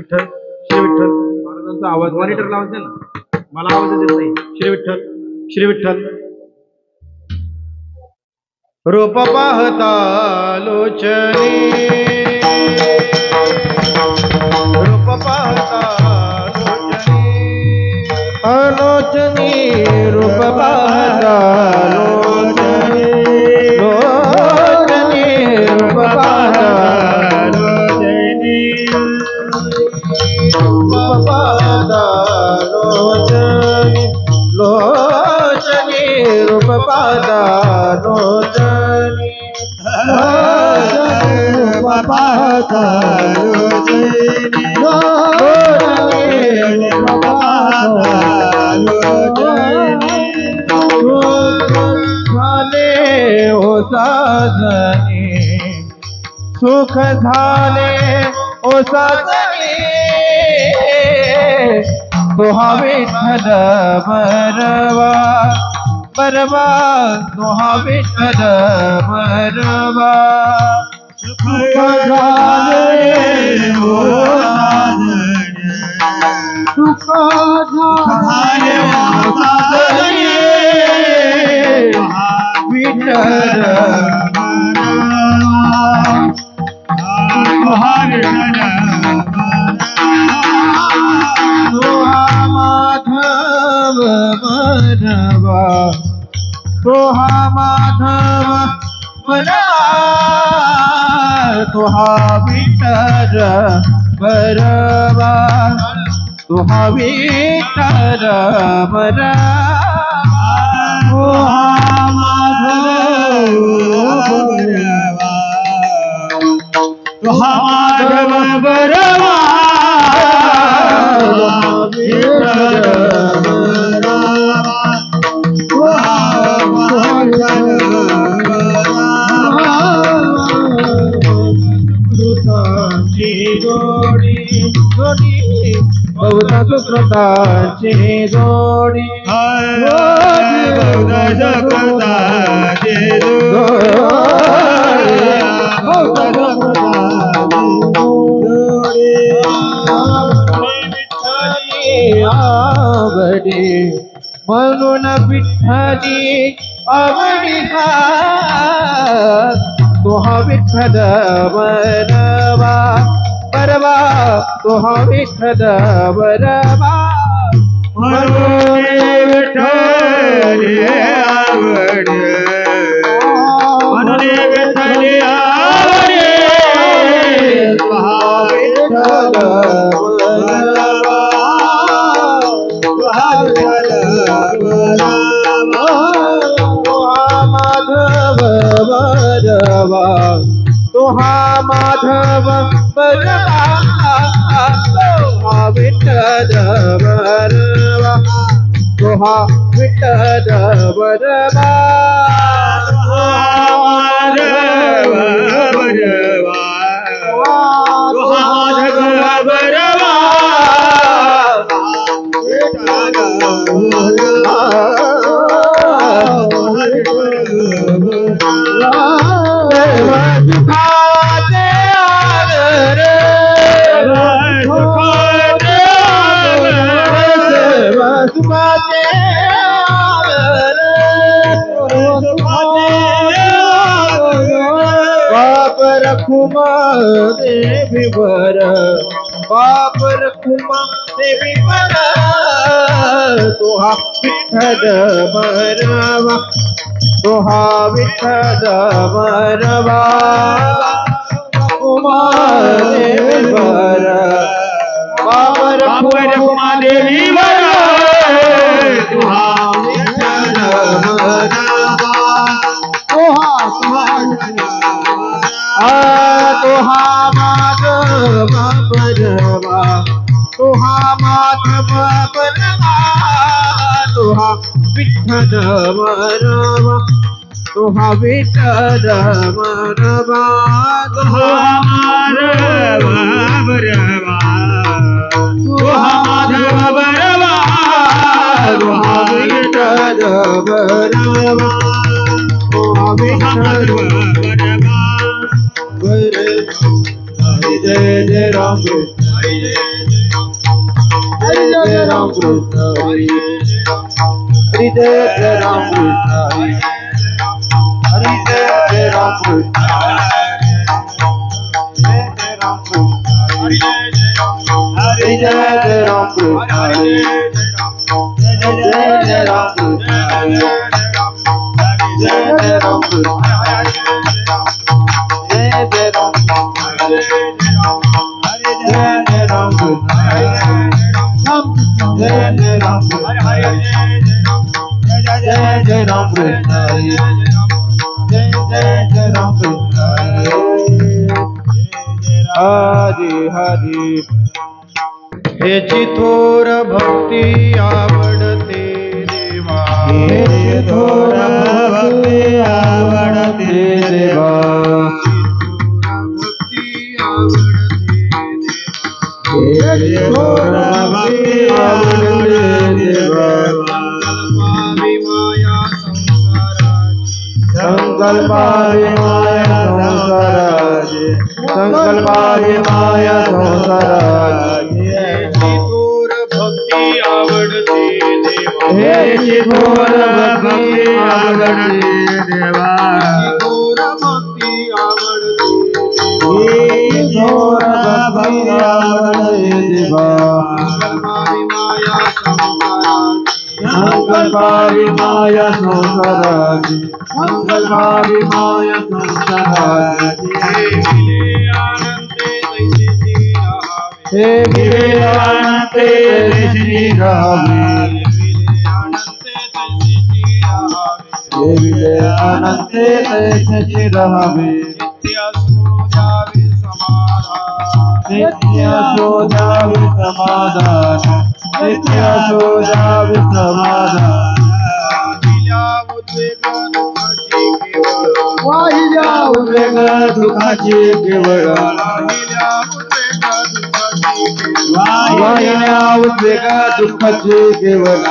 कृष्ण श्री विठ्ठल महाराजांचा आवाज मॉनिटरला आवाज द्या ना, मला आवाज येत नाही. श्री विठ्ठल रूप पाहता लोचनी, रूप पाहता लोचनी, आलोचनी रूप पाहता लोचनी, लोचनी रूप पाहता लोचनी, रूप पाहता लोचनी, लोचनी रूप पाहता लोचनी, रूप पाहता लोचनी, लोचनी रूप पाहता लोचनी, झाले ओ साजनी, सुख झाले ओ साजनी, तुहा विठ्ठल बरवा बरवा, तुहा विठ्ठल बरवा, सुख झाले ओ साजनी, सुख झाले ओ साजनी, विठ्ठल तोहा माधव बनवा, तोहा विठ्ठल बरवा, तोहा विठ्ठल बरवा, तोहा माधव बरवा, तोहा माधव बरवा, बहुधा सुकृताची जोडी, बहुधा सुकृताची जोडी, आवडी म्हणून विठ्ठली आवडी तुहा विठ्ठल बरवा बरवा, तुहा विठ्ठल बरवा, म्हणून विठ्ठली आवडे म्हणून विठ्ठली आवडे विठ्ठल तुहा माधव बरवा तुहा विठ्ठल बरवा तुहा विठ्ठल बरवा माधव बरवा तुहा माधव बरवा रखुमा देवी वर बाप रखुमा देवी वर तुहा विठ्ठल बरवा तुहा विठ्ठल बरवा रखुमा देवी वर बाप रखुमा देवी वर तुहा विठ्ठल बरवा तुहा माधव बरवा तुहा माधव बरवा तुहा विठ्ठल बरवा तुहा विठ्ठल बरवा तुहा माधव बरवा तुहा माधव बरवा तुहा विठ्ठल बरवा तुहा विठ्ठल बरवा जय जय राम कृष्ण जय जय राम कृष्ण हरि जय जय राम कृष्ण हरि जय राम कृष्ण जय जय राम कृष्ण हरि जय जय राम कृष्ण हरि जय जय राम कृष्ण जय जय राम कृष्ण जय जय Ram Hare Hare Ram Krishna Jai Jai Ram Krishna Jai Jai Ram Krishna Jai Jai Ram Krishna Hare Hare हेची थोर भक्ती आवडते देवा हेची थोर भक्ती आवडते देवा हेची थोर भक्ती आवडते देवा संकल्पावी माया संसाराची संकल्पावी माया संसाराची थोर भक्ती आवडते देवा हेची थोर भक्ती आवडते देवा थोर भक्ती आवडते हेची थोर भक्ती आवडते देवा संकल्पावी माया संसाराची संकल्पावी माया संसाराची संकल्पावी माया संसाराची हे विले अनंते तैसी राहावे हे विले अनंते तैसी राहावे नित्य सो जावे समाधान नित्य सो जावे समाधान वाहिल्या उद्वेग दुःखाची केवळ वाहिल्या उद्वेग दुःखाची केवळ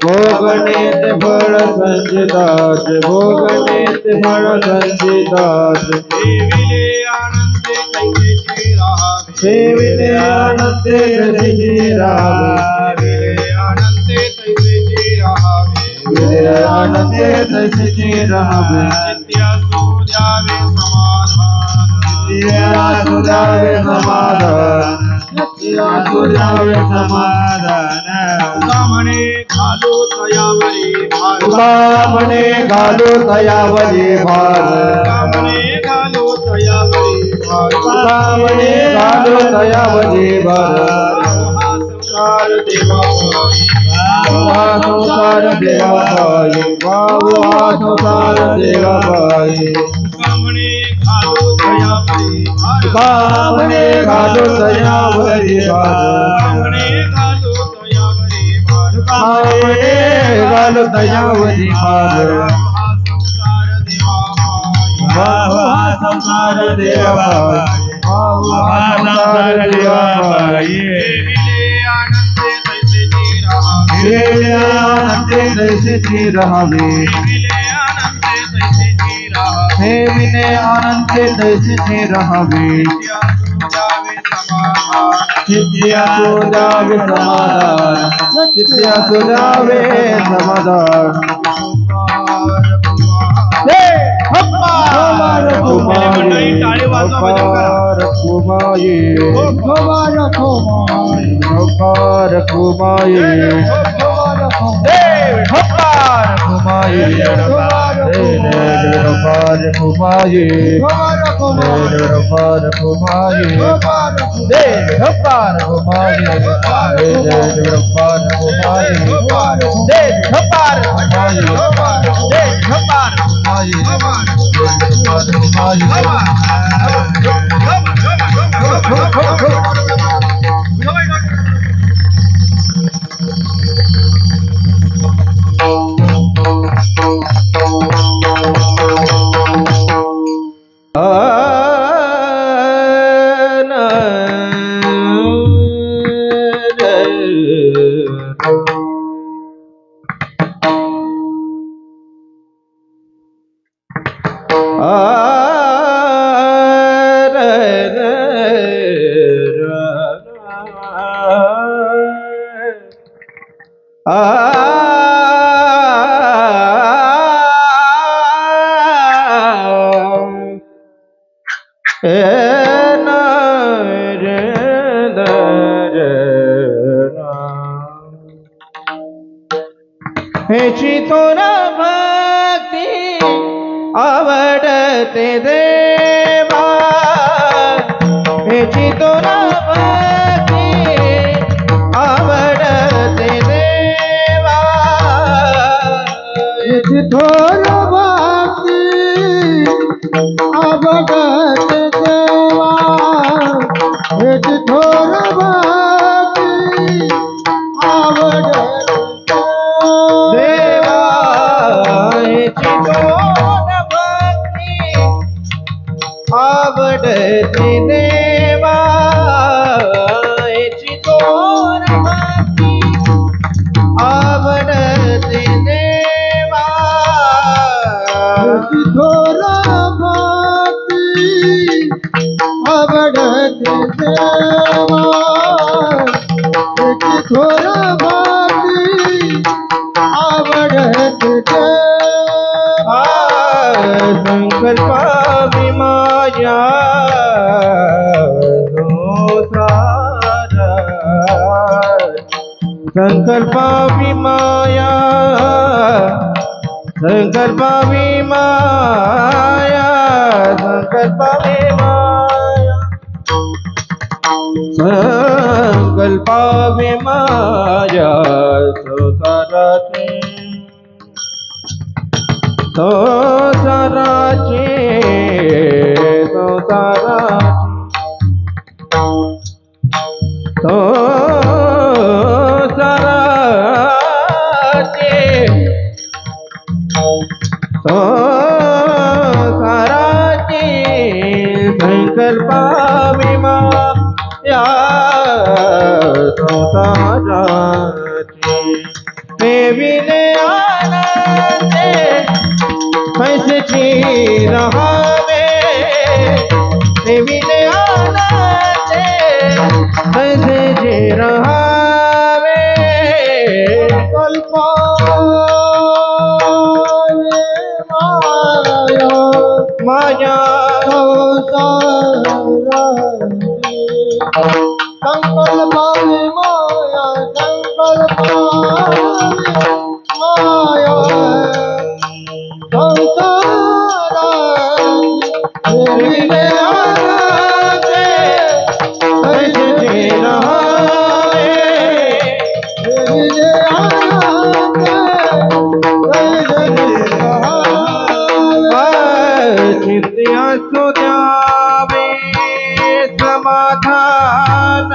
भोगणे ते फळ संचिताचे भोगणे ते फळ संचिताचे सेविले आनंदे तैसी राहावे विले आनंदे तैसी राहावे नित्य सो जावे समाधान तुझ्यावे समाधान म्हणे घालू तयावरी भार तुका म्हणे घालू तयावरी भार म्हणे घालू तयावरी भार तुका म्हणे घालू तयावरी भार हा संसार देवा हा संसार देवाबाई वाहू हा संसार देवाबाई म्हणे घालू तयावरी भार तुका म्हणे घालू तयावरी भार म्हणे घालू तयावरी भार म्हणे घालू तयावरी भार हा संसार देवा वाहू हा संसार देवाबाई वाहू हा संसार देवाबाई आनंदे तैसे राहावे हे विने आनंदे तैसे राहावे चित्या सुजावे समाधान चित्या सुजावे समाधान मंडळी टाळी वाजवा भजन करा. रखुमाये रखुमाये हेची तोरा भक्ती आवडते देवा हेची तोरा भक्ती आवडते देवा हेची तोरा भक्ती आवडते देवा हेची तोरा भक्ती आवडते आवडते देवा याची तोर भक्ती आवडते देवा याची तोर भक्ती आवडते देवा याची तोर भक्ती आवडते देवा संकल्पा विमाया संकल्पा विमाया संकल्पा विमाया संकल्पा विमाया संकल्पा विमाया संसाराची संसाराची संकल्पा विमाया संसाराची देवीने आनंदे पैसेची रहावे देवीने आनंदे पैसेची रहावे कल्पा माया संसाराची संकल्पानि माया संकल्पानि माया संसारा निर्विने आगे परिचय नहाए निर्विने आगे परिचय नहाए चित्तिया सुजावे समाधान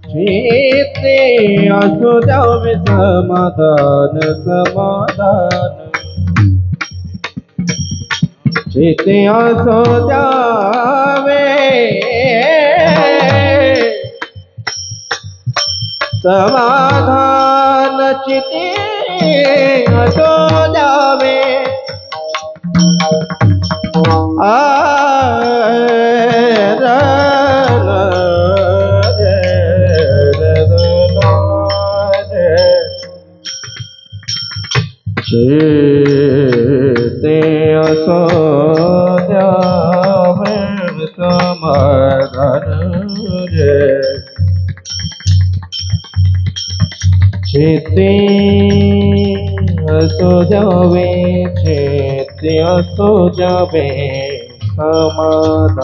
चित्तिया सुजावे समाधान समाधान चित्तिया सुजावे समाधान चित्तिया सुजावे चित्ते असोद्यावे समाधान चित्ते असोद्यावे चित्ते असोद्यावे समाधान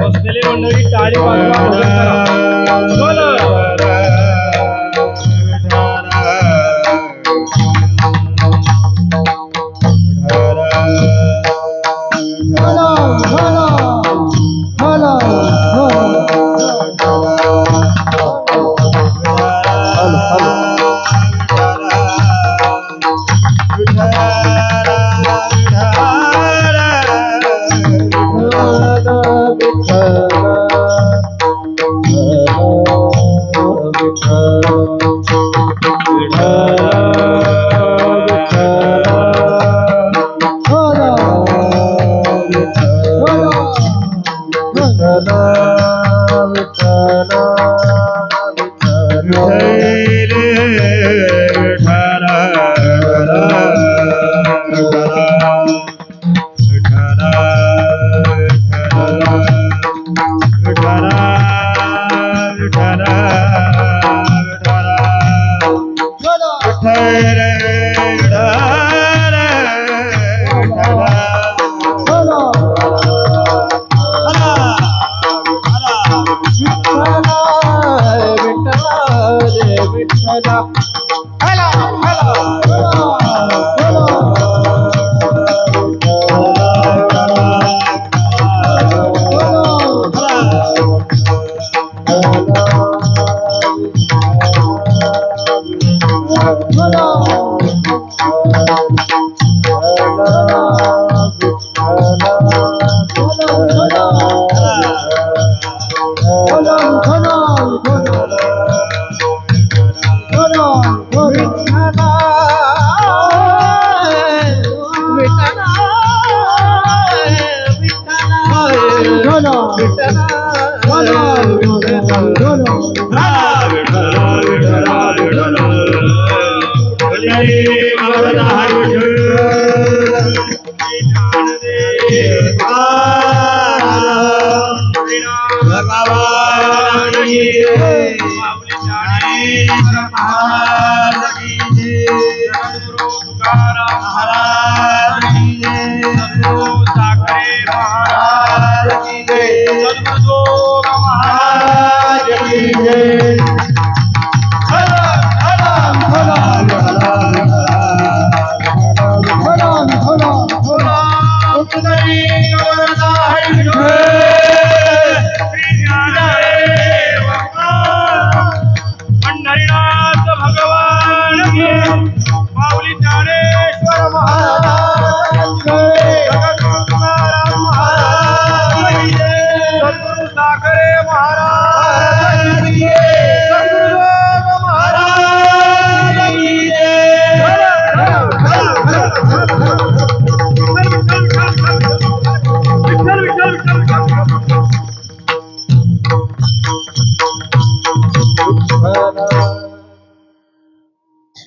बसलेली मंडळी टाळी वाजवा भजन करा. बोलो.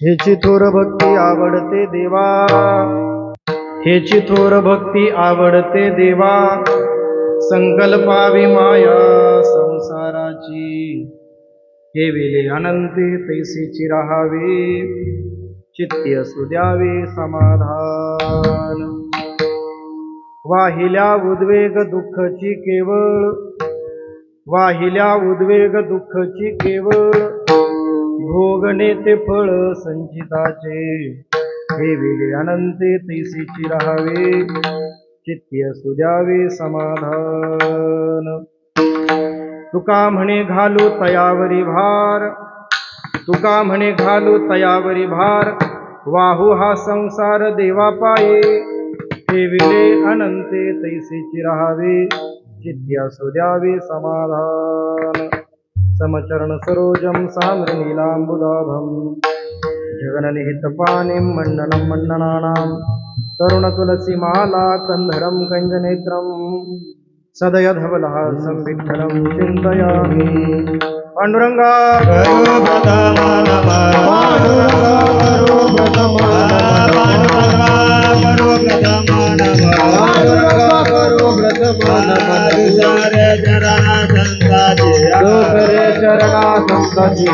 हेची थोर भक्ती आवडते देवा, हेची थोर भक्ती आवडते देवा, संकल्पावी माया संसाराची, हे विले अनंते तैसीची राहावे, चित्ती असू द्यावे समाधान. वाहिल्या उद्वेग दुःखची केवळ, वाहिल्या उद्वेग दुःखची केवळ, भोगणे ते फळ संचिताचे, हे विले अनंते तैसीची राहावे, चित्ती असू द्यावे समाधान. तुका म्हणे घालू तयावरी भार, तुका म्हणे घालू तयावरी भार, वाहू हा संसार देवा पाये, ठेविले अनंते तैसेची राहावे, चित्ती असू द्यावे समाधान. समचरण सरोजम साम्र नीलांबुदाभम, जगननिहित पाणिं मण्डनं मण्डनानां, तरुण तुलसी माला कंधरं कंजनेत्रं, सदयधवलहासं विठ्ठलं चिन्तयामि. पांडुरंगा करो प्रथम नमः, करो प्रथम नमः, करो प्रथम नमः, करो प्रथम नमः. दुसरे चरणा संताचे, दुसरे चरणा संताचे,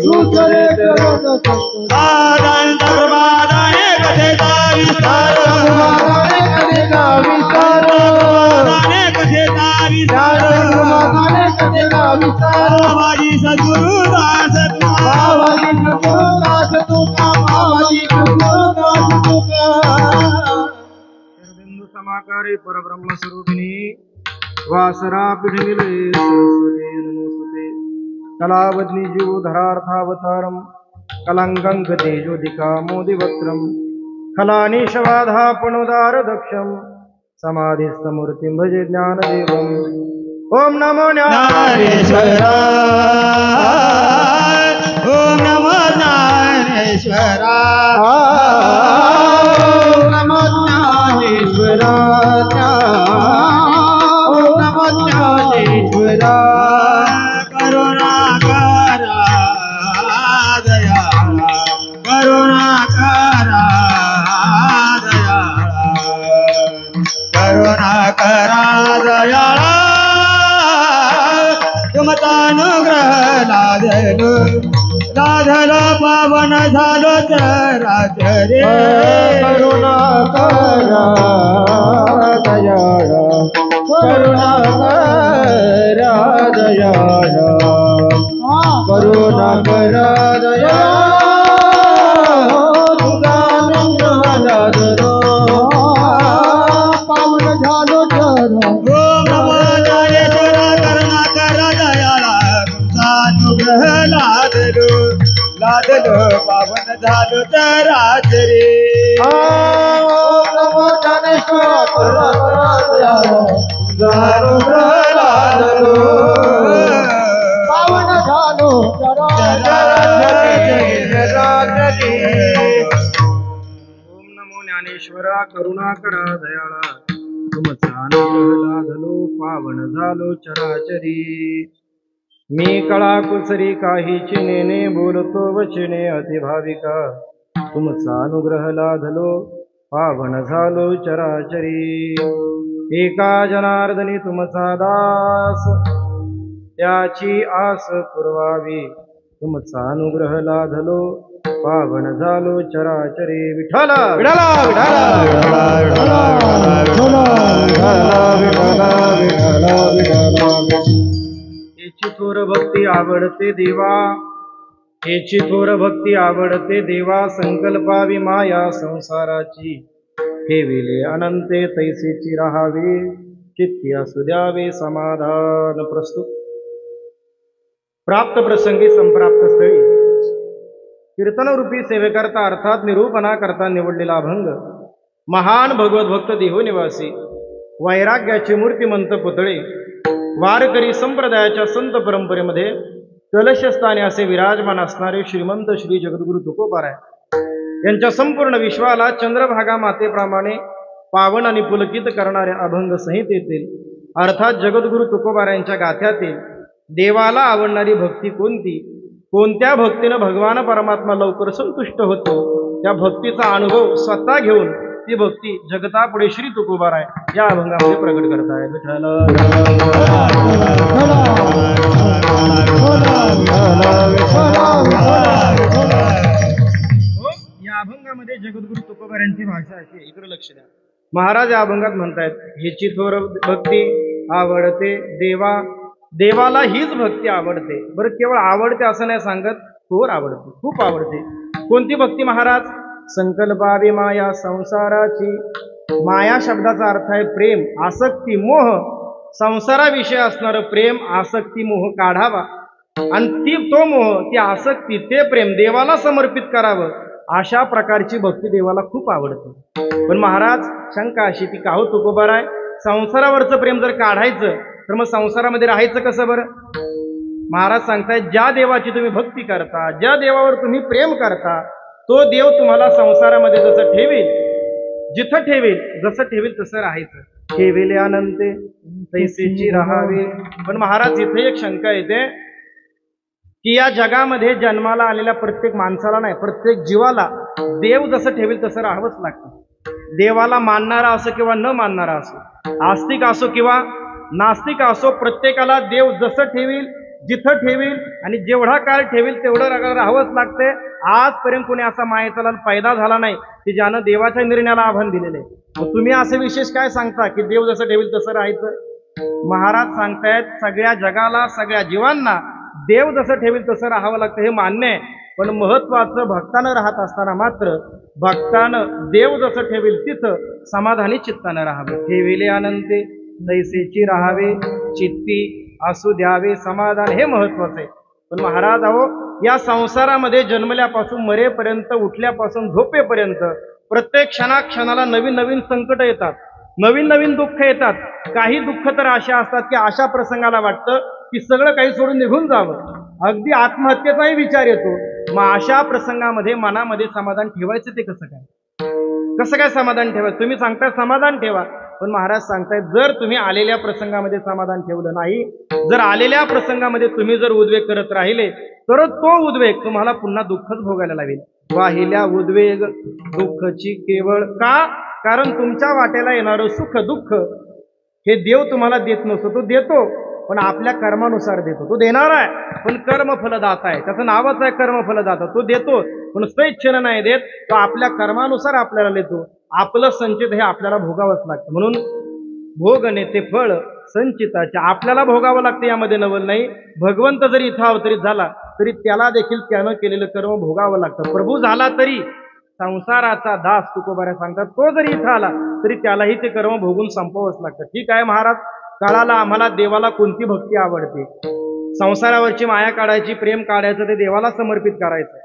दुसरे चरणा संताचे. आनंद प्रभादाने कथेचा विस्तार, प्रभादाने कथेचा विस्तार, प्रभादाने कथेचा विस्तार, प्रभादाने कथेचा विस्तार. बाबाजी सद्गुरुदास तुका, बाबाजी सद्गुरुदास तुका, बाबाजी सद्गुरुदास तुका. शरदिंदू समाकारे परब्रह्म स्वरूपिणी, वासरा पिढनिलये सरस्वती नमोस्तुते. कलावद्नी जीवधरार्थावतारम, कलांगंक तेजोदिका मोदिवक्त्रम, खलानिशवाधापणोदार दक्षम, समाधिस्थमूर्तिं भजे ज्ञानदेवम्. ओम नमो ज्ञानेश्वराय, ओम नमो ज्ञानेश्वराय, ओम नमो ज्ञानेश्वराय, ओम नमो ज्ञानेश्वराय. करुणा करा दयाळा, करुणा करा दयाळा, करुणा करा दयाळा. तुमचानुग्रह लादलो, लाधलो पावन झालो चराचरे. करुणा करा दयाळा, करुणा करा दयाळा, करुणा करा दयाळा. तुझानुग्रह लादलो, पावन झालो चरा. ओम नमो ज्ञानेश्वरा, करुणा करा दयाळा. तुमचानुग्रह लादलो, लादलो पावन झालो चराचरे. ओम नमो ज्ञानेश्वरा, करुणा करा दयाळा. तुमचानुग्रह लादलो, पावन झालो चराचरे. ओम नमो ज्ञानेश्वरा, करुणा करा दयाळा, तुमचा अनुग्रह लाधलो, पावन झालो चराचरी. मी कळा कुसरी काहीची नेने, बोलतो वचने अतिभाविका, तुमचा अनुग्रह लाधलो, पावन झालो चराचरी. एका जनार्दनी तुमचा दास, त्याची आस पुरवावी, तुमचा अनुग्रह लाधलो, पावन झालो चराचरी. विठ्ठला विठ्ठला विठ्ठला विठ्ठला विठ्ठला विठ्ठला विठ्ठला. याची थोर भक्ती आवडते देवा, याची थोर भक्ती आवडते देवा, संकल्पावी माया संसाराची, ठेविले अनंते तैसेची राहावे, चित्ती असू द्यावे समाधान. प्रस्तुत प्राप्त प्रसंगी संप्राप्त स्थळी कीर्तनरूपी सेवेकरता अर्थात निरूपणा करता निवडलेला अभंग, महान भगवत भक्त देहो निवासी, वैराग्याचे मूर्तिमंत पुतळे, वारकरी संप्रदायाच्या संत परंपरेमध्ये कलशस्थानी असे विराजमान असणारे श्रीमंत श्री जगद्गुरु तुकोबाराय यांच्या संपूर्ण विश्वाला चंद्रभागा मातेप्रमाणे पावन आणि पुलकित करणाऱ्या अभंग संहितेतील अर्थात जगद्गुरु तुकोबारायांच्या गाथ्यातील देवाला आवडणारी भक्ती कोणती, कोणत्या भक्तीनं भगवान परमात्मा लवकर संतुष्ट होतो, त्या भक्तीचा अनुभव स्वतः घेऊन ती भक्ती जगतापुढे श्री तुकोबाराय या अभंगामध्ये प्रकट करतायत. या अभंगामध्ये जगद्गुरु तुकोबारायांची भाषा अशी, इकडे लक्ष द्या. महाराज या अभंगात म्हणतायत, हीची थोर भक्ती आवडते देवा, देवाला हीच भक्ती आवडते. बरं, केवळ आवडते असं नाही सांगत, थोर आवडते, खूप आवडते. कोणती भक्ती महाराज? संकल्पावी माया संसाराची. माया शब्दाचा अर्थ आहे प्रेम, आसक्ती, मोह. संसाराविषयी असणारं प्रेम आसक्ती मोह काढावा आणि तो मोह ती आसक्ती ते प्रेम देवाला समर्पित करावं. अशा प्रकारची भक्ती देवाला खूप आवडते. पण महाराज शंका अशी ती का हो तुकोबाराय, संसारावरचं प्रेम जर काढायचं तर मग संसारामध्ये राहायचं कसं बरं? महाराज सांगतायत ज्या देवाची तुम्ही भक्ती करता, ज्या देवावर तुम्ही प्रेम करता, तो देव तुम्हाला संसारामध्ये जसं ठेवेल, जिथं ठेवेल, जसं ठेवेल तसं राहायचं. ठेवेले अनंते तैसेची राहावे. पण महाराज इथे एक शंका येते की या जगामध्ये जन्माला आलेल्या प्रत्येक माणसाला नाही, प्रत्येक जीवाला देव जसं ठेवेल तसं राहावंच लागतं. देवाला मानणारा असो किंवा न मानणारा असो, आस्तिक असो किंवा नास्तिक असो, प्रत्येकाला देव जसं ठेवील, जिथं ठेवील आणि जेवढा काळ ठेवील तेवढं राहावंच लागते. आजपर्यंत कोणी असा मायेचा लाल पैदा झाला नाही की ज्यानं देवाच्या निर्णयाला आव्हान दिलेले. तुम्ही असे विशेष काय सांगता की देव जसं ठेवील तसं राहायचं? महाराज सांगतायत सगळ्या जगाला, सगळ्या जीवांना देव जसं ठेवील तसं राहावं लागतं, हे मान्य आहे. पण महत्वाचं भक्तानं राहत असताना मात्र भक्तानं देव जसं ठेवील तिथं समाधानी चित्तानं राहावं. ठेविले अनंते तैसेची राहावे, चित्ती असू द्यावे समाधान, हे महत्वाचं आहे. पण महाराज अहो, या संसारामध्ये जन्मल्यापासून मरेपर्यंत, उठल्यापासून झोपेपर्यंत प्रत्येक क्षणाला नवीन नवीन संकट येतात, नवीन नवीन दुःख येतात. काही दुःख तर अशा असतात की अशा प्रसंगाला वाटतं की सगळं काही सोडून निघून जावं, अगदी आत्महत्येचाही विचार येतो. मग अशा प्रसंगामध्ये मनामध्ये समाधान ठेवायचं ते कसं काय? कसं काय समाधान ठेवायचं? तुम्ही सांगताय समाधान ठेवा, पण महाराज सांगतायत जर तुम्ही आलेल्या प्रसंगामध्ये समाधान ठेवलं नाही, जर आलेल्या प्रसंगामध्ये तुम्ही जर उद्वेग करत राहिले तर तो उद्वेग तुम्हाला पुन्हा दुःखच भोगायला लावेल. वाहिल्या उद्वेग दुःखची केवळ का? कारण तुमच्या वाटेला येणारं सुख दुःख हे देव तुम्हाला देत नसतो. तो देतो पण आपल्या कर्मानुसार देतो. तो देणार आहे पण कर्मफलदाता आहे, त्याचं नावच आहे कर्मफलदाता. तो देतो पण स्वेच्छेनं नाही देत, तो आपल्या कर्मानुसार आपल्याला देतो. आपलं संचित हे आपल्याला भोगावंच लागतं. म्हणून भोगणे ते फळ संचिताचे आपल्याला भोगावं लागतं, यामध्ये नवल नाही. भगवंत जरी इथं अवतरित झाला तरी त्याला देखील त्यानं केलेलं कर्म भोगावं लागतं. प्रभू झाला तरी संसाराचा दास तुकोबाऱ्या सांगतात, तो जरी इथं आला तरी त्यालाही ते कर्म भोगून संपवच लागतं. ठीक आहे महाराज, कळाला आम्हाला देवाला कोणती भक्ती आवडते. संसारावरची माया काढायची, प्रेम काढायचं, ते देवाला समर्पित करायचं.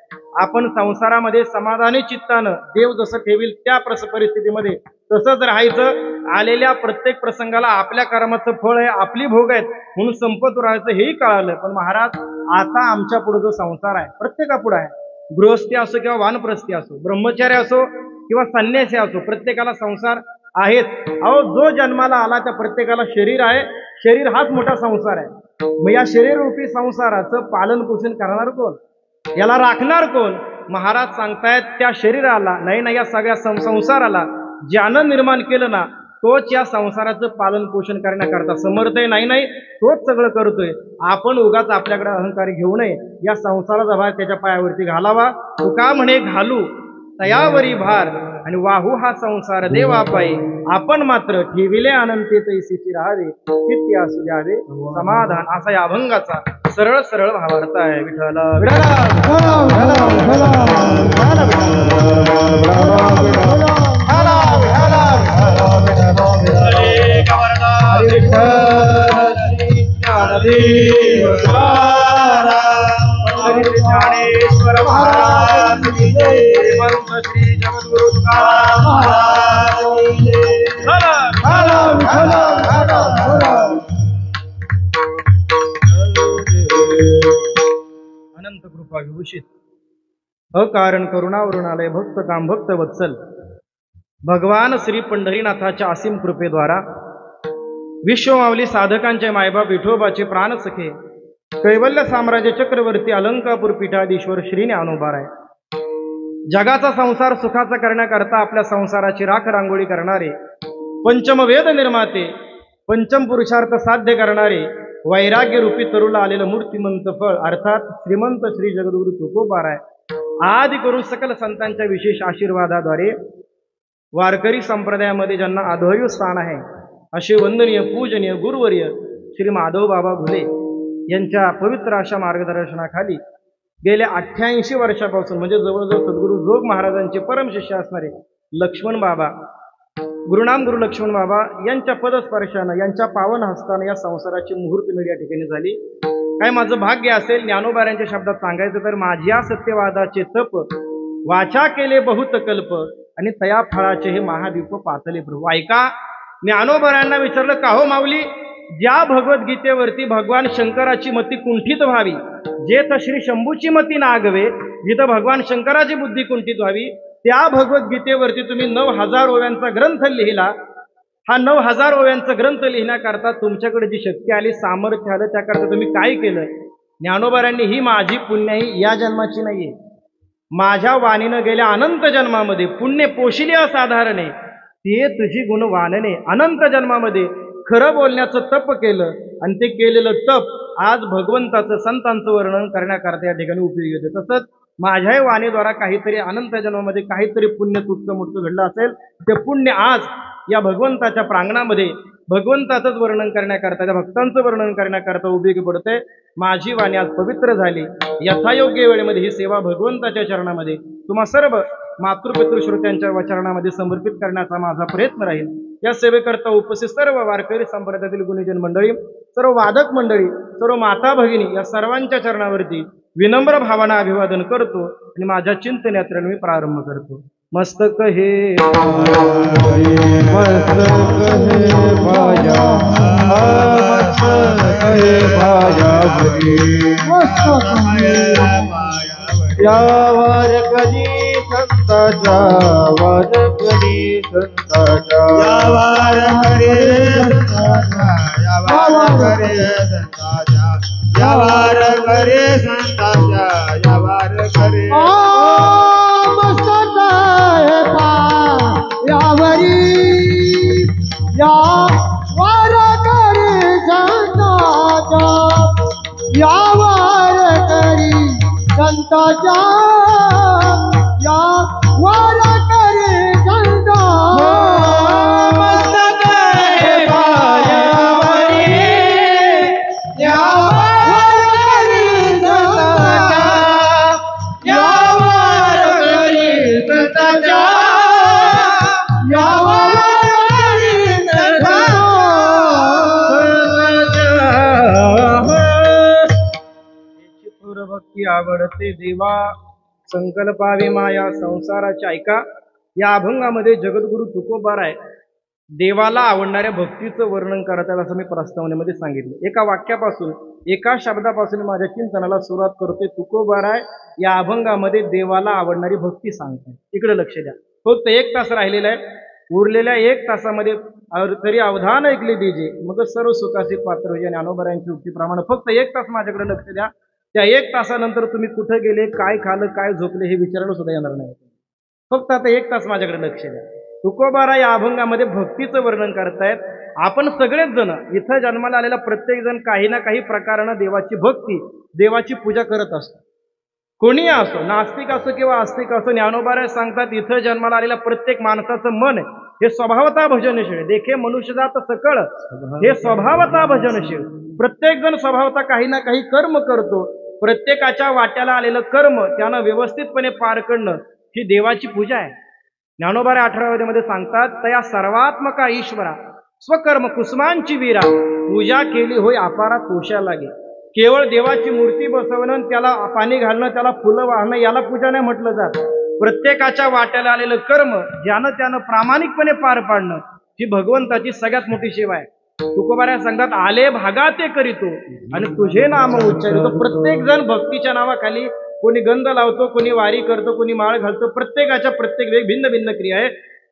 आपण संसारामध्ये समाधानी चित्तानं देव जसं ठेवील त्या परिस्थितीमध्ये तसंच राहायचं. आलेल्या प्रत्येक प्रसंगाला आपल्या कर्माचं फळ आहे, आपली भोग आहेत म्हणून संपत राहायचं, हेही कळालं. पण महाराज आता आमच्या पुढे जो संसार आहे, प्रत्येकापुढे आहे, गृहस्थी असो किंवा वानप्रस्थी असो, ब्रह्मचारी असो किंवा संन्यासी असो, प्रत्येकाला संसार आहेच. अहो, जो जन्माला आला त्या प्रत्येकाला शरीर आहे. शरीर हाच मोठा संसार आहे. मग या शरीररूपी संसाराचं पालन पोषण करणार कोण? याला राखणार कोण? महाराज सांगतायत त्या शरीराला नाही, या सगळ्या संसाराला ज्यानं निर्माण केलं ना, तोच या संसाराचं पालन पोषण करण्याकरता समर्थ आहे. नाही, तोच सगळं करतोय. आपण उगाच आपल्याकडे अहंकार घेऊ नये. या संसाराचा भार त्याच्या पायावरती घालावा. तुका म्हणे घालू तयावरी भार आणि वाहू हा संसार देवा पायी. आपण मात्र ठेविले अनंते तैसीची राहावे, चित्ती असू द्यावे समाधान. असा या अभंगाचा सरळ सरळ भावार्थ आहे. विठ्ठल ज्ञानेश्वर महाराज की जय. संत श्री जगद्गुरु तुकाराम महाराज की जय. अनंत कृपा विभूषित अकारण करुणावरुणालय भक्त काम भक्त वत्सल भगवान श्री पंढरीनाथाच्या असीम कृपेद्वारा विश्वमावली साधकांचे मायबाप विठोबाचे प्राणसखे कैवल्य साम्राज्य चक्रवर्ती अलंकापूर पीठाधीश्वर श्री ज्ञानोबाराय जगाचा संसार सुखाचा करण्याकरता आपल्या संसाराची राख रांगोळी करणारे, पंचम वेद निर्माते, पंचम पुरुषार्थ साध्य करणारे, वैराग्य रूपी तरुला आलेलं मूर्तिमंत फळ अर्थात श्रीमंत श्री जगद्गुरु तुकोबाराय आदि करून सकल संतांच्या विशेष आशीर्वादाद्वारे वारकरी संप्रदायामध्ये ज्यांना आदर्य स्थान आहे असे वंदनीय पूजनीय गुरुवर्य श्री माधव बाबा घुले यांच्या पवित्र अशा मार्गदर्शनाखाली गेल्या 88 वर्षापासून म्हणजे जवळजवळ सद्गुरू जोग महाराजांचे परमशिष्य असणारे लक्ष्मण बाबा गुरुनाम गुरु लक्ष्मण बाबा यांच्या पदस्पर्शानं, यांच्या पावन हस्तानं या संसाराची मुहूर्तमेढ या ठिकाणी झाली. काय माझं भाग्य असेल ज्ञानोबाऱ्यांच्या शब्दात सांगायचं तर, माझ्या सत्यवादाचे तप वाचा केले बहुत कल्प आणि तया फळाचे हे महादीप पातले प्रभू. ऐका, ज्ञानोबाऱ्यांना विचारलं, का हो माऊली, ज्या भगवद्गीतेवरती भगवान शंकराची मती कुंठित व्हावी, जेथ श्री शंभूची मती नागवे, जिथं भगवान शंकराची बुद्धी कुंठित व्हावी, त्या भगवद्गीतेवरती तुम्ही 9,000 ओव्यांचा ग्रंथ लिहिला. हा 9,000 ओव्यांचा ग्रंथ लिहिण्याकरता तुमच्याकडे जी शक्ती आली, सामर्थ्य आलं, त्याकरता तुम्ही काय केलं? ज्ञानोबाऱ्यांनी, ही माझी पुण्याई या जन्माची नाहीये, माझ्या वाणीनं गेल्या अनंत जन्मामध्ये पुण्य पोशिले असाधारणे, ते तुझी गुण वाणने अनंत जन्मामध्ये खरं बोलण्याचं तप केलं आणि ते केलेलं तप आज भगवंताचं संतांचं वर्णन करण्याकरता या ठिकाणी उपयोगी होते. तसंच माझ्याही वाणीद्वारा काहीतरी अनंत जन्मामध्ये काहीतरी पुण्य तुटकं मुटकं घडलं असेल, ते पुण्य आज या भगवंताच्या प्रांगणामध्ये भगवंताचंच वर्णन करण्याकरता, त्या भक्तांचं वर्णन करण्याकरता उपयोगी पडते. माझी वाणी आज पवित्र झाली. यथायोग्य वेळेमध्ये ही सेवा भगवंताच्या चरणामध्ये तुम्हा सर्व मातृपितृश्रोत्यांच्या चरणामध्ये समर्पित करण्याचा माझा प्रयत्न राहील. या सेवेकरता उपस्थित सर्व वारकरी संप्रदायातील गुणीजन मंडळी, सर्व वादक मंडळी, सर्व माता भगिनी या सर्वांच्या चरणावरती विनम्र भावानं अभिवादन करतो आणि माझ्या चिंतनयात्रेला मी प्रारंभ करतो. मस्तक हे यावर कधी संताचा, वार कधी संताचा, यावर करे संताचा, यावर करे संताचा, यावर करे संताचा, यावर करे मस्तक हे यावरी, यावर करे संताचा, यावर करी संताचा, यावर करे संता. मस्तक हे यावरी, यावर करी संताचा, यावर करी संताचा, यावर करी संताचा. भक्ती आवडते देवा, संकल्पावे माया संसाराची. ऐका, या अभंगामध्ये जगद्गुरु तुकोबाराय देवाला आवडणाऱ्या भक्तीचं वर्णन करतात असं मी प्रस्तावनेमध्ये सांगितलं. एका वाक्यापासून, एका शब्दापासून माझ्या चिंतनाला सुरुवात करते. तुकोबाराय या अभंगामध्ये देवाला आवडणारी भक्ती सांगतात. इकडे लक्ष द्या. फक्त 1 तास राहिलेला आहे. उरलेल्या 1 तासामध्ये तरी अवधान ऐकले दीजे, मग सर्व सुखाचे पात्र होईल. ज्ञानोबाऱ्यांची उक्तीप्रमाणे फक्त 1 तास माझ्याकडे लक्ष द्या. त्या 1 तासानंतर तुम्ही कुठे गेले, काय खाल्लं, काय झोपले हे विचारायला सुद्धा येणार नाही. फक्त आता 1 तास माझ्याकडे लक्ष द्या. तुकोबाराय या अभंगामध्ये भक्तीचं वर्णन करतायत. आपण सगळेच जण इथं जन्माला आलेला प्रत्येक जण काही ना काही प्रकारानं देवाची भक्ती, देवाची पूजा करत असतो. कोणी असो, नास्तिक असो किंवा आस्तिक असो, ज्ञानोबाराय सांगतात इथं जन्माला आलेल्या प्रत्येक माणसाचं मन हे स्वभावता भजनशील, देखे मनुष्यजात सकळ हे स्वभावता भजनशील. प्रत्येक जण स्वभावता काही ना काही कर्म करतो. प्रत्येकाच्या वाट्याला आलेलं कर्म त्यानं व्यवस्थितपणे पार करणं ही देवाची पूजा आहे. ज्ञानोबाराय 18व्या मध्ये सांगतात, तया सर्वात्मका ईश्वरा स्वकर्म कुसुमांची वीरा, पूजा केली होय अपारा तोषा लागे. केवळ देवाची मूर्ती बसवणं, त्याला पाणी घालणं, त्याला फुलं वाहणं याला पूजा नाही म्हटलं जात. प्रत्येकाच्या वाट्याला आलेलं कर्म ज्यानं त्यानं प्रामाणिकपणे पार पाडणं ही भगवंताची सगळ्यात मोठी सेवा आहे. तुकोबाराय सांगतात, आले भागा ते करीतो आणि तुझे नाम उच्चारितो. प्रत्येक जण भक्तीच्या नावाखाली कोणी गंध लावतो, कोणी वारी करतो, कोणी माळ घालतो. प्रत्येकाच्या प्रत्येक भिन्न भिन्न क्रिया आहे.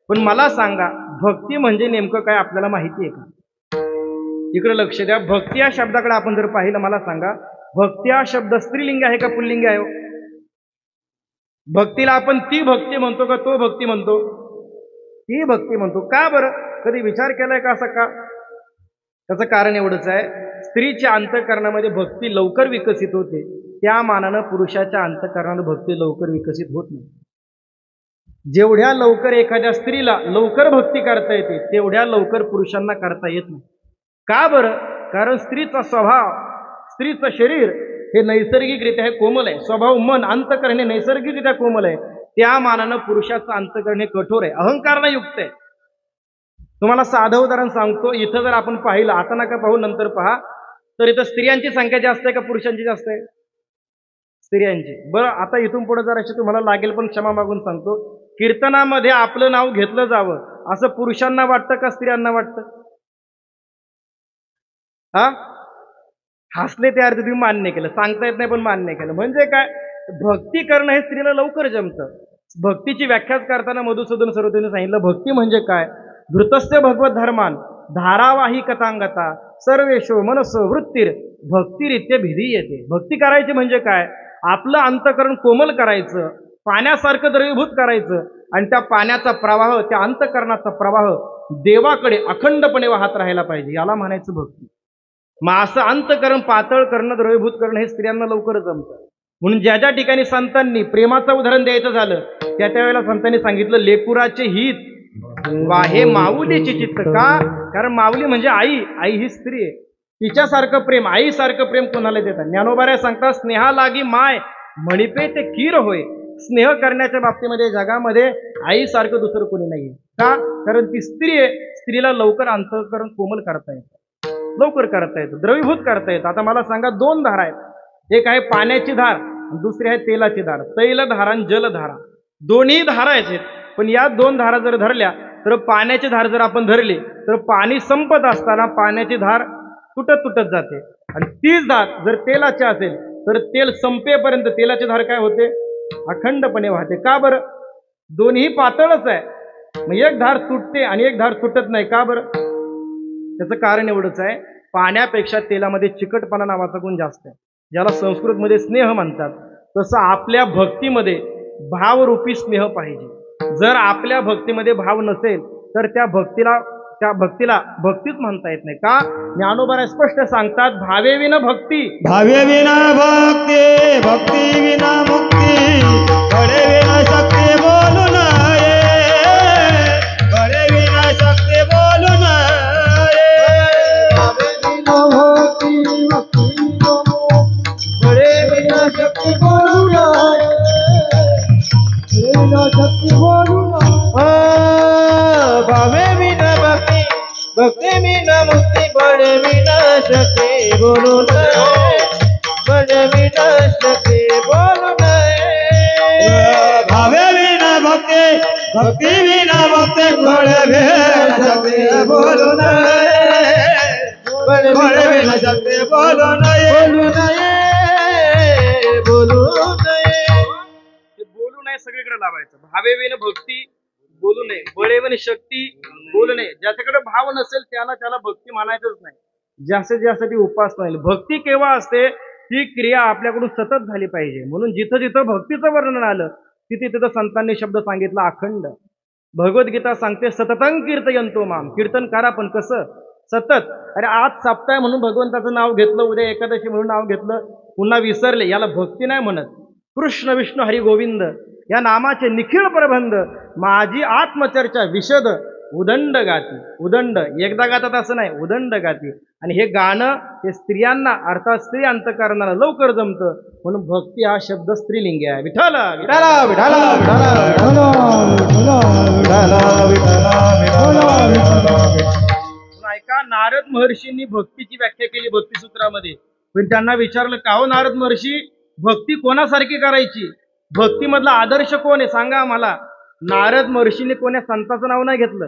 पण मला सांगा, भक्ती म्हणजे नेमकं काय आपल्याला माहिती आहे का? इकडे लक्ष द्या. भक्ती या शब्दाकडे आपण जर पाहिलं, मला सांगा, भक्ती हा शब्द स्त्रीलिंग आहे का पुल्लिंग आहे? भक्तीला आपण ती भक्ती म्हणतो का तो भक्ती म्हणतो? ती भक्ती म्हणतो. का बरं? कधी विचार केलाय का असं का? त्याचं कारण एवढंच आहे, स्त्रीच्या अंतःकरणामध्ये भक्ती लवकर विकसित होते, त्या मानानं पुरुषाच्या अंतःकरणानं भक्ती लवकर विकसित होत नाही. जेवढ्या लवकर एखाद्या स्त्रीला लवकर भक्ती करता येते, तेवढ्या लवकर पुरुषांना करता येत नाही. का बरं? कारण स्त्रीचा स्वभाव, स्त्रीचं शरीर हे नैसर्गिकरित्या हे कोमल आहे. स्वभाव, मन, अंतःकरण हे नैसर्गिकरित्या कोमल आहे. त्या मानानं पुरुषाचं अंतःकरण हे कठोर आहे, अहंकारला युक्त आहे. तुम्हाला साधं उदाहरण सांगतो. इथं जर आपण पाहिलं, आता नका पाहू, नंतर पहा, तर इथं स्त्रियांची संख्या जास्त आहे का पुरुषांची जास्त आहे? स्त्रियांची. बरं, आता इथून पुढे जराशी तुम्हाला लागेल, पण क्षमा मागून सांगतो. कीर्तनामध्ये आपलं नाव घेतलं जावं असं पुरुषांना वाटतं का स्त्रियांना वाटतं? हा, हसले ते अर्थ तुम्ही मान्य केलं, सांगता येत नाही पण मान्य केलं. म्हणजे काय, भक्ती करणं हे स्त्रीला लवकर जमतं. भक्तीची व्याख्याच करताना मधुसूदन सरस्वतीने सांगितलं, भक्ती म्हणजे काय? धृतस्य भगवत धर्मान धारावाही कथांगता सर्वेशो मनसो वृत्तीर भक्तिरित्य भिधी येते. भक्ती करायची म्हणजे काय? आपलं अंतःकरण कोमल करायचं, पाण्यासारखं द्रवीभूत करायचं, आणि त्या पाण्याचा प्रवाह, त्या अंतःकरणाचा प्रवाह देवाकडे अखंडपणे वाहत राहायला पाहिजे, याला म्हणायचं भक्ती. मग असं अंतःकरण पातळ करणं, द्रवीभूत करणं हे स्त्रियांना लवकर जमतं. म्हणून ज्या ज्या ठिकाणी संतांनी प्रेमाचं उदाहरण द्यायचं झालं, त्या त्यावेळेला संतांनी सांगितलं, लेकुराचे हित वाहे माऊलीची चित्त. का? कारण माऊली म्हणजे आई. आई ही स्त्री आहे, तिच्यासारखं प्रेम, आईसारखं प्रेम कोणाला देतात? ज्ञानोबाऱ्या सांगतात, स्नेहा लागी माय म्हणिपे ते कीर होय. स्नेह करण्याच्या बाबतीमध्ये जगामध्ये आईसारखं दुसरं कोणी नाही. का? कारण ती स्त्री आहे. स्त्रीला लवकर अंतःकरण कोमल करता येतं, लवकर करता येतं, द्रवीभूत करता येतं. आता मला सांगा, दोन धारा आहेत, एक आहे पाण्याची धार, दुसरी आहे तेलाची धार. तैलधारा आणि जलधारा, दोन्ही धारा आहेत. पण या दोन धारा जर धरल्या, तर पाण्याची धार जर आपण धरली, तर पाणी संपत असताना पाण्याची धार तुटत तुटत जाते. आणि तीच धार जर तेलाची असेल, तर तेल संपेपर्यंत तेलाची धार काय होते? अखंडपणे वाहते. का बरं? दोन्ही पातळच आहे. मग एक धार तुटते आणि एक धार तुटत नाही. का बरं? त्याचं कारण एवढंच आहे, पाण्यापेक्षा तेलामध्ये चिकटपणा नावाचा गुण जास्त आहे, ज्याला संस्कृतमध्ये स्नेह म्हणतात. तसं आपल्या भक्तीमध्ये भावरूपी स्नेह पाहिजे. जर आपल्या भक्तीमध्ये भाव नसेल, तर त्या भक्तीला भक्तीच म्हणता येत नाही. का? ज्ञानोबा स्पष्ट सांगतात, भावे विना भक्ती, भावे विना भक्ती, भक्ती विना मुक्ती, बळे विना शक्ती बोलू नये, बळे विना शक्ती बोलू नये. भावे विना भक्ती, भक्ती विना मुक्ती, बळे विना शक्ती बोलू नये, बळे विना शक्ती बोलू नये. भावे विना भक्ती, भक्ती विना मुक्ती, बळे विना शक्ती बोलू नये, बळे विना शक्ती बोलू नये. भावे विना भक्ती, भक्ती विना मुक्ती, बळे विना शक्ती बोलू नये, बळे विना शक्ती बोलू नये, बोलू नये, बोलू नये. बोलू नये सगळीकडे लावायचं. भावे विना भक्ती बोलू नये, बळे विना शक्ती बोलू नये. ज्याच्याकडे भाव नसेल त्याला भक्ती म्हणायचंच नाही. ज्यासाठी उपासना नाही. भक्ती केव्हा असते? ती क्रिया आपल्याकडून सतत झाली पाहिजे. म्हणून जिथं जिथं भक्तीचं वर्णन आलं, तिथे तिथं संतांनी शब्द सांगितला अखंड. भगवद्गीता सांगते, सततं कीर्तयन्तो माम. कीर्तन करा, पण कसं? सतत. अरे आज सप्ताह म्हणून भगवंताचं नाव घेतलं, उद्या एकादशी म्हणून नाव घेतलं, पुन्हा विसरले, याला भक्ती नाही म्हणत. कृष्ण विष्णू हरी गोविंद या नामाचे निखिळ प्रबंध, माझी आत्मचर्चा विशद उदंड गाती. उदंड एकदा गातात असं नाही, उदंड गाती. आणि हे गाणं हे स्त्रियांना, अर्थात स्त्री अंतःकरणाला लवकर जमतं. म्हणून भक्ती हा शब्द स्त्रीलिंगी आहे. विठ्ठल विठ्ठल विठ्ठल विठ्ठल. ऐका, नारद महर्षींनी भक्तीची व्याख्या केली भक्तिसूत्रामध्ये. पण त्यांना विचारलं, का हो नारद महर्षी, भक्ती कोणासारखी करायची? भक्तीमधला आदर्श कोण आहे सांगा आम्हाला. नारद महर्षींनी कोण्या संताचं नाव नाही घेतलं,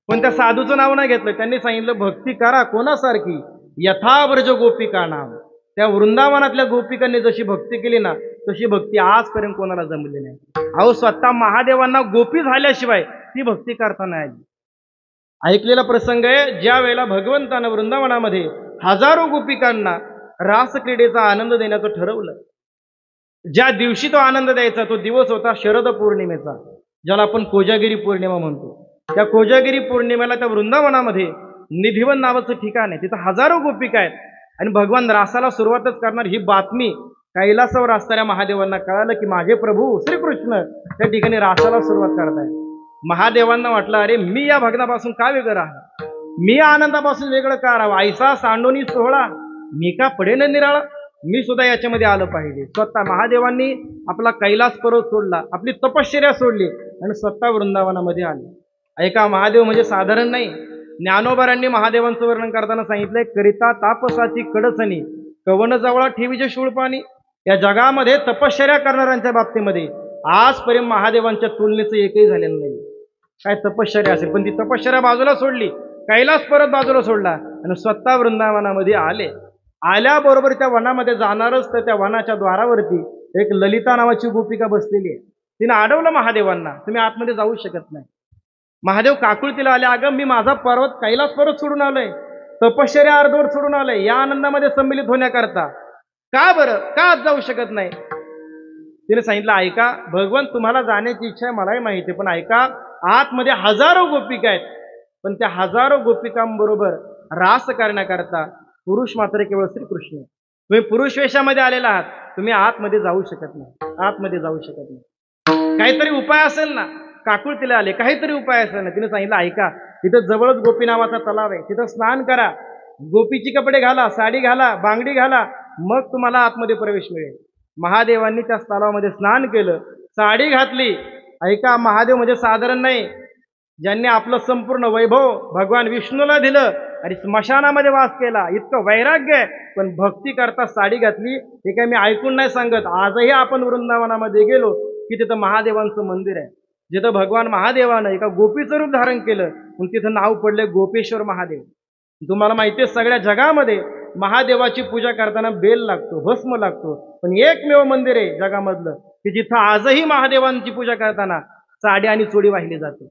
कोणत्या साधूचं नाव नाही घेतलं. त्यांनी सांगितलं, भक्ती करा कोणासारखी? यथाव्रज गोपिका नाम. त्या वृंदावनातल्या गोपिकांनी जशी भक्ती केली ना, तशी भक्ती आजपर्यंत कोणाला जमली नाही. अहो, स्वतः महादेवांना गोपी झाल्याशिवाय ती भक्ती करता नाही आली. ऐकलेला प्रसंग आहे, ज्या वेळेला भगवंतानं वृंदावनामध्ये हजारो गोपिकांना रासक्रीडेचा आनंद देण्याचं ठरवलं. ज्या दिवशी तो आनंद द्यायचा, तो दिवस होता शरद पौर्णिमेचा, ज्याला आपण कोजागिरी पौर्णिमा म्हणतो. त्या कोजागिरी पौर्णिमेला त्या वृंदावनामध्ये निधिवन नावाचं ठिकाण आहे, तिथं हजारो गोपिका आहेत. आणि भगवान रासाला सुरुवातच करणार ही बातमी कैलासावर असणाऱ्या महादेवांना कळालं की माझे प्रभू श्रीकृष्ण त्या ठिकाणी रासाला सुरुवात करतायत. महादेवांना वाटलं, अरे मी या भगनापासून का वेगळं राहा, मी या आनंदापासून वेगळं का राहावं? ऐसा सांडोनी सोहळा मी का पडेन निराळा, मी सुद्धा याच्यामध्ये आलं पाहिजे. स्वतः महादेवांनी आपला कैलास पर्वत सोडला, आपली तपश्चर्या सोडली आणि स्वतः वृंदावनामध्ये आले. ऐका, महादेव म्हणजे साधारण नाही. ज्ञानोबारांनी महादेवांचं वर्णन करताना सांगितलंय, करिता तापसाची कडसणी कवन जवळा ठेवीचे शूळपाणी. या जगामध्ये तपश्चर्या करणाऱ्यांच्या बाबतीमध्ये आजपर्यंत महादेवांच्या तुलनेचं एकही झालेलं नाही. काय तपश्चर्या असेल, पण ती तपश्चर्या बाजूला सोडली, कैलास परत बाजूला सोडला आणि स्वतः वृंदावनामध्ये आले. आल्याबरोबर त्या वनामध्ये जाणारच तर त्या वनाच्या द्वारावरती एक ललिता नावाची गोपिका बसलेली आहे. तिने अडवलं महादेवांना, तुम्ही आतमध्ये जाऊ शकत नाही. महादेव काकुळतीला आले, अगं मी माझा पर्वत कैलास पर्वत सोडून आलोय, तपश्चर्या अर्धवट सोडून आलोय या आनंदामध्ये सम्मिलित होण्याकरता. का बरं, का आत जाऊ शकत नाही? तिने सांगितलं, ऐका भगवान, तुम्हाला जाण्याची इच्छा आहे मलाही माहिती आहे, पण ऐका, आतमध्ये हजारो गोपिका आहेत, पण त्या हजारो गोपिकांबरोबर रास करण्याकरता पुरुष मात्र केवळ श्रीकृष्ण. तुम्ही पुरुष वेशामध्ये आलेला आहात, तुम्ही आतमध्ये जाऊ शकत नाही, आतमध्ये जाऊ शकत नाही. काहीतरी उपाय असेल ना. काकुळतीला आले, काहीतरी उपाय असेल ना. तिने सांगितलं, ऐका, तिथं जवळच गोपी नावाचा तलाव आहे, तिथं स्नान करा, गोपीची कपडे घाला, साडी घाला, बांगडी घाला, मग तुम्हाला आतमध्ये प्रवेश मिळेल. महादेवांनी त्या तलावामध्ये स्नान केलं, साडी घातली. ऐका, महादेव म्हणजे साधारण नाही. ज्यांनी आपलं संपूर्ण वैभव भगवान विष्णूला दिलं आणि स्मशानामध्ये वास केला, इतकं वैराग्य आहे, पण भक्ती करता साडी घातली. हे काय मी ऐकून नाही सांगत. आजही आपण वृंदावनामध्ये गेलो की तिथं महादेवांचं मंदिर आहे, जिथं भगवान महादेवानं एका गोपीचं रूप धारण केलं, पण तिथं नाव पडले गोपेश्वर महादेव. तुम्हाला माहिती आहे, सगळ्या जगामध्ये महादेवाची पूजा करताना बेल लागतो, भस्म लागतो, पण एकमेव मंदिर आहे जगामधलं की जिथं आजही महादेवांची पूजा करताना साडी आणि चोडी वाहिली जाते.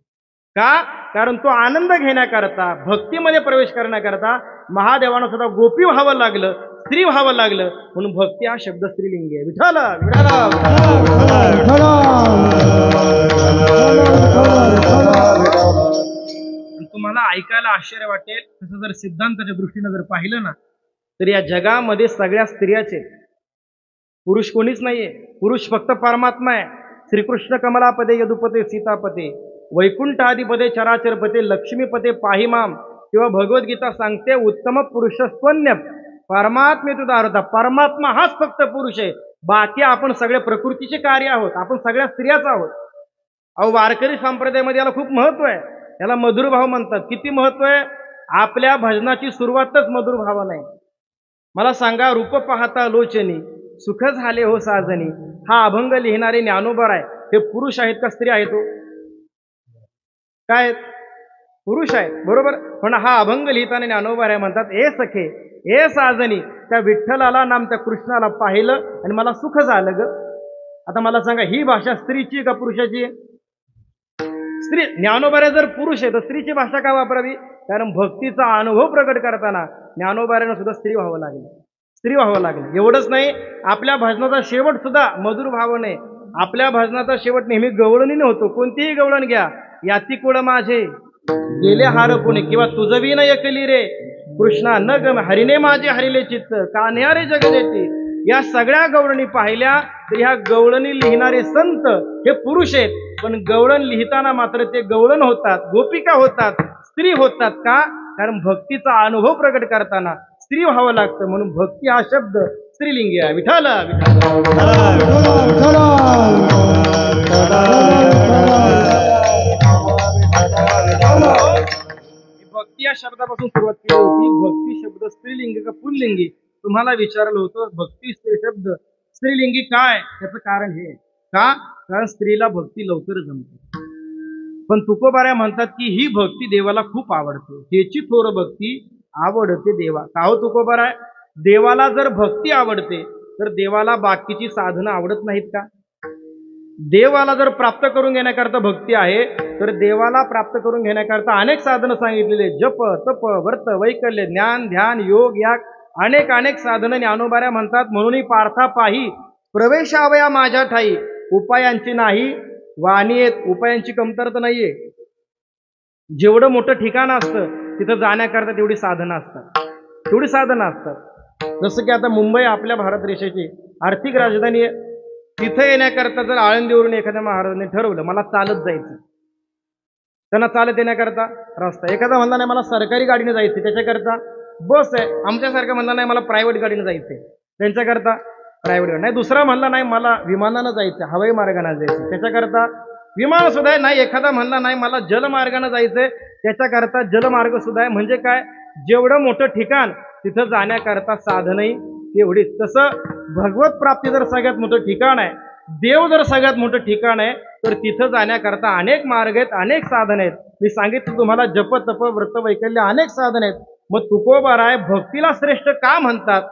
का? कारण तो आनंद घेण्याकरता, भक्तीमध्ये प्रवेश करण्याकरता महादेवानं सुद्धा गोपी व्हावं लागलं, स्त्री व्हावं लागलं, म्हणून भक्ती हा शब्द स्त्रीलिंगी आहे. विठ्ठल तुम्हाला ऐकायला आश्चर्य वाटेल, तसं जर सिद्धांताच्या दृष्टीने जर पाहिलं ना, तर या जगामध्ये सगळ्या स्त्रियाचे, पुरुष कोणीच नाहीये. पुरुष फक्त परमात्मा आहे. श्रीकृष्ण कमलापदे यदुपते सीतापते वैकुंठादिपदे चराचरपते लक्ष्मीपते पाहिमाम. किंवा भगवद्गीता सांगते, उत्तम पुरुष स्वन्य परमात्मे तुदारता. परमात्मा हाच फक्त पुरुष आहे, बाकी आपण सगळे प्रकृतीचे कार्य आहोत, आपण सगळ्या स्त्रियाच आहोत. अहो, वारकरी संप्रदायामध्ये याला खूप महत्व आहे. याला मधुर भाव म्हणतात. किती महत्व आहे? आपल्या भजनाची सुरुवातच मधुर भावाने. मला सांगा, रूप पाहता लोचनी सुख झाले हो साजनी, हा अभंग लिहिणारे ज्ञानोबा आहे, हे पुरुष आहेत का स्त्री आहेत? काय पुरुष आहेत, बरोबर. पण हा अभंग लिहिताना ज्ञानोबा आहे म्हणतात, ए सखे ए साजनी, त्या विठ्ठलाला नाम त्या कृष्णाला पाहिलं आणि मला सुख झालं ग. आता मला सांगा, ही भाषा स्त्रीची का पुरुषाची? स्त्री. ज्ञानोबाऱ्या जर पुरुष आहे तर स्त्रीची भाषा का वापरावी? कारण भक्तीचा अनुभव प्रकट करताना ज्ञानोबाऱ्यानं सुद्धा स्त्री व्हावं लागलं, स्त्री व्हावं लागलं. एवढंच नाही, आपल्या भजनाचा शेवट सुद्धा मधुर भावाने. आपल्या भजनाचा शेवट नेहमी गवळणीने होतो. कोणतीही गवळण घ्या, याती कुळ माझे गेले हार पुणे, किंवा तुझं विन ऐकली रे कृष्णा न गम हरिने माझे हरिले चित्त कान्या रे जगदेती. या सगळ्या गवळणी पाहिल्या तर ह्या गवळणी लिहिणारे संत हे पुरुष आहेत, पण गवळण लिहिताना मात्र ते गवळण होतात, गोपिका होतात, स्त्री होतात. का? कारण भक्तीचा अनुभव प्रकट करताना स्त्री व्हावं लागतं, म्हणून भक्ती हा शब्द स्त्रीलिंगी आहे. विठ्ठल भक्ती या शब्दापासून सुरुवात केली होती. भक्ती शब्द स्त्रीलिंगी का पुल्लिंगी तुम्हाला विचारलं होतं. भक्ती शब्द स्त्रीलिंगी काय? त्याचं कारण हे का? कारण स्त्रीला भक्ती लवकर जमते. पण तुकोबाऱ्या म्हणतात की ही भक्ती देवाला खूप आवडते, त्याची थोर भक्ती आवडते देवा. का हो तुकोबाराय? देवाला जर भक्ती आवडते तर देवाला बाकीची साधनं आवडत नाहीत का? देवाला जर प्राप्त करून घेण्याकरता भक्ती आहे तर देवाला प्राप्त करून घेण्याकरता अनेक साधनं सांगितलेले, जप तप व्रत वैकल्य ज्ञान ध्यान योग या अनेक अनेक साधनं ज्ञानोबाऱ्या म्हणतात. म्हणूनही पार्था पाही प्रवेशावया माझ्या ठाई, उपायांची नाही वाणी येत, उपायांची कमतरता नाहीये. जेवढं मोठं ठिकाण असतं तिथं जाण्याकरता तेवढी साधनं असतात, तेवढी साधनं असतात. जसं की आता मुंबई आपल्या भारत देशाची आर्थिक राजधानी आहे. तिथे येण्याकरता जर आळंदीवरून एखाद्या महाराजांनी ठरवलं मला चालत जायचं, त्यांना चालत येण्याकरता रस्ता. एखादा म्हणला नाही मला सरकारी गाडीने जायचं, त्याच्याकरता बस आहे. आमच्यासारखं म्हणला नाही मला प्रायव्हेट गाडीने जायचंय, त्यांच्याकरता प्रायव्हेट गाडी नाही. दुसरा म्हणला नाही मला विमानानं जायचं, हवाई मार्गाने जायचं, त्याच्याकरता विमान सुद्धा आहे. नाही एखादा म्हणला नाही मला जलमार्गाने जायचंय, त्याच्याकरता जलमार्ग सुद्धा आहे. म्हणजे काय, जेवढं मोठं ठिकाण तिथं जाण्याकरता साधनही तेवढीच. तसं भगवत प्राप्ती जर सगळ्यात मोठं ठिकाण आहे, देव जर सगळ्यात मोठं ठिकाण आहे, तर तिथं जाण्याकरता अनेक मार्ग आहेत, अनेक साधन आहेत. मी सांगितलं तुम्हाला, जप तप व्रत वैकल्य अनेक साधन आहेत. मग तुकोबाराय भक्तीला श्रेष्ठ का म्हणतात,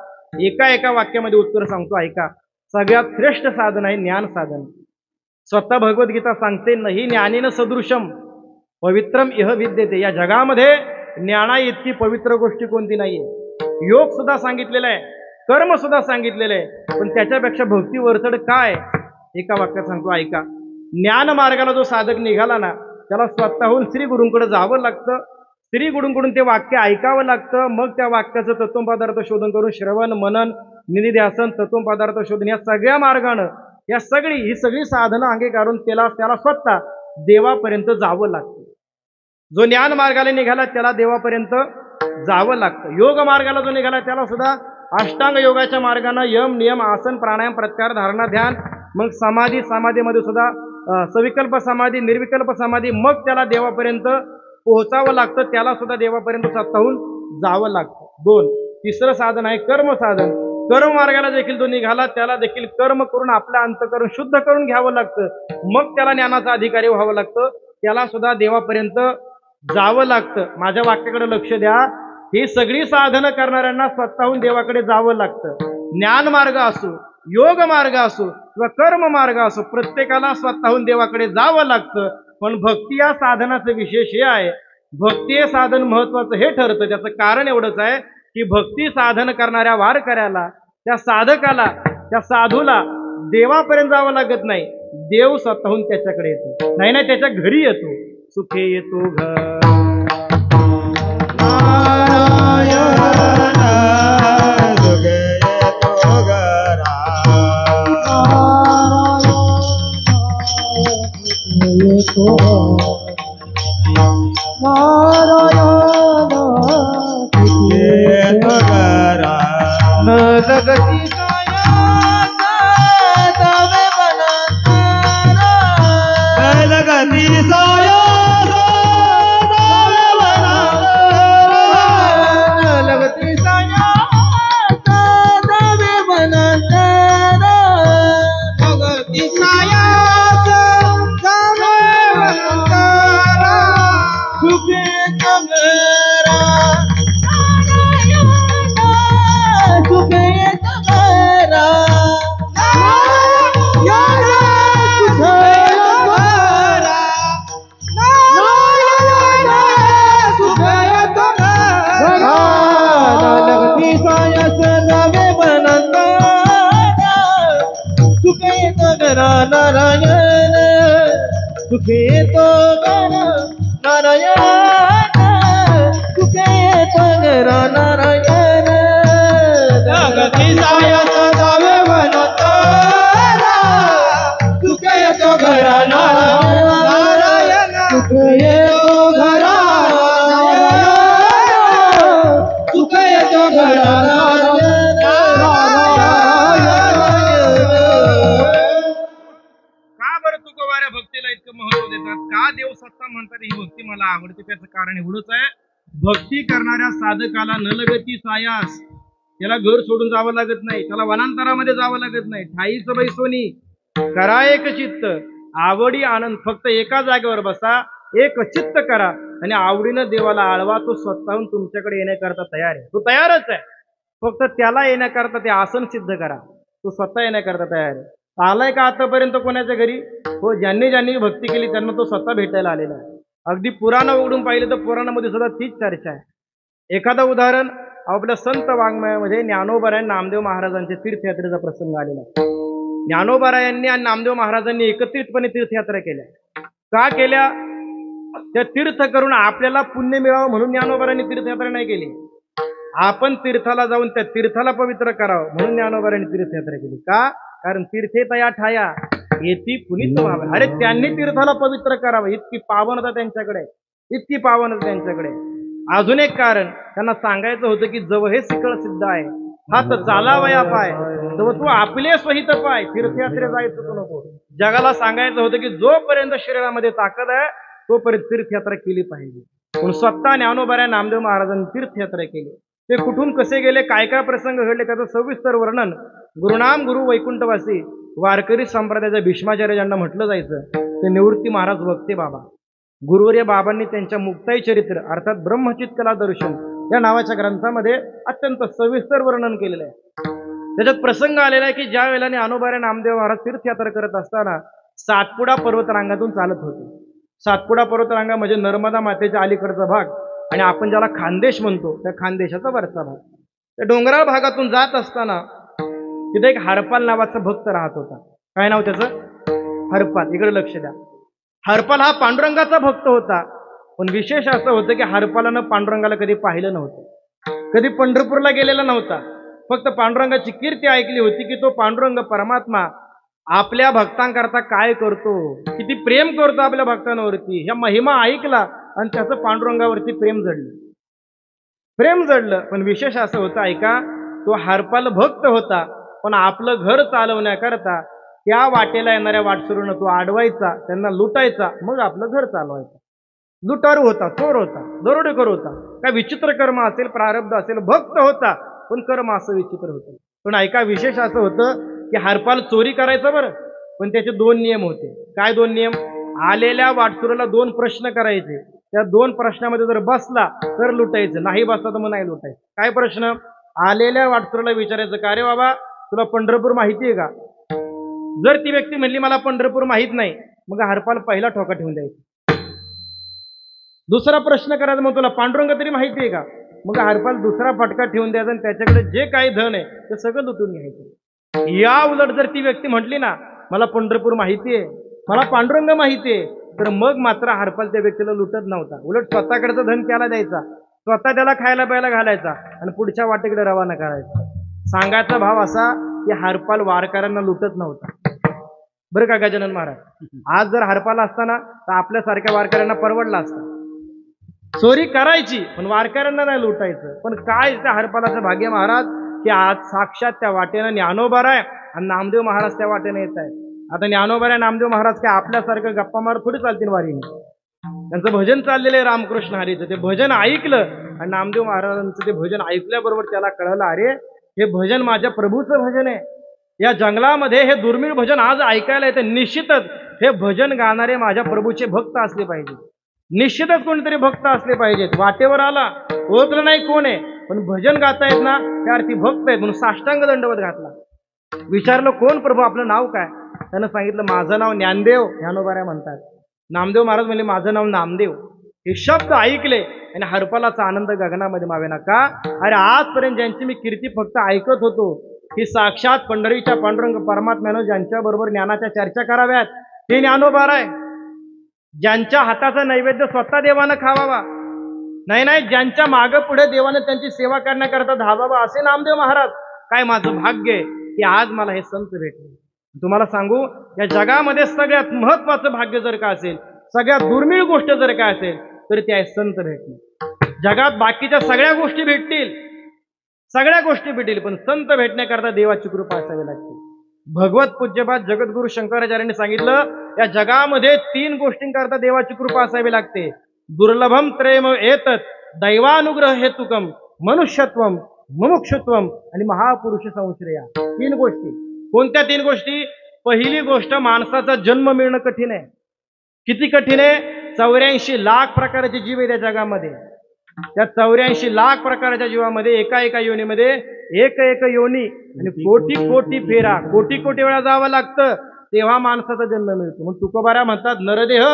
एका वाक्यामध्ये उत्तर सांगतो ऐका. सगळ्यात श्रेष्ठ साधन आहे ज्ञान साधन. स्वतः भगवद्गीता सांगते, नाही ज्ञानेन सदृशम पवित्रम इह विद्यते. या जगामध्ये ज्ञाना इतकी पवित्र गोष्टी कोणती नाहीये. योग सुद्धा सांगितलेला आहे, कर्म सुद्धा सांगितलेलं आहे, पण त्याच्यापेक्षा भक्ती वरचढ काय, एका वाक्यात सांगतो ऐका. ज्ञान मार्गाला जो साधक निघाला ना, त्याला स्वतःहून श्री गुरूंकडे जावं लागतं. श्री गुरूंकडून ते वाक्य ऐकावं लागतं. मग त्या वाक्याचं तत्वपदार्थ शोधन करून श्रवण मनन निधिध्यासन तत्वपदार्थ शोधन या सगळ्या मार्गानं ही सगळी साधनं अंगीकारून त्याला स्वतः देवापर्यंत जावं लागतं. जो ज्ञान मार्गाला निघाला त्याला देवापर्यंत जावं लागतं. योग मार्गाला जो निघाला त्याला सुद्धा अष्टांग योगाच्या मार्गाने यम नियम आसन प्राणायाम प्रत्याहार धारणा ध्यान, मग समाधीमध्ये सुद्धा सविकल्प समाधी निर्विकल्प समाधी, मग त्याला देवापर्यंत पोहोचावं लागतं. त्याला सुद्धा देवापर्यंत स्वतःहून जावं लागतं. 2. तिसरं साधन आहे कर्म साधन. कर्म मार्गाला देखील जो निघाला त्याला देखील कर्म करून आपलं अंतःकरण शुद्ध करून घ्यावं लागतं. मग त्याला ज्ञानाचा अधिकारी व्हावं लागतं. त्याला सुद्धा देवापर्यंत जावं लागतं. माझ्या वाक्याकडे लक्ष द्या. ही सगळी साधनं करणाऱ्यांना स्वतःहून देवाकडे जावं लागतं. ज्ञान मार्ग असो, योग मार्ग असो किंवा कर्म मार्ग असो, प्रत्येकाला स्वतःहून देवाकडे जावं लागतं. पण भक्ती या साधनाचं विशेष हे आहे, भक्ती हे साधन महत्वाचं हे ठरतं. त्याचं कारण एवढंच आहे की भक्ती साधन करणाऱ्या वारकऱ्याला, त्या साधकाला, त्या साधूला देवापर्यंत जावं लागत नाही. देव स्वतःहून त्याच्याकडे येतो. नाही त्याच्या घरी येतो. सुखे येतो घर आवडते. त्याचं कारण एवढंच आहे, भक्ती करणाऱ्या साधकाला न लगती सायास, त्याला घर सोडून जावं लागत नाही, त्याला वनांतरामध्ये जावं लागत नाही. ठाईच बैसोनी करा एक चित्त, आवडी आनंद. फक्त एका जागेवर बसा, एक चित्त करा आणि आवडीनं देवाला आळवा. तो स्वतःहून तुमच्याकडे येण्याकरता तयार आहे. तो तयारच आहे. फक्त त्याला येण्याकरता ते आसन सिद्ध करा. तो स्वतः येण्याकरता तयार आहे. आलाय का आतापर्यंत कोणाच्या घरी? हो, ज्यांनी भक्ती केली त्यांना तो स्वतः भेटायला आलेला आहे. अगदी पुराण उघडून पाहिलं तर पुराणामध्ये सुद्धा तीच चर्चा आहे. एखादं उदाहरण आपल्या संत वाङ्मयामध्ये ज्ञानोबा नामदेव महाराजांच्या तीर्थयात्रेचा प्रसंग आलेला आहे. ज्ञानोबा यांनी आणि नामदेव महाराजांनी एकत्रितपणे तीर्थयात्रा केल्या. का केल्या? त्या तीर्थ करून आपल्याला पुण्य मिळावं म्हणून ज्ञानोबांनी तीर्थयात्रा नाही केली. आपण तीर्थाला जाऊन त्या तीर्थाला पवित्र करावं म्हणून ज्ञानोबांनी तीर्थयात्रा केली. का? कारण तीर्थे तया ठाया येती पुनीत व्हावं. अरे त्यांनी तीर्थाला पवित्र करावं, इतकी पावनता त्यांच्याकडे, इतकी पावनता त्यांच्याकडे. अजून एक कारण त्यांना सांगायचं होतं की जव हे सिकळ सिद्ध आहे, हात चालावया पाय तर तू आपले स्वहित पाय, तीर्थयात्रे जायचं तू नको. जगाला सांगायचं होतं की जोपर्यंत शरीरामध्ये ताकद आहे तोपर्यंत तीर्थयात्रा केली पाहिजे. पण स्वतः ज्ञानोबा नामदेव महाराजांनी तीर्थयात्रा केली. ते कुठून कसे गेले, काय काय प्रसंग घडले, त्याचं सविस्तर वर्णन गुरुनाम गुरु वैकुंठवासी वारकरी संप्रदायाच्या भीष्माचार्य ज्यांना म्हटलं जायचं ते निवृत्ती महाराज वक्ते बाबा गुरुवर्य बाबांनी त्यांच्या मुक्ताई चरित्र अर्थात ब्रह्मचित कला दर्शन या नावाच्या ग्रंथामध्ये अत्यंत सविस्तर वर्णन केलेलं आहे. त्याच्यात प्रसंग आलेला आहे की ज्या वेळेला ज्ञानोबा नामदेव महाराज तीर्थयात्रा करत असताना सातपुडा पर्वतरांगातून चालत होते. सातपुडा पर्वतरांगा म्हणजे नर्मदा मातेच्या अलीकडचा भाग आणि आपण ज्याला खानदेश म्हणतो त्या खानदेशाचा वरचा भाग. त्या डोंगराळ भागातून जात असताना तिथे एक हरपाल नावाचा भक्त राहत होता. काय नाव त्याचं? हरपाल. इकडे लक्ष द्या. हरपाल हा पांडुरंगाचा भक्त होता. पण विशेष असं होतं की हरपालानं पांडुरंगाला कधी पाहिलं नव्हतं, कधी पंढरपूरला गेलेला नव्हता. फक्त पांडुरंगाची कीर्ती ऐकली होती की तो पांडुरंग परमात्मा आपल्या भक्तांकरता काय करतो, किती प्रेम करतो आपल्या भक्तांवरती. ह्या महिमा ऐकला आणि त्याचं पांडुरंगावरती प्रेम जडलं. पण विशेष असं होतं, ऐका, तो हरपाल भक्त होता पण आपलं घर चालवण्याकरता त्या वाटेला येणाऱ्या वाटसरूंना तो अडवायचा, त्यांना लुटायचा, मग आपलं घर चालवायचं. लुटारू होता, चोर होता, दरोडेखोर होता. काय विचित्र कर्म असेल, प्रारब्ध असेल, भक्त होता पण कर्म असं विचित्र होतं. पण ऐका, विशेष असं होतं की हरपाल चोरी करायचं बरं, पण त्याचे 2 नियम होते. काय 2 नियम? आलेल्या वाटसरूला 2 प्रश्न करायचे, त्या 2 प्रश्नामध्ये जर बसला तर लुटायचं, नाही बसला तर मग नाही लुटायचं. काय प्रश्न? आलेल्या वाटसरूला विचारायचं, का रे बाबा तुला पंढरपूर माहिती आहे का? जर ती व्यक्ती म्हणली मला पंढरपूर माहित नाही, मग हरपाल पहिला ठोका ठेवून द्यायचा. दुसरा प्रश्न करायचा, मग तुला पांडुरंग तरी माहिती आहे का? मग हरपाल दुसरा फटका ठेवून द्यायचा आणि त्याच्याकडे जे काही धन आहे ते सगळं लुटून घ्यायचं. या उलट जर ती व्यक्ती म्हटली ना मला पंढरपूर माहिती आहे, मला पांडुरंग माहिती आहे, तर मग मात्र हरपाल त्या व्यक्तीला लुटत नव्हता. उलट स्वतःकडचं धन त्याला द्यायचा, स्वतः त्याला खायला प्यायला घालायचा आणि पुढच्या वाटेकडे रवाना करायचा. सांगायचा भाव असा की हरपाल वारकऱ्यांना लुटत नव्हता. बरं का गजानन महाराज? आज जर हरपाल असताना तर आपल्यासारख्या वारकऱ्यांना परवडला असता. चोरी करायची पण वारकऱ्यांना नाही लुटायचं. पण काय त्या हरपालाचं भाग्य महाराज की आज साक्षात त्या वाटेनं ज्ञानोबा आहे आणि नामदेव महाराज त्या वाटेने येत आहेत. आता ज्ञानोबा आहे, नामदेव महाराज काय आपल्यासारखं गप्पा मारत थोडी चालतील वारीने. त्यांचं भजन चाललेलं आहे रामकृष्ण हरीचं. ते भजन ऐकलं आणि नामदेव महाराजांचं ते भजन ऐकल्याबरोबर त्याला कळलं, अरे हे भजन माझ्या प्रभूचं भजन आहे. या जंगलामध्ये हे दुर्मिळ भजन आज ऐकायला येते. निश्चितच हे भजन गाणारे माझ्या प्रभूचे भक्त असले पाहिजे, निश्चितच कोणीतरी भक्त असले पाहिजेत. वाटेवर आला, ओळखलं नाही कोण आहे, पण भजन गातायत ना त्या अर्थी भक्त आहेत म्हणून साष्टांग दंडवत घातला. विचारलं कोण प्रभू, आपलं नाव काय? त्यानं सांगितलं माझं नाव ज्ञानदेव. ज्ञानोबा म्हणतात. नामदेव महाराज म्हणले माझं नाव नामदेव. हे शब्द ऐकले आणि हरपालाचा आनंद गगनामध्ये मावेना. का? अरे आजपर्यंत ज्यांची मी कीर्ती फक्त ऐकत होतो, ही साक्षात पंढरीच्या पांडुरंग परमात्म्यानं ज्यांच्या बरोबर ज्ञानाच्या चर्चा कराव्यात ते ज्ञानोबा आहे. ज्यांच्या हाताचा नैवेद्य स्वतः देवानं खावावा, नाही ज्यांच्या मागं पुढे देवानं त्यांची सेवा करण्याकरता धावावा, असे नामदेव महाराज. काय माझं भाग्य आहे की आज मला हे संत भेटले. तुम्हाला सांगू, या जगामध्ये सगळ्यात महत्वाचं भाग्य जर का असेल, सगळ्यात दुर्मिळ गोष्ट जर काय असेल तर ते आहे संत भेटणे. जगात बाकीच्या सगळ्या गोष्टी भेटतील, पण संत भेटण्याकरता देवाची कृपा असावी लागते. भगवत पूज्यपाद जगद्गुरु शंकराचार्यांनी सांगितलं, या जगामध्ये 3 गोष्टींकरता देवाची कृपा असावी लागते. दुर्लभम त्रयम एतत् दैवानुग्रह हेतुकम मनुष्यत्वम मुमुक्षुत्वम आणि महापुरुष संश्रया. 3 गोष्टी. कोणत्या 3 गोष्टी? पहिली गोष्ट, माणसाचा जन्म मिळणं कठीण आहे. किती कठीण आहे? 84 लाख प्रकारचे जीव आहे त्या जगामध्ये. त्या 84 लाख प्रकारच्या जीवामध्ये एका योनीमध्ये एक योनी आणि कोटी फेरा, कोटी वेळा जावं लागतं तेव्हा माणसाचा जन्म मिळतो. मग तुकोबारा म्हणतात नरदेह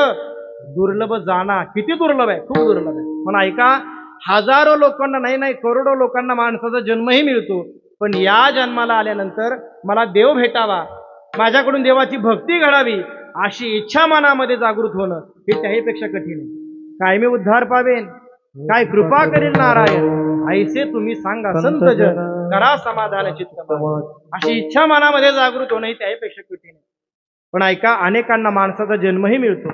दुर्लभ जाणा. किती दुर्लभ आहे, खूप दुर्लभ आहे. पण ऐका, हजारो लोकांना नाही करोडो लोकांना माणसाचा जन्मही मिळतो. पण या जन्माला आल्यानंतर मला देव भेटावा, माझ्याकडून देवाची भक्ती घडावी अशी इच्छा मनामध्ये जागृत होणं हे त्याहीपेक्षा कठीण आहे. काय मी उद्धार पावेन, काय कृपा करील नारायण, ऐसे तुम्ही सांगा संत जन, करा समाधान चित्त. अशी इच्छा मनामध्ये जागृत होणं ही त्याहीपेक्षा कठीण आहे. पण ऐका, अनेकांना माणसाचा जन्मही मिळतो,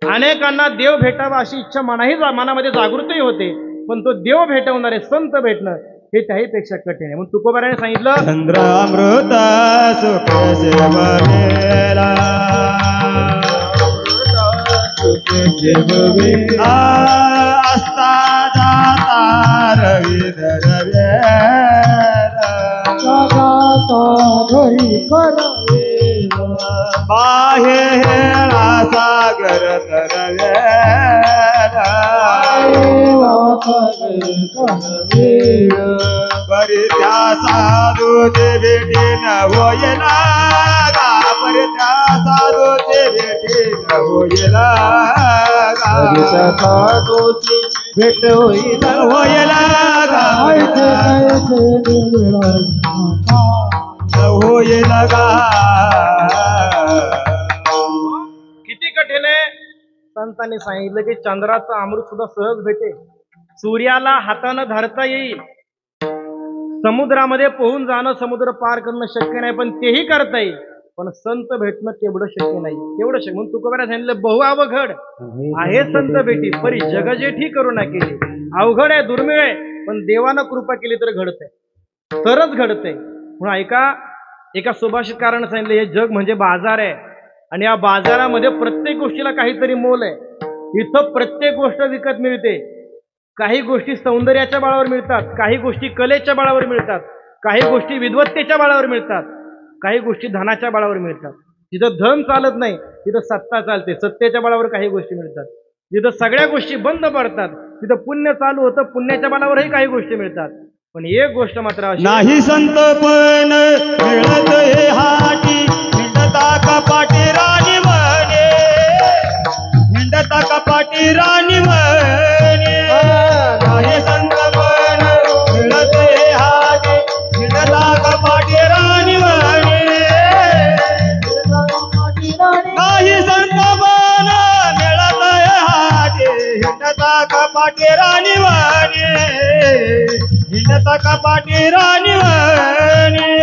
अनेकांना देव भेटावा अशी इच्छा मनामध्ये जागृतही होते. पण तो देव भेटवणारे संत भेटणं हे त्याहीपेक्षा कठीण आहे. म्हणून तुकोबाराने सांगितलं, चंद्रामृत सुख सेववेला असता जाता रविंद्र बाहे हेळा सागर परी त्या साधूचे भेटी न होईला परी त्या साधूचे भेटी न होईला साधूची भेट होईला होईला होईला किती कठीण आहे. संतांनी सांगितलं की चंद्राचं अमृत सुद्धा सहज भेटे, सूर्याला हातानं धरता येईल, समुद्रामध्ये पोहून जाणं, समुद्र पार करणं शक्य नाही, पण तेही करता येईल. पण संत भेटणं तेवढं शक्य नाही, तेवढं शक्य. म्हणून तुकोबाराने सांगितलं, बहु अवघड आहे संत भेटी, परी जग जेठी करुणा केली. अवघड आहे, दुर्मिळ आहे, पण देवानं कृपा केली तर घडतंय, तरच घडतंय. म्हणून ऐका, एका सुभाषितकारानं सांगितलं, हे जग म्हणजे बाजार आहे आणि या बाजारामध्ये प्रत्येक गोष्टीला काहीतरी मोल आहे. इथं प्रत्येक गोष्ट विकत मिळते. काही गोष्टी सौंदर्याच्या बळावर मिळतात, काही गोष्टी कलेच्या बळावर मिळतात, काही गोष्टी विद्वत्तेच्या बळावर मिळतात, काही गोष्टी धनाच्या बळावर मिळतात. जिथं धन चालत नाही तिथं सत्ता चालते, सत्तेच्या बळावर काही गोष्टी मिळतात. जिथं सगळ्या गोष्टी बंद पडतात तिथं पुण्य चालू होतं, पुण्याच्या बळावरही काही गोष्टी मिळतात. पण एक गोष्ट मात्र अशी नाही संत पण मिळत हे हाटी हिंडता कपाटी राणी म्हणे हिंडता कपाटी राणी म्हणे नाही संत पण मिळत हे हाटी हिंडता कपाटी राणी म्हणे नाही संत पण मिळत हे हाटी हिंडता कपाटी राणी म्हणे हिंडता कपाटी राणी म्हणे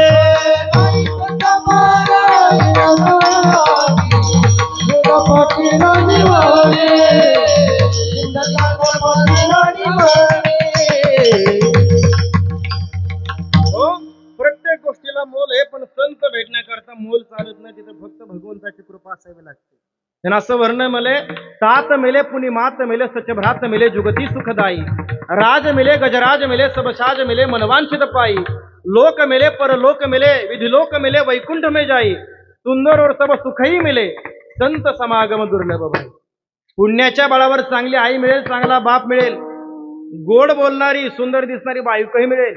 प्रत्येक गोष्टीला मोल आहे, पण संत भेटण्याकरता मोल चालत नाही. तिथं फक्त भगवंताची कृपा असावी लागते. त्यांना असं वर्ण मले, तात मेले पुनि मात मेले सचभ्रात मेले जुगती सुखदाई, राज मिले गजराज मिले सब साज मिले मनवांछित पाई, लोक मिले परलोक मिले विधि लोक मिले वैकुंठ में जाई, सुंदर और सब सुखही मिले संत समागम दुर्लभ भाई. पुण्याच्या बळावर चांगली आई मिळेल, चांगला बाप मिळेल, गोड बोलणारी सुंदर दिसणारी बायकोही मिळेल,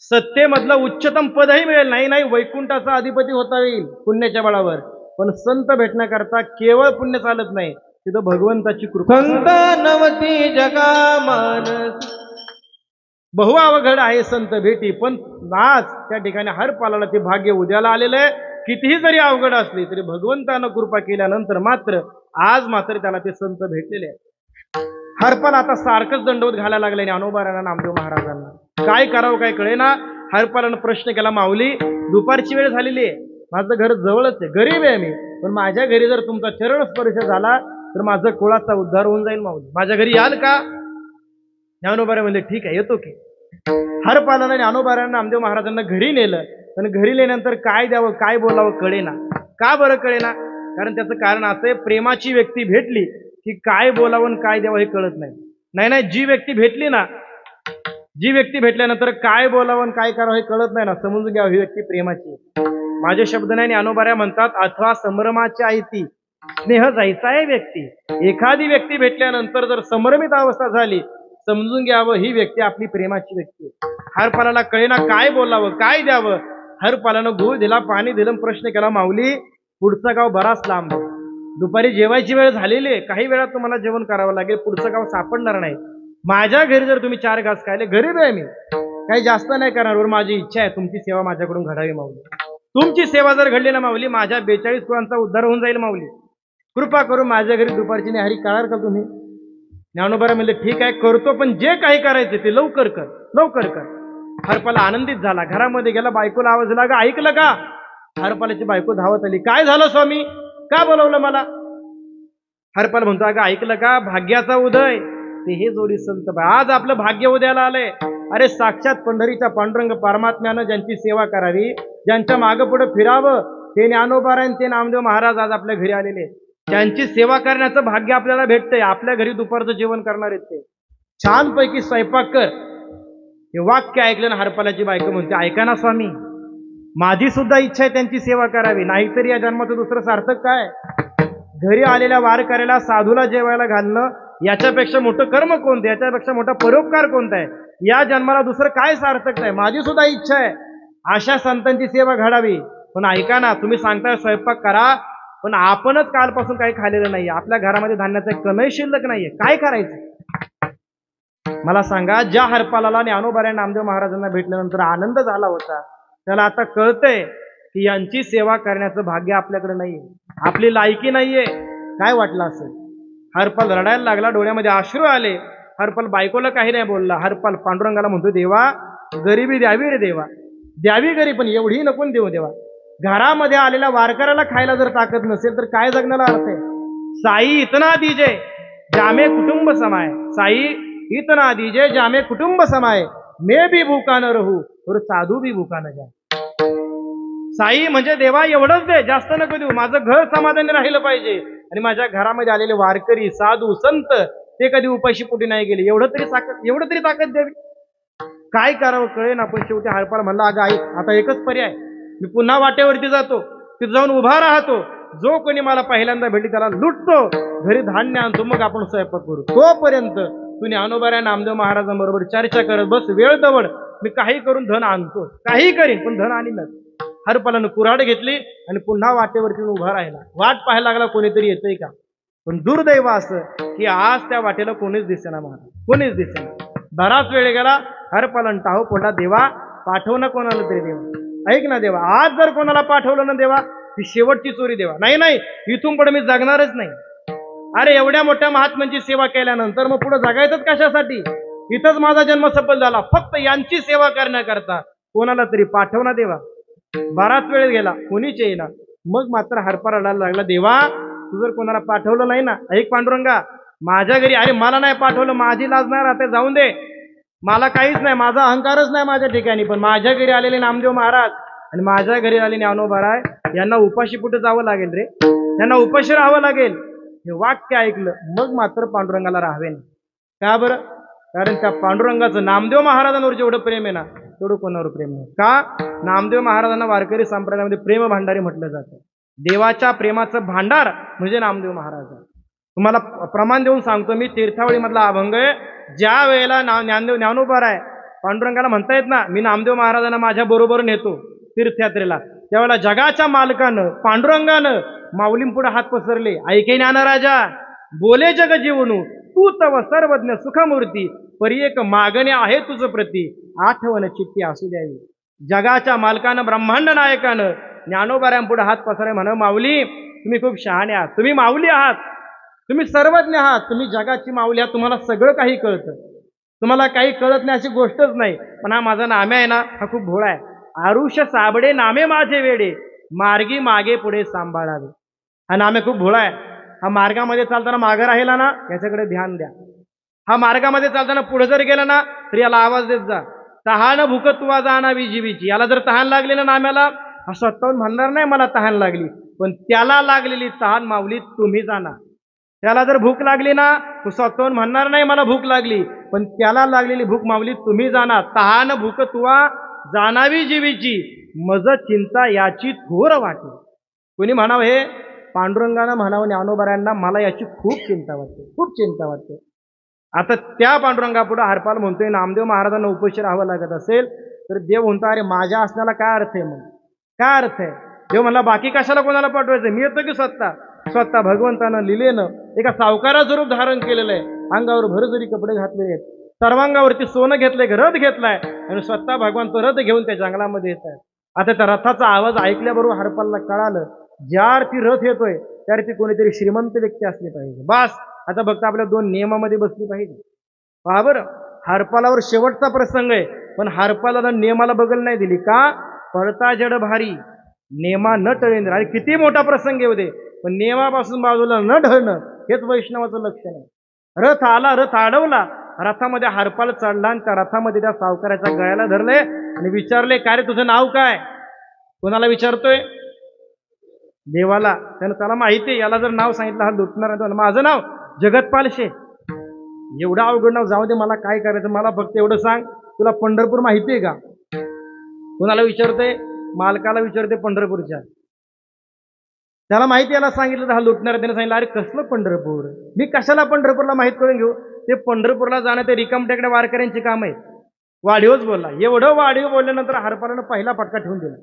सत्तेमधलं उच्चतम पदही मिळेल, नाही नाही वैकुंठाचा अधिपती होता येईल पुण्याच्या बळावर. पण संत भेटण्याकरता केवळ पुण्य चालत नाही, तिथं भगवंताची कृपा. संत नवती जगा मानस बहु अवघड आहे संत भेटी, पण आज त्या ठिकाणी हर पालाला ते भाग्य उद्याला आलेलं आहे. कितीही जरी अवघड असली तरी भगवंतानं कृपा केल्यानंतर मात्र आज मात्र त्याला ते संत भेटलेले आहेत. हरपाल आता सारखंच दंडवत घालायला लागले ज्ञानोबारांना, नामदेव महाराजांना. काय करावं काय कळेना. हरपालानं प्रश्न केला, माऊली दुपारची वेळ झालेली आहे, माझं घर जवळच आहे, गरीब आहे मी, पण माझ्या घरी जर तुमचा चरण स्पर्श झाला तर माझं कुळाचा उद्धार होऊन जाईल, माऊली माझ्या घरी याल का? ज्ञानोबारा म्हणले ठीक आहे येतो की. हरपालानं ज्ञानोबारांना नामदेव महाराजांना घरी नेलं, पण घरी नेल्यानंतर काय द्यावं काय बोलावं कळेना. का बरं कळेना? कारण त्याचं कारण असं आहे, प्रेमाची व्यक्ती भेटली की काय बोलावं काय द्यावं हे कळत नाही. नाही नाही जी व्यक्ती भेटली ना, जी व्यक्ती भेटल्यानंतर काय बोलावं काय करावं हे कळत नाही ना, समजून घ्यावं ही व्यक्ती प्रेमाची. माझे शब्द नाही, ज्ञानोबाऱ्या म्हणतात, अथवा संभ्रमाची आहे ती स्नेह जायचा आहे व्यक्ती. एखादी व्यक्ती भेटल्यानंतर जर संभ्रमित अवस्था झाली समजून घ्यावं ही व्यक्ती आपली प्रेमाची व्यक्ती. हरपालाला कळेना काय बोलावं काय द्यावं. हरपालानं गूळ दिला, पाणी दिलं, प्रश्न केला, माऊली पुढचं गाव बराच लांब आहे, दुपारी जेवायची वेळ झालेली आहे, काही वेळात तुम्हाला जेवण करावं लागेल, पुढचं गाव सापडणार नाही. माझ्या घरी जर तुम्ही 4 घास खायले, गरीब आहे मी, काही जास्त नाही करणार, माझी इच्छा आहे तुमची सेवा माझ्याकडून घडावी माऊली. तुमची सेवा जर घडली ना माऊली, माझ्या 42 कुळांचा उद्धार होऊन जाईल माऊली, कृपा करून माझ्या घरी दुपारची न्याहारी कराल का तुम्ही? ज्ञानोबारा म्हणले ठीक आहे करतो, पण जे काही करायचे ते लवकर कर लवकर कर. हरपाला आनंदित झाला, घरामध्ये गेला, बायकोला आवाज दिला, ऐकलं का? हरपालाची बायको धावत आली, काय झालं स्वामी, का बोलवलं मला? हरपाल म्हणतो, अगं ऐकलं का, भाग्याचा उदय ते हे जोडी संत. आज आपलं भाग्य उद्याला आलंय, अरे साक्षात पंढरीच्या पांडुरंग परमात्म्यानं ज्यांची सेवा करावी, ज्यांच्या मागं पुढे फिरावं, ते ज्ञानोबारायण, ते नामदेव महाराज आज आपल्या घरी आलेले. त्यांची सेवा करण्याचं भाग्य आपल्याला भेटतंय. आपल्या घरी दुपारचं जेवण करणार आहेत ते. छानपैकी स्वयंपाक कर. हे वाक्य ऐकलं ना हरपालाची बायको म्हणते, ऐका ना स्वामी, माझी सुद्धा इच्छा आहे त्यांची सेवा करावी, नाहीतरी या जन्माचं दुसरं सार्थक काय? घरी आलेल्या वारकऱ्याला, साधूला जेवायला घालणं याच्यापेक्षा मोठं कर्म कोणतं, याच्यापेक्षा मोठा परोपकार कोणता आहे? या जन्माला दुसरं काय सार्थक नाही? माझी सुद्धा इच्छा आहे अशा संतांची सेवा घडावी. पण ऐका ना, तुम्ही सांगताय स्वयंपाक करा, पण आपणच कालपासून काही खाल्लेलं नाहीये, आपल्या घरामध्ये धान्याचा एक कणही शिल्लक नाहीये, काय करायचं? मला सांगा, ज्या हरपालाला ज्ञानोबारायण नामदेव महाराजांना भेटल्यानंतर आनंद झाला होता, त्याला आता कळतंय की यांची सेवा करण्याचं भाग्य आपल्याकडे नाहीये, आपली लायकी नाहीये. काय वाटलं असेल? हरपाल रडायला लागला, डोळ्यामध्ये अश्रू आले. हरपाल बायकोला काही नाही बोलला. हरपाल पांडुरंगाला म्हणतो, देवा गरिबी द्यावी रे देवा, द्यावी गरीब, पण एवढी नको देऊ देवा. घरामध्ये आलेल्या वारकऱ्याला खायला जर ताकद नसेल तर काय जगण्याला अर्थ आहे? साई इतना दीजे जामे कुटुंब समाय, साई इतना दीजे जामे कुटुंब समाय, मैं भी भूखा न रहू और साधू भी भूखा न जाए. साई म्हणजे देवा एवढंच दे, जास्त नको देऊ, माझं घर समाधानी राहिलं पाहिजे, आणि माझ्या घरामध्ये आलेले वारकरी, साधू, संत ते कधी उपाशी पोटी नाही गेले, एवढं तरी ताकद द्यावी. काय करावं कळे ना. पण शेवटी हरपाल म्हणला, अगं आई, आता एकच पर्याय, मी पुन्हा वाटेवरती जातो, तिथे जाऊन उभा राहतो, जो कोणी मला पहिल्यांदा भेटली त्याला लुटतो, घरी धान्य आणतो, मग आपण स्वयंपाक करू. तोपर्यंत तू ज्ञानोबारायण नामदेव महाराजांबरोबर चर्चा करत बस, वेळ दवड, मी काही करून धन आणतो, काही करीन पण धन आणीनच. हरपालानं कुऱ्हाड घेतली आणि पुन्हा वाटेवरती उभा राहिला. वाट पाहायला लागला, कोणीतरी येतंय का. पण दुर्दैव असं की आज त्या वाटेला कोणीच दिसेना महाराज, कोणीच दिसेना. बराच वेळ गेला, हरपालन टाहो पडला, देवा पाठव ना कोणाला तरी देवा, ऐक ना देवा, आज जर कोणाला पाठवलं ना देवा, ती शेवटची चोरी देवा, नाही इथून पुढे मी जगणारच नाही. अरे एवढ्या मोठ्या महात्म्यांची सेवा केल्यानंतर मग पुढे जगायचंच कशासाठी? इथंच माझा जन्म सफल झाला, फक्त यांची सेवा करण्याकरता कोणाला तरी पाठव ना देवा. बराच वेळ गेला, कोणीच येईना. मग मात्र हरपा रडायला लागला, देवा तू जर कोणाला पाठवलं नाही ना, ऐक पांडुरंगा, माझ्या घरी, अरे मला नाही पाठवलं, माझी लाज नाही राहते, जाऊन दे, मला काहीच नाही, माझा अहंकारच नाही माझ्या ठिकाणी, पण माझ्या घरी आलेले नामदेव महाराज आणि माझ्या घरी आलेले ज्ञानोबाराय यांना उपाशी कुठे जावं लागेल रे, त्यांना उपाशी राहावं लागेल. हे वाक्य ऐकलं मग मात्र पांडुरंगाला राहावे नाही. का बरं? कारण त्या पांडुरंगाचं नामदेव महाराजांवर जेवढं प्रेम आहे ना, तेवढं कोणावर प्रेम नाही. का? नामदेव महाराजांना वारकरी संप्रदायामध्ये प्रेम भांडारी म्हटलं जातं. देवाच्या प्रेमाचं भांडार म्हणजे नामदेव महाराज. तुम्हाला प्रमाण देऊन सांगतो मी, तीर्थावळी मधला अभंग आहे. ज्या वेळेला ज्ञानोबाराय पांडुरंगाला म्हणता येत ना, मी नामदेव महाराजांना माझ्या बरोबर नेतो तीर्थयात्रेला, त्यावेळेला जगाच्या मालकानं पांडुरंगानं माऊलींपुढे हात पसरले, ऐके ज्ञानराजा बोले जग जीवनू, तू तव सर्वज्ञ सुखमूर्ती, परी एक मागणे आहे तुझ प्रती, आठवण चित्ती असू द्यावी. जगाच्या मालकानं ब्रह्मांड नायकानं ज्ञानोबारायांपुढे हात पसरले, म्हण माऊली तुम्ही खूप शहाणे आहात, तुम्ही माऊली आहात, तुम्ही सर्वज्ञ आहात, तुम्ही जगाची माऊली आहात, तुम्हाला सगळं काही कळतं, तुम्हाला काही कळत नाही अशी गोष्टच नाही. पण हा माझा नामे आहे ना, हा खूप भोळा आहे. आरुष साबडे नामे माझे वेडे, मार्गी मागे पुढे सांभाळावे. हा नामे खूप भोळा आहे. हा मार्गामध्ये चालताना मागं राहिला ना, याच्याकडे ध्यान द्या. हा मार्गामध्ये चालताना पुढे जर गेला ना, तर याला आवाज देत जा, तहान भूकत्वा जाणावी जीवीची. याला जर तहान लागली ना नाम्याला, हा स्वतःहून म्हणणार नाही मला तहान लागली, पण त्याला लागलेली तहान माऊली तुम्ही जाणार. त्याला जर भूक लागली ना, तो स्वतःहून म्हणणार नाही मला भूक लागली, पण त्याला लागलेली भूक माऊली तुम्ही जाणार. तहान भूकत्वा जाणावी जीवीची, मज चिंता याची थोर वाटे. कोणी म्हणावं, हे पांडुरंगानं म्हणावं ज्ञानोबारायांना, मला याची खूप चिंता वाटते, खूप चिंता वाटते. आता त्या पांडुरंगापुढे हरपाल म्हणतोय, नामदेव महाराजांना उपाशी राहावं लागत असेल तर देव म्हणतो, अरे माझ्या असण्याला काय अर्थ आहे? मग काय अर्थ आहे? देव म्हणला, बाकी कशाला कोणाला पाठवायचं, मी येतो की स्वतः भगवंतानं लिलेनं एका सावकाराचं रूप धारण केलेलं आहे. अंगावर भरजरी कपडे घातलेले आहेत, सर्वांगावरती सोनं घेतलंय, रथ घेतलाय, आणि स्वतः भगवंत रथ घेऊन त्या जंगलामध्ये येत आहे. आता त्या रथाचा आवाज ऐकल्याबरोबर हरपालला कळालं, ज्या अर्थी रथ येतोय त्या अर्थी कोणीतरी श्रीमंत व्यक्ती असली पाहिजे. बस आता फक्त आपल्या दोन नियमामध्ये बसली पाहिजे. पहा बरं, हरपालावर शेवटचा प्रसंग आहे, पण हरपालाला नियमाला बगल नाही दिली. का? पळता जड भारी नेमा न टळेंद्र. अरे किती मोठा प्रसंग येऊ दे, पण नियमापासून बाजूला न ढळणं हेच वैष्णवाचं लक्षण आहे. रथ आला, रथ अडवला, रथामध्ये हरपाल चढला आणि त्या रथामध्ये त्या सावकाराच्या गळ्याला धरले आणि विचारले, काय रे तुझं नाव काय? कोणाला विचारतोय? देवाला. त्याला माहिती याला जर नाव सांगितलं हा लुटणार आहे. माझं नाव जगतपाल शेठ. एवढं अवघड नाव जाऊ दे, मला काय करायचं, मला फक्त एवढं सांग, तुला पंढरपूर माहिती आहे का? कोणाला विचारते? मालकाला विचारते पंढरपूरच्या. त्याला माहिती, याला सांगितलं तर हा लुटणार. त्याने सांगितलं, अरे कसलं पंढरपूर, मी कशाला पंढरपूरला माहित करून घेऊ? ते पंढरपूरला जाणं ते रिकामटेकड्या वारकऱ्यांची काम आहे. वाढीवच बोलला. एवढं वाढीव बोलल्यानंतर हरपालानं पहिला फटका ठेवून दिला.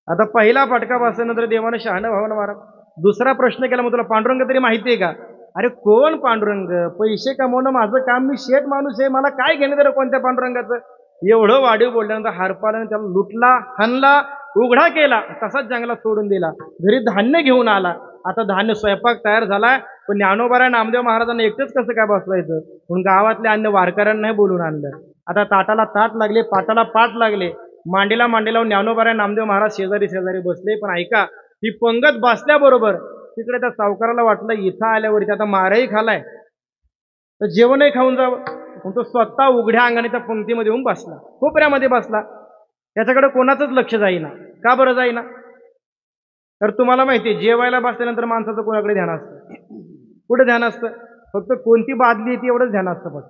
आता पहिला फटका बसल्यानंतर देवानं शहाणं भावानं मारा. दुसरा प्रश्न केला, मग तुला पांडुरंग तरी माहिती आहे का? अरे कोण पांडुरंग? पैसे कमवणं माझं काम, मी शेठ माणूस आहे, मला काय घेणं तरी कोणत्या पांडुरंगाचं? एवढं वाढीव बोलल्यानंतर हरपालानं त्याला लुटला, हाणला, उघडा केला, तसाच जंगलात सोडून दिला. घरी धान्य घेऊन आला. आता धान्य स्वयंपाक तयार झालाय, पण ज्ञानोबा नामदेव महाराजांना एकटेच कसं काय बसवायचं म्हणून गावातले अन्य वारकऱ्यांना नाही बोलून आणलं. आता ताटाला ताट लागले, पाटाला पाट लागले, मांडीला मांडी लावून ज्ञानोबा नामदेव महाराज शेजारी शेजारी बसले. पण ऐका, ही पंगत बसल्याबरोबर तिकडे त्या सावकाराला वाटलं इथं आल्यावरती आता मारही खालाय तर जेवणही खाऊन जावं, तो स्वतः उघड्या अंगाने त्या पंक्तीमध्ये येऊन बसला, कोपऱ्यामध्ये बसला. त्याच्याकडे कोणाचंच लक्ष जाईना. का बरं जाईना? तर तुम्हाला माहिती आहे, जेवायला बसल्यानंतर माणसाचं कोणाकडे ध्यान असतं? कुठे ध्यान असतं? फक्त कोणती बादली येते एवढंच ध्यान असतं. फक्त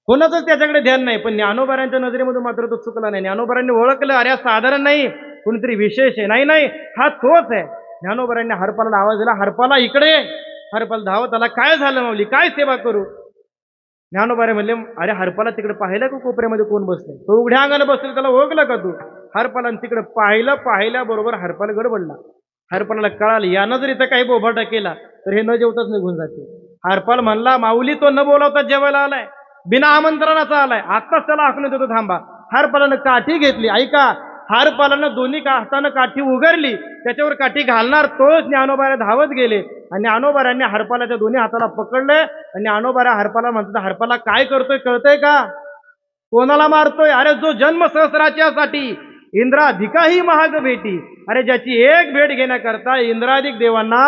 कोणाचंच त्याच्याकडे ध्यान नाही. पण ज्ञानोबारांच्या नजरेमधून मात्र तो चुकला नाही. ज्ञानोबारांनी ओळखलं, अरे साधारण नाही, कोणीतरी विशेष आहे. नाही नाही, हा तोच आहे. ज्ञानोबारांनी हरपाला आवाज दिला, हरपाला इकडे. हरपाल धावत आला. काय झालं माऊली, काय सेवा करू? ज्ञानोबारे म्हणले, अरे हरपाला तिकडे पाहिलं का कोपऱ्यामध्ये कोण बसले? तो उघड्या अंगाने बसले, त्याला ओळखलं का तू? हरपाला तिकडे पाहिल्याबरोबर हरपाल गडबडला. हरपाला कळालं, यानं जर इथं काही बोभाटा केला तर हे न जेवताच निघून जाते. हरपाल म्हणला, माऊली तो न बोलावता जेवायला आलाय, बिना आमंत्रणाचा आलाय, आत्ताच त्याला हाकलून देतो, थांबा. हरपालानं काठी घेतली. ऐका, हरपालानं दोन्ही हातानं काठी उघडली, त्याच्यावर काठी घालणार तोच ज्ञानोबारा धावत गेले आणि ज्ञानोबारांनी हरपालाच्या दोन्ही हाताला पकडले आणि ज्ञानोबारा हरपाला म्हणतात, हरपाला काय करतोय कळतंय का? कोणाला मारतोय? अरे जो जन्म सहस्राच्यासाठी इंद्राधिकाही महाग भेटी. अरे ज्याची एक भेट घेण्याकरता इंद्राधिक देवांना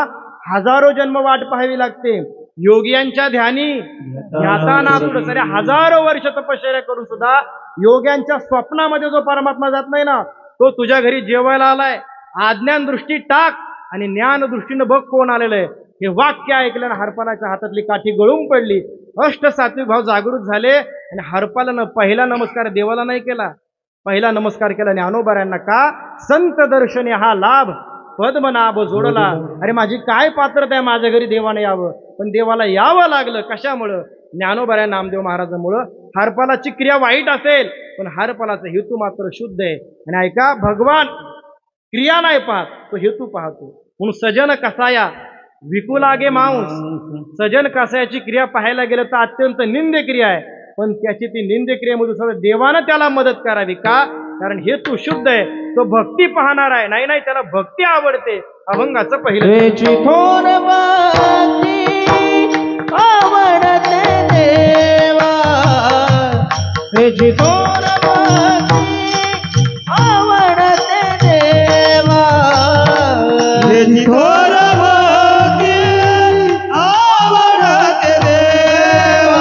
हजारो जन्म वाट पाहावी लागते. योग्यांच्या ध्यानी ध्याता नातुड. सारे हजारो वर्ष तपश्चर्या करून सुद्धा योग्यांच्या स्वप्नामध्ये जो परमात्मा जात नाही ना, तो तुझ्या घरी जेवायला आलाय. आज्ञान दृष्टी टाक आणि ज्ञान दृष्टीनं बघ कोण आलेलं आहे. हे वाक्य ऐकल्यानं हरपालाच्या हातातली काठी गळून पडली. अष्ट सात्विक भाव जागृत झाले आणि हरपालानं पहिला नमस्कार देवाला नाही केला, पहिला नमस्कार केला ज्ञानोबारांना. का? संत दर्शने हा लाभ पद्मनाभ जोडला. अरे माझी काय पात्रता आहे, माझ्या घरी देवाने यावं. पण देवाला यावं लागलं. कशामुळं? ज्ञानोबा नामदेव महाराजांमुळं. हरपालाची क्रिया वाईट असेल पण हरपालाचा हेतू मात्र शुद्ध आहे. आणि ऐका, भगवान क्रिया नाही पाहत, तो हेतू पाहतो. म्हणून सजन कसाया विकू लागे मांस. सजन कसायाची क्रिया पाहायला गेलं तर अत्यंत निंद्य क्रिया आहे, पण त्याची ती निंद्य क्रियेमधून सगळं देवानं त्याला मदत करावी. का? कारण हेतू शुद्ध आहे, तो भक्ती पाहणार आहे. नाही नाही, त्याला भक्ती आवडते. अभंगाचं पहिलं आवडते देवा, आवडते देवा, आवडते देवा,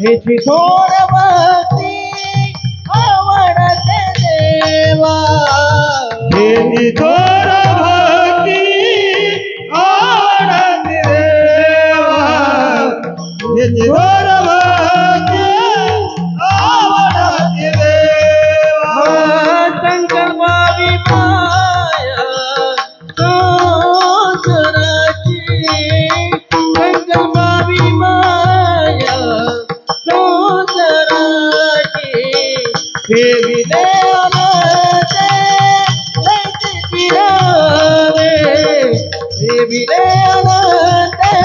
हेची थोर भक्ती आवडते देवा, हेची थोर भक्ती आवडते देवा, हेची थोर भक्ती आवडते देवा. संकल्पावी माया सोसराची, संकल्पावी माया देविले अनते दैत्य चिरावे, देविले अनते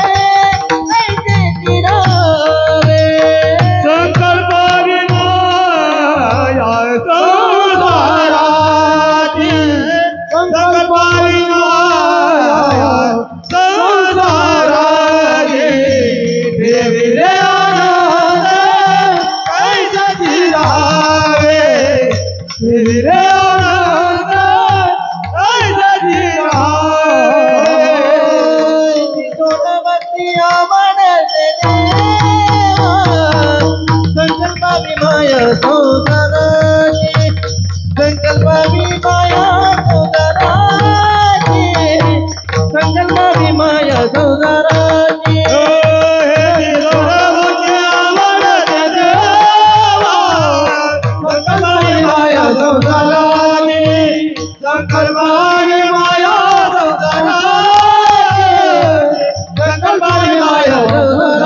दैत्य चिरावे. संकल्पावी माया संसाराची, संकल्पावी माया संसाराची, देविले अनते संसाराची हे भक्ती आवडते देवा सकलबाई माया संसाराची सकलबाई माया संसाराची सकलबाई माया संसाराची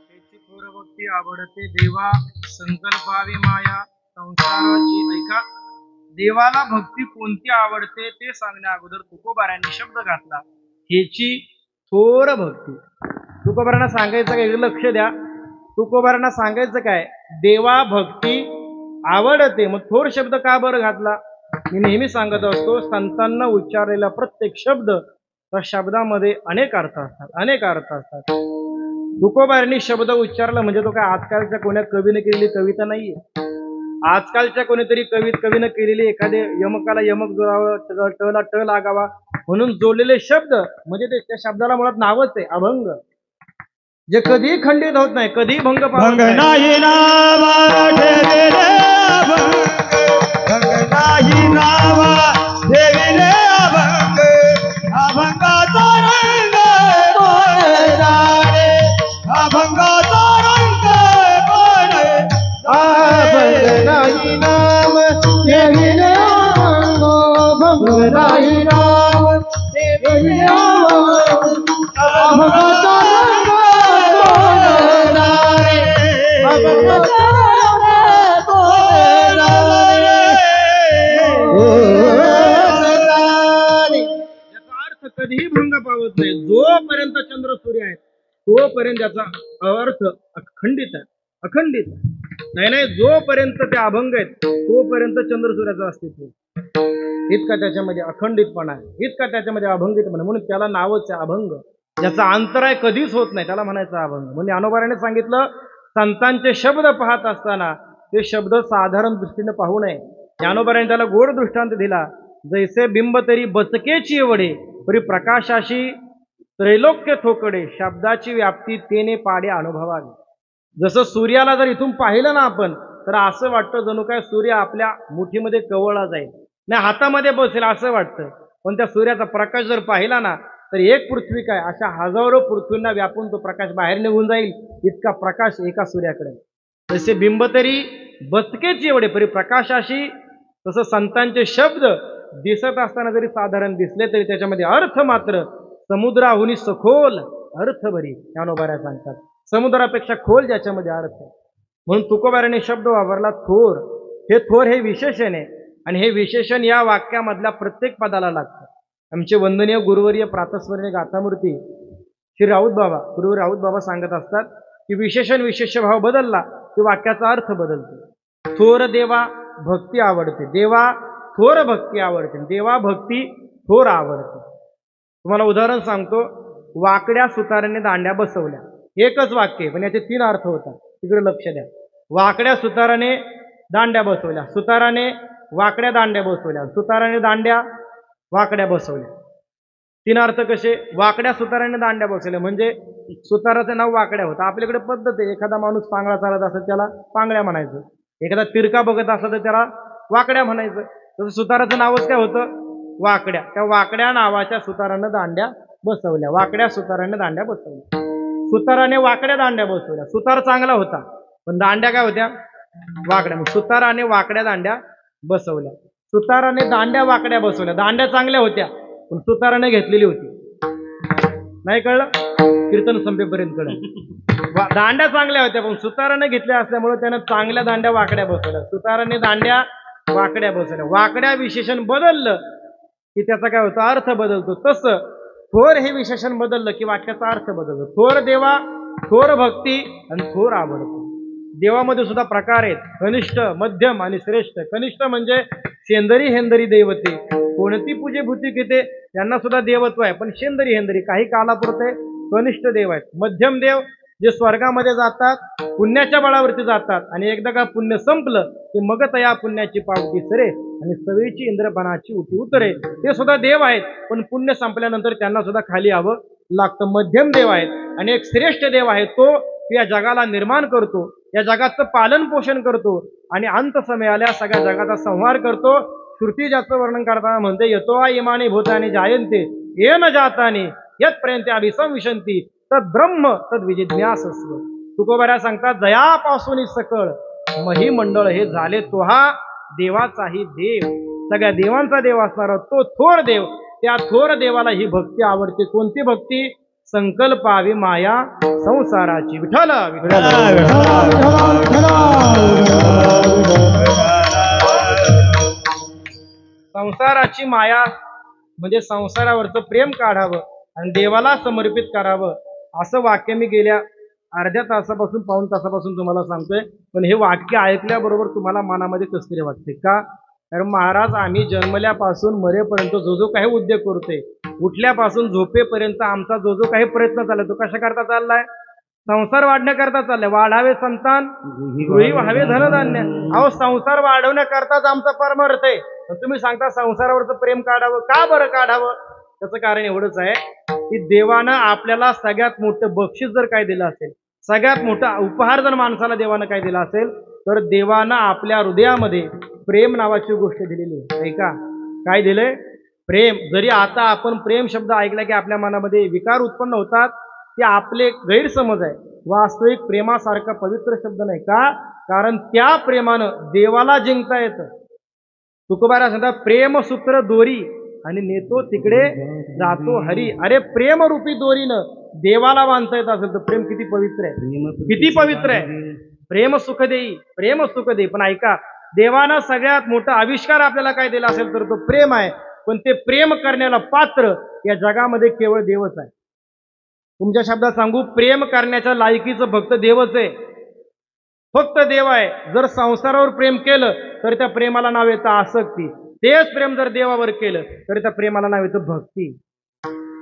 त्याची थोर भक्ती आवडते देवा संकल्पावी माया संसाराची. ऐका, देवाला भक्ती कोणती आवडते ते सांगण्या अगोदर तुकोबारांनी शब्द घातला, ह्याची थोर भक्ती. तुकोबारांना सांगायचं काय, लक्ष द्या. तुकोबारांना सांगायचं काय, देवा भक्ती आवडते. मग थोर शब्द का बरं घातला? मी नेहमी सांगत असतो, संतांना उच्चारलेला प्रत्येक शब्द त्या शब्दामध्ये अनेक अर्थ असतात, अनेक अर्थ असतात. तुकोबारांनी शब्द उच्चारला म्हणजे तो काय आजकालच्या कोण्या कवीने केलेली कविता नाहीये. आजकालच्या कोणीतरी कवीनं केलेली एखाद्या यमकाला यमक जोडावं, टला ट लागावा म्हणून जोडलेले शब्द म्हणजे ते त्या शब्दाला मुळात नावच आहे अभंग, जे कधीही खंडित होत नाही, कधीही भंग पावत नाही. नावा ठेविले अभंग, भंग नाही नावा ठेविले अभंग, अभंगाचा रंग कोण जाणे, अभंगाचा रंग कोण जाणे. नाही नाम ठेविले अभंग, भंग नाही नाम ठेविले अभंग, अभंगाचा रंग कोण जाणे, अभंगाचा रंग कोण जाणे. याचा अर्थ कधीही भंग पावत नाही. जोपर्यंत चंद्र सूर्य आहे तोपर्यंत त्याचा अर्थ अखंडित आहे, अखंडित आहे. नाही, जोपर्यंत ते अभंग आहेत तोपर्यंत चंद्र सूर्याचं अस्तित्व इतका त्याच्यामध्ये अखंडितपणा आहे, इतका त्याच्यामध्ये अभंगितपणा, म्हणून त्याला नावच आहे अभंग. ज्याचा अंतराय कधीच होत नाही त्याला म्हणायचं अभंग. म्हणून ज्ञानोबाराने सांगितलं, संतांचे शब्द पाहत असताना ते शब्द साधारण दृष्टीने पाहू नये. ज्ञानोबाराने त्याला गोड दृष्टांत दिला, जैसे बिंब तरी बचकेची वडे परी प्रकाशाशी त्रैलोक्य थोकडे, शब्दाची व्याप्ती तेने पाडे अनुभवावी. जसं सूर्याला जर इथून पाहिलं ना आपण तर असं वाटतं जणू काय सूर्य आपल्या मुठीमध्ये कवळला जाईल, नाही हातामध्ये बसेल असं वाटतं. पण त्या सूर्याचा प्रकाश जर पाहिला ना तर एक पृथ्वी काय अशा हजारो पृथ्वींना व्यापून तो प्रकाश बाहेर निघून जाईल, इतका प्रकाश एका सूर्याकडे. जसे बिंब तरी बचकेची एवढे परी प्रकाशाशी, तसं संतांचे शब्द दिसत असताना जरी साधारण दिसले तरी त्याच्यामध्ये अर्थ मात्र समुद्राहुनी सखोल अर्थ भरी. ज्ञानोबाऱ्या सांगतात समुद्रापेक्षा खोल ज्याच्यामध्ये अर्थ आहे. म्हणून तुकोबाराने शब्द वापरला थोर. हे थोर हे विशेषण आहे आणि हे विशेषण या वाक्यामधल्या प्रत्येक पदाला लागतं. आमचे वंदनीय गुरुवर्य प्रातस्मरणीय गाथामूर्ती श्री राऊत बाबा, गुरुवर्य राऊत बाबा सांगत असतात की विशेषण विशेष भाव बदलला की वाक्याचा अर्थ बदलतो. थोर देवा भक्ती आवडते, देवा थोर भक्ती आवडते, देवा भक्ती थोर आवडते. तुम्हाला उदाहरण सांगतो, वाकड्या सुताराने दांड्या बसवल्या. एकच वाक्य पण याचे 3 अर्थ होतात, तिकडे लक्ष द्या. वाकड्या सुताराने दांड्या बसवल्या, सुताराने वाकड्या दांड्या बसवल्या, सुताराने दांड्या वाकड्या बसवल्या. 3 अर्थ कसे? वाकड्या सुताराने दांड्या बसवल्या म्हणजे सुताराचं नाव वाकड्या होतं. आपल्याकडे पद्धत आहे, एखादा माणूस पांगळा चालत असत त्याला पांगळ्या म्हणायचं, एखादा तिरका बघत असत तर त्याला वाकड्या म्हणायचं. तसं सुताराचं नावच काय होतं? वाकड्या. त्या वाकड्या नावाच्या सुतारानं दांड्या बसवल्या, वाकड्या सुताराने दांड्या बसवल्या. सुताराने वाकड्या दांड्या बसवल्या. सुतार चांगला होता पण दांड्या काय होत्या? वाकड्या. सुताराने वाकड्या दांड्या बसवल्या. सुताराने दांड्या वाकड्या बसवल्या. दांड्या चांगल्या होत्या पण सुताराने घेतलेली होती. नाही कळलं? कीर्तन संपेपर्यंत कळलं. दांड्या चांगल्या होत्या पण सुताराने घेतल्या असल्यामुळे त्यानं चांगल्या दांड्या वाकड्या बसवल्या. सुताराने दांड्या वाकड्या बसवल्या. वाकड्या विशेषण बदललं की त्याचा काय होतं? अर्थ बदलतो. तसं थोर हे विशेषण बदललं की वाक्याचा अर्थ बदलतो. थोर देवा, थोर भक्ती आणि थोर आवडतो. देवामध्ये सुद्धा प्रकार आहेत, कनिष्ठ, मध्यम आणि श्रेष्ठ. कनिष्ठ म्हणजे शेंदरी हेंदरी दैवते, कोणती पूजे भूती घेते त्यांना सुद्धा देवत्व आहे, पण शेंदरी हेंदरी काही कालापुरते कनिष्ठ देव आहेत. मध्यम देव जे स्वर्गामध्ये जातात, पुण्याच्या बळावरती जातात आणि एकदा का पुण्य संपलं की मग तया पुण्याची पावती सरे आणि सवेची इंद्रपणाची उठी उतरे. ते सुद्धा देव आहेत पण पुण्य संपल्यानंतर त्यांना सुद्धा खाली यावं लागतं. मध्यम देव आहेत आणि एक श्रेष्ठ देव आहे, तो या जगाला निर्माण करतो, या जगाचं पालन पोषण करतो आणि अंत समयाला सगळ्या जगाचा संहार करतो. श्रुती ज्याचं वर्णन करताना म्हणते यतो इमानी भूतानी जायन्ते येन जातानी यत्पर्यंत अभिसंविशंती तद ब्रह्म तद विजिज्ञासस्व. तुकोबाऱ्या सांगतात जयापासून सकळ मही मंडळ हे झाले तो हा देवाचाही देव, सगळ्या देवांचा देव असणारा तो थोर देव. त्या थोर देवाला ही भक्ती आवडते. कोणती भक्ती? संकल्पावी माया संसाराची. विठ्ठल संसाराची माया म्हणजे संसारावरचं प्रेम काढावं आणि देवाला समर्पित करावं, असं वाक्य मी गेल्या अर्ध्या तासापासून पाऊण तासापासून तुम्हाला सांगतोय. पण हे वाक्य ऐकल्याबरोबर तुम्हाला मनामध्ये कसं तरी वाटते का? कारण महाराज आम्ही जन्मल्यापासून मरेपर्यंत जो जो काही उद्योग करतोय, उठल्यापासून झोपेपर्यंत आमचा जो जो काही प्रयत्न चाललाय तो कशा करता चाललाय? संसार वाढण्याकरता चाललाय. वाढावे संतान गृही व्हावे धनधान्य. अहो संसार वाढवण्याकरताच आमचा परमार्थ आहे. तुम्ही सांगता संसारावरचं प्रेम काढावं. का बरं काढावं? त्याचं कारण एवढंच आहे की देवानं आपल्याला सगळ्यात मोठं बक्षीस जर काय दिलं असेल, सगळ्यात मोठा उपहार जर माणसाला देवानं काय दिला असेल, तर देवानं आपल्या हृदयामध्ये प्रेम नावाची गोष्ट दिलेली आहे. का काय दिलंय? प्रेम. जरी आता आपण प्रेम शब्द ऐकला की आपल्या मनामध्ये विकार उत्पन्न होतात, ते आपले गैरसमज आहे. वास्तविक प्रेमासारखा पवित्र शब्द नाही. का? कारण त्या प्रेमानं देवाला जिंकता येतं. तुकोबारा सांगतात प्रेम सूत्र दोरी आणि नेतो तिकडे जातो हरी. अरे प्रेमरूपी दोरीनं देवाला बांधता येत असेल तर प्रेम किती पवित्र आहे, किती पवित्र आहे. प्रेम सुख देई, प्रेम सुख देई. पण ऐका, देवानं सगळ्यात मोठा आविष्कार आपल्याला काय दिला असेल तर तो प्रेम आहे. पण ते प्रेम करण्याला पात्र या जगामध्ये केवळ देवच आहे. तुमच्या शब्दात सांगू, प्रेम करण्याच्या लायकीचं फक्त देवच आहे, फक्त देव आहे. जर संसारावर प्रेम केलं तर त्या प्रेमाला नाव येतं आसक्ती. तेच प्रेम जर देवावर केलं तर त्या प्रेमाला नाव येतं भक्ती.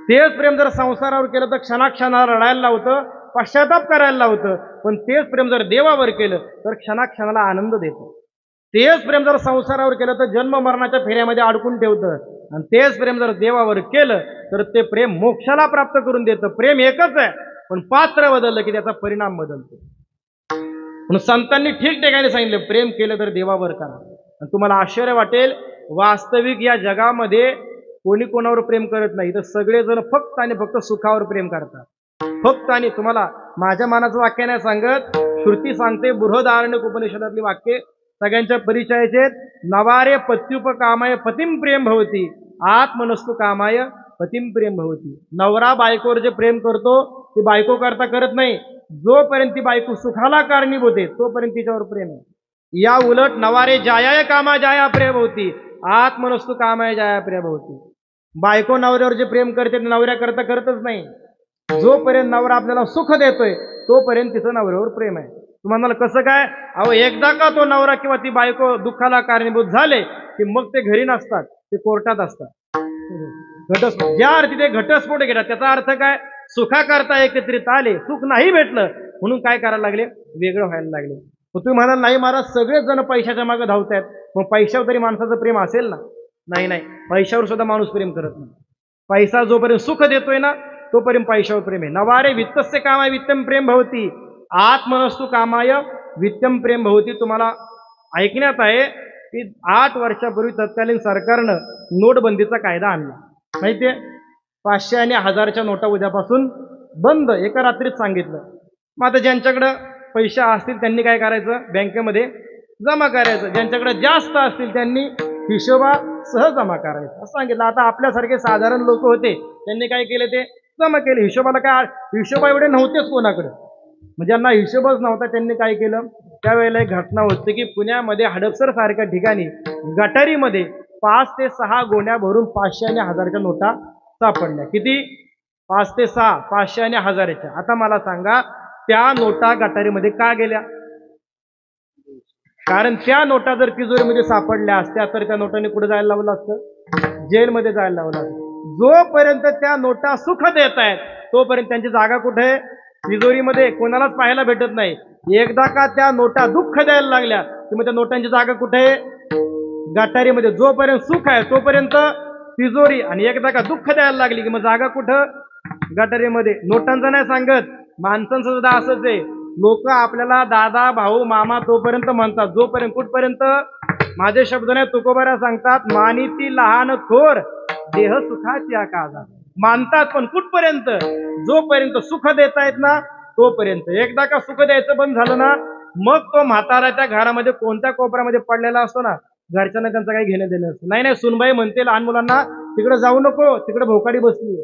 तेच प्रेम जर संसारावर केलं तर क्षणाक्षणाला रडायला लावतं, पश्चाताप करायला लावतं. पण तेच प्रेम जर देवावर केलं तर क्षणाक्षणाला आनंद देतं. तेच प्रेम जर संसारावर केलं तर जन्म मरणाच्या फेऱ्यामध्ये अडकून ठेवतं. आणि तेच प्रेम जर देवावर केलं तर ते प्रेम मोक्षाला प्राप्त करून देतं. प्रेम एकच आहे, पण पात्र बदललं की त्याचा परिणाम बदलतो. म्हणून संतांनी ठिकठिकाणी सांगितलं प्रेम केलं तर देवावर करा. आणि तुम्हाला आश्चर्य वाटेल, वास्तविक या जगामध्ये कोणी कोणावर प्रेम करत नाही, तर सगळेजण फक्त आणि फक्त सुखावर प्रेम करतात. फक्त. आणि तुम्हाला माझ्या मनाचं वाक्य नाही सांगत, श्रुती सांगते, बृहदारण्यक उपनिषदातली वाक्य सगळ्यांच्या परिचयाचे. नवारे पत्युपकामाय पतिम प्रेम भवती, आत्मनस्तु कामाय पतिम प्रेम भवती. नवरा बायकोवर जे प्रेम करतो ती बायको करता करत नाही. जोपर्यंत ती बायको सुखाला कारणीभूत आहे तोपर्यंत तिच्यावर प्रेम आहे. या उलट नवारे जायाय कामा जाया प्रेम होती, आत्मनस्तु कामाय जाया प्रेम होती. बायको नवऱ्यावर जे प्रेम करते ते नवऱ्या करता करतच नाही. जोपर्यंत नवरा आपल्याला सुख देतोय तोपर्यंत तिचं नवऱ्यावर प्रेम आहे. तुम्हाला कसं काय? अहो एकदा का तो नवरा किंवा ती बायको दुःखाला कारणीभूत झाले की मग ते घरी नसतात, ते कोर्टात असतात. घटस्फोट, ज्या अर्थी ते घटस्फोट घेतात त्याचा अर्थ काय? सुखा करता एकत्रित आले, सुख नाही भेटलं म्हणून काय करायला लागले? वेगळं व्हायला लागले. मग तुम्ही म्हणाल नाही महाराज सगळेच जण पैशाच्या मागे धावतायत, मग पैशावर तरी माणसाचं प्रेम असेल ना? नाही नाही, पैशावर सुद्धा माणूस प्रेम करत नाही. पैसा जोपर्यंत सुख देतोय ना तोपर्यंत पैशावर प्रेम आहे. नवारे वित्तस्य कामाय वित्तम प्रेम भवती, आत्मनस्तु कामाय वित्तम प्रेम भवती. तुम्हाला ऐकण्यात आहे की 8 वर्षापूर्वी तत्कालीन सरकारनं नोटबंदीचा कायदा आणला. माहितीये, 500 आणि 1000च्या नोटा उद्यापासून बंद, एका रात्रीत सांगितलं. मग आता ज्यांच्याकडं पैसे असतील त्यांनी काय करायचं? बँकेमध्ये जमा करायचं. ज्यांच्याकडे जास्त असतील त्यांनी हिशोबासह जमा करायचं असं सांगितलं. आता आपल्यासारखे साधारण लोक होते, त्यांनी काय केले? ते जमा केले. हिशोबाला काय, हिशोबा एवढे नव्हतेच कोणाकडे, म्हणजे ज्यांना हिशोबच नव्हता त्यांनी काय केलं? त्यावेळेला एक घटना होती की पुण्यामध्ये हडपसर सारख्या ठिकाणी गटारीमध्ये 5 ते 6 गोण्या भरून 500 आणि 1000च्या नोटा सापडल्या. किती? 5 ते 6, 500 आणि 1000च्या. आता मला सांगा त्या नोटा गटारीमध्ये का गेल्या? कारण त्या नोटा जर तिजोरीमध्ये सापडल्या असत्या तर त्या नोटांनी कुठे जायला लावलं असतं? जेलमध्ये जायला लावलं असतं. जोपर्यंत त्या नोटा सुख देत आहेत तोपर्यंत त्यांची जागा कुठे आहे? तिजोरीमध्ये, कोणालाच पाहायला भेटत नाही. एकदा का त्या नोटा दुःख द्यायला लागल्या की मग त्या नोटांची जागा कुठे आहे? गटारीमध्ये. जोपर्यंत सुख आहे तोपर्यंत तिजोरी, आणि एकदा का दुःख द्यायला लागली की मग जागा कुठं? गटारीमध्ये. नोटांचं नाही सांगत, माणसांचं सुद्धा असंच आहे. लोक आपल्याला दादा, भाऊ, मामा तोपर्यंत म्हणतात जोपर्यंत कुठपर्यंत? माझे शब्द नाही, तुकोबारा सांगतात, मानिती लहान थोर देह सुखाची आकाजा. मानतात पण कुठपर्यंत? जोपर्यंत सुख देतायत ना तोपर्यंत. एकदा का सुख द्यायचं बंद झालं ना, मग तो म्हातारा त्या घरामध्ये कोणत्या कोपऱ्यामध्ये पडलेला असतो ना, घरच्यांना त्यांचं काही घेणं देणं असतं. नाही नाही, सुनबाई म्हणते लहान मुलांना, तिकडे जाऊ नको, तिकडे भोकाडी बसली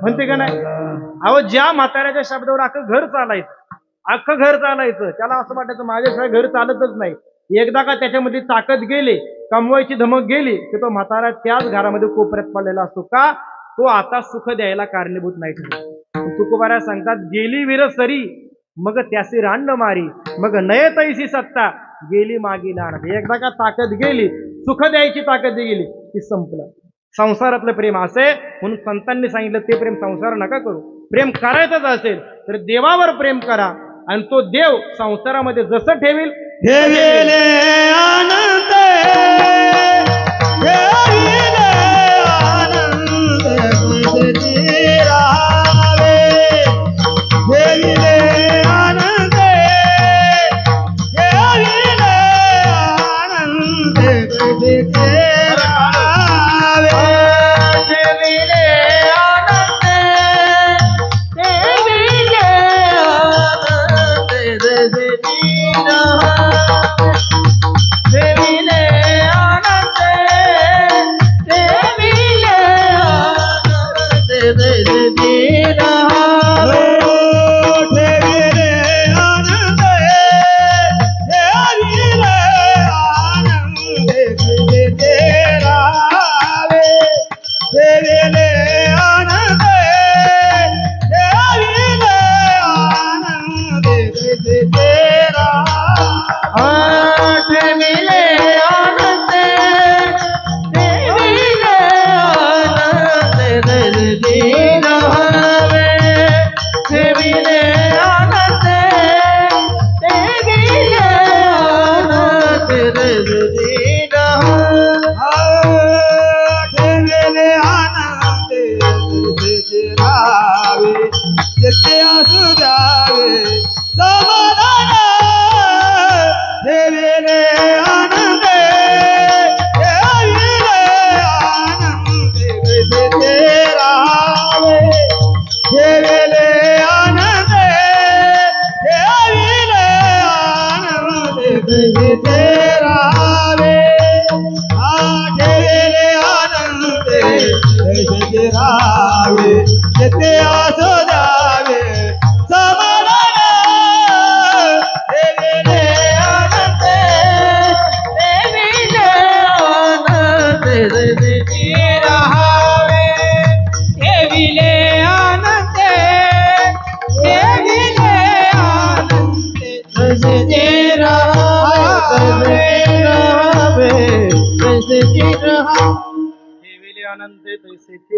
म्हणते का नाही? अहो, ज्या म्हाताऱ्याच्या शब्दावर अख्खं घर चालायचं, अख्खं घर चालायचं, त्याला असं वाटायचं माझ्याशिवाय घर चालतच नाही. एकदा का त्याच्यामध्ये ताकद गेली, कमवायची धमक गेली, की तो म्हातारा त्याच घरामध्ये कोपऱ्यात पडलेला असतो. का? तो आता सुख द्यायला कारणीभूत नाही ठरला. तुकोबारा सांगतात, गेली वीर सरी मग त्यासी रांड मारी, मग नय तैसी सत्ता गेली मागी लाड. एकदा का ताकद गेली, सुख द्यायची ताकद गेली, की संपलं. संसारातलं प्रेम असे म्हणून संतांनी सांगितलं, ते प्रेम संसार नका करू. प्रेम करायचंच असेल तर देवावर प्रेम करा, आणि तो देव संसारामध्ये जसं ठेवील ठेविले आनंद, ठेविले आनंद कैसे राहावे, ठेविले आनंद, ठेविले आनंद कैसे राहावे, ठेविले आनंद, ठेविले आनंद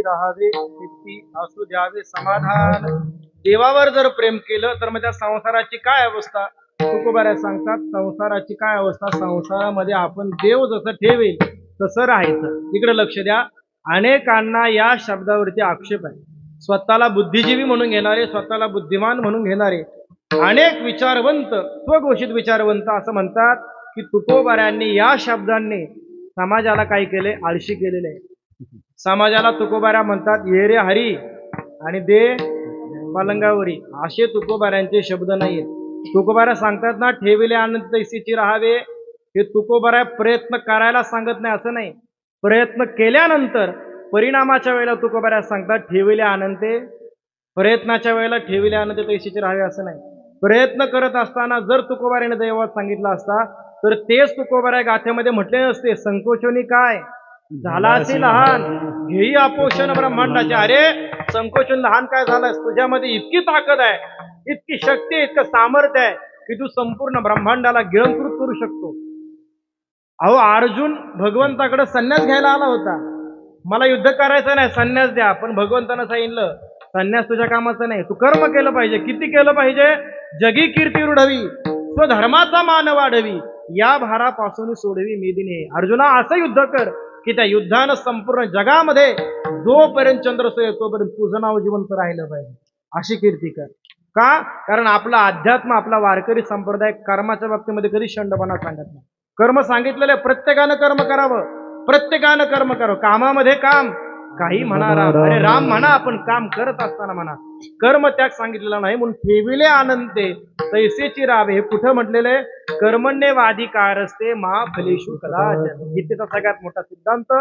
राहावे, असू द्यावे समाधान. देवावर जर प्रेम केलं तर मग त्या संसाराची काय अवस्था? तुकोबारा सांगतात, संसाराची काय अवस्था? संसारामध्ये आपण देव जसं ठेवेल तसं राहायचं. इकडे लक्ष द्या. अनेकांना या शब्दावरती आक्षेप आहे. स्वतःला बुद्धिजीवी म्हणून घेणारे, स्वतःला बुद्धिमान म्हणून घेणारे अनेक विचारवंत, स्वघोषित विचारवंत असं म्हणतात की तुकोबाऱ्यांनी या शब्दांनी समाजाला काय केले? आळशी केलेले आहे. समाजाला तुकोबारा म्हणतात ये रे हरी आणि दे पलंगावरी, असे तुकोबाऱ्यांचे शब्द नाहीत. तुकोबारा सांगतात ना, ठेविले आनंद तैसीची राहावे, हे तुकोबारा प्रयत्न करायला सांगत नाही असं नाही. प्रयत्न केल्यानंतर परिणामाच्या वेळेला तुकोबारा सांगतात ठेविले आनंदे, प्रयत्नाच्या वेळेला ठेविले आनंद तैसीची राहावे असं नाही. प्रयत्न करत असताना जर तुकोबाऱ्याने दैवात सांगितलं असता तर तेच तुकोबाऱ्या गाथेमध्ये म्हटले असते, संकोचनी काय झाला असे लहान घेई आपोषण ब्रह्मांडाचे. अरे संकोचन लहान काय झालंस? तुझ्यामध्ये इतकी ताकद आहे, इतकी शक्ती आहे, इतकं सामर्थ्य आहे की तू संपूर्ण ब्रह्मांडाला गिळंकृत करू शकतो. अहो, अर्जुन भगवंताकडे संन्यास घ्यायला आला होता. मला युद्ध करायचं नाही, संन्यास द्या. पण भगवंतानं सांगितलं संन्यास तुझ्या कामाचं नाही, तू कर्म केलं पाहिजे. किती केलं पाहिजे? जगी कीर्ती रुढवी, स्वधर्माचा मान वाढवी, या भारापासून सोडवी मेदिने. अर्जुना असं युद्ध कर की त्या युद्धानं संपूर्ण जगामध्ये जोपर्यंत चंद्रसूर्य आहे तोपर्यंत तुझं नाव जिवंत राहिलं पाहिजे. अशी कीर्ती कर. का? कारण आपला अध्यात्म, आपला वारकरी संप्रदाय कर्माच्या बाबतीमध्ये कधी शंडपणा सांगत नाही. कर्म सांगितलेलं आहे, प्रत्येकानं कर्म करावं, प्रत्येकानं कर्म करावं. कामामध्ये काम, काही म्हणा राम, अरे राम म्हणा, आपण काम करत असताना म्हणा. कर्म त्याग सांगितलेला नाही, म्हणून ठेविले आनंदे तैसेची रावे. हे कुठं म्हटलेलं आहे? कर्मण्येवाधिकारस्ते मा फलेषु कदाचन. गीतेचा सगळ्यात मोठा सिद्धांत.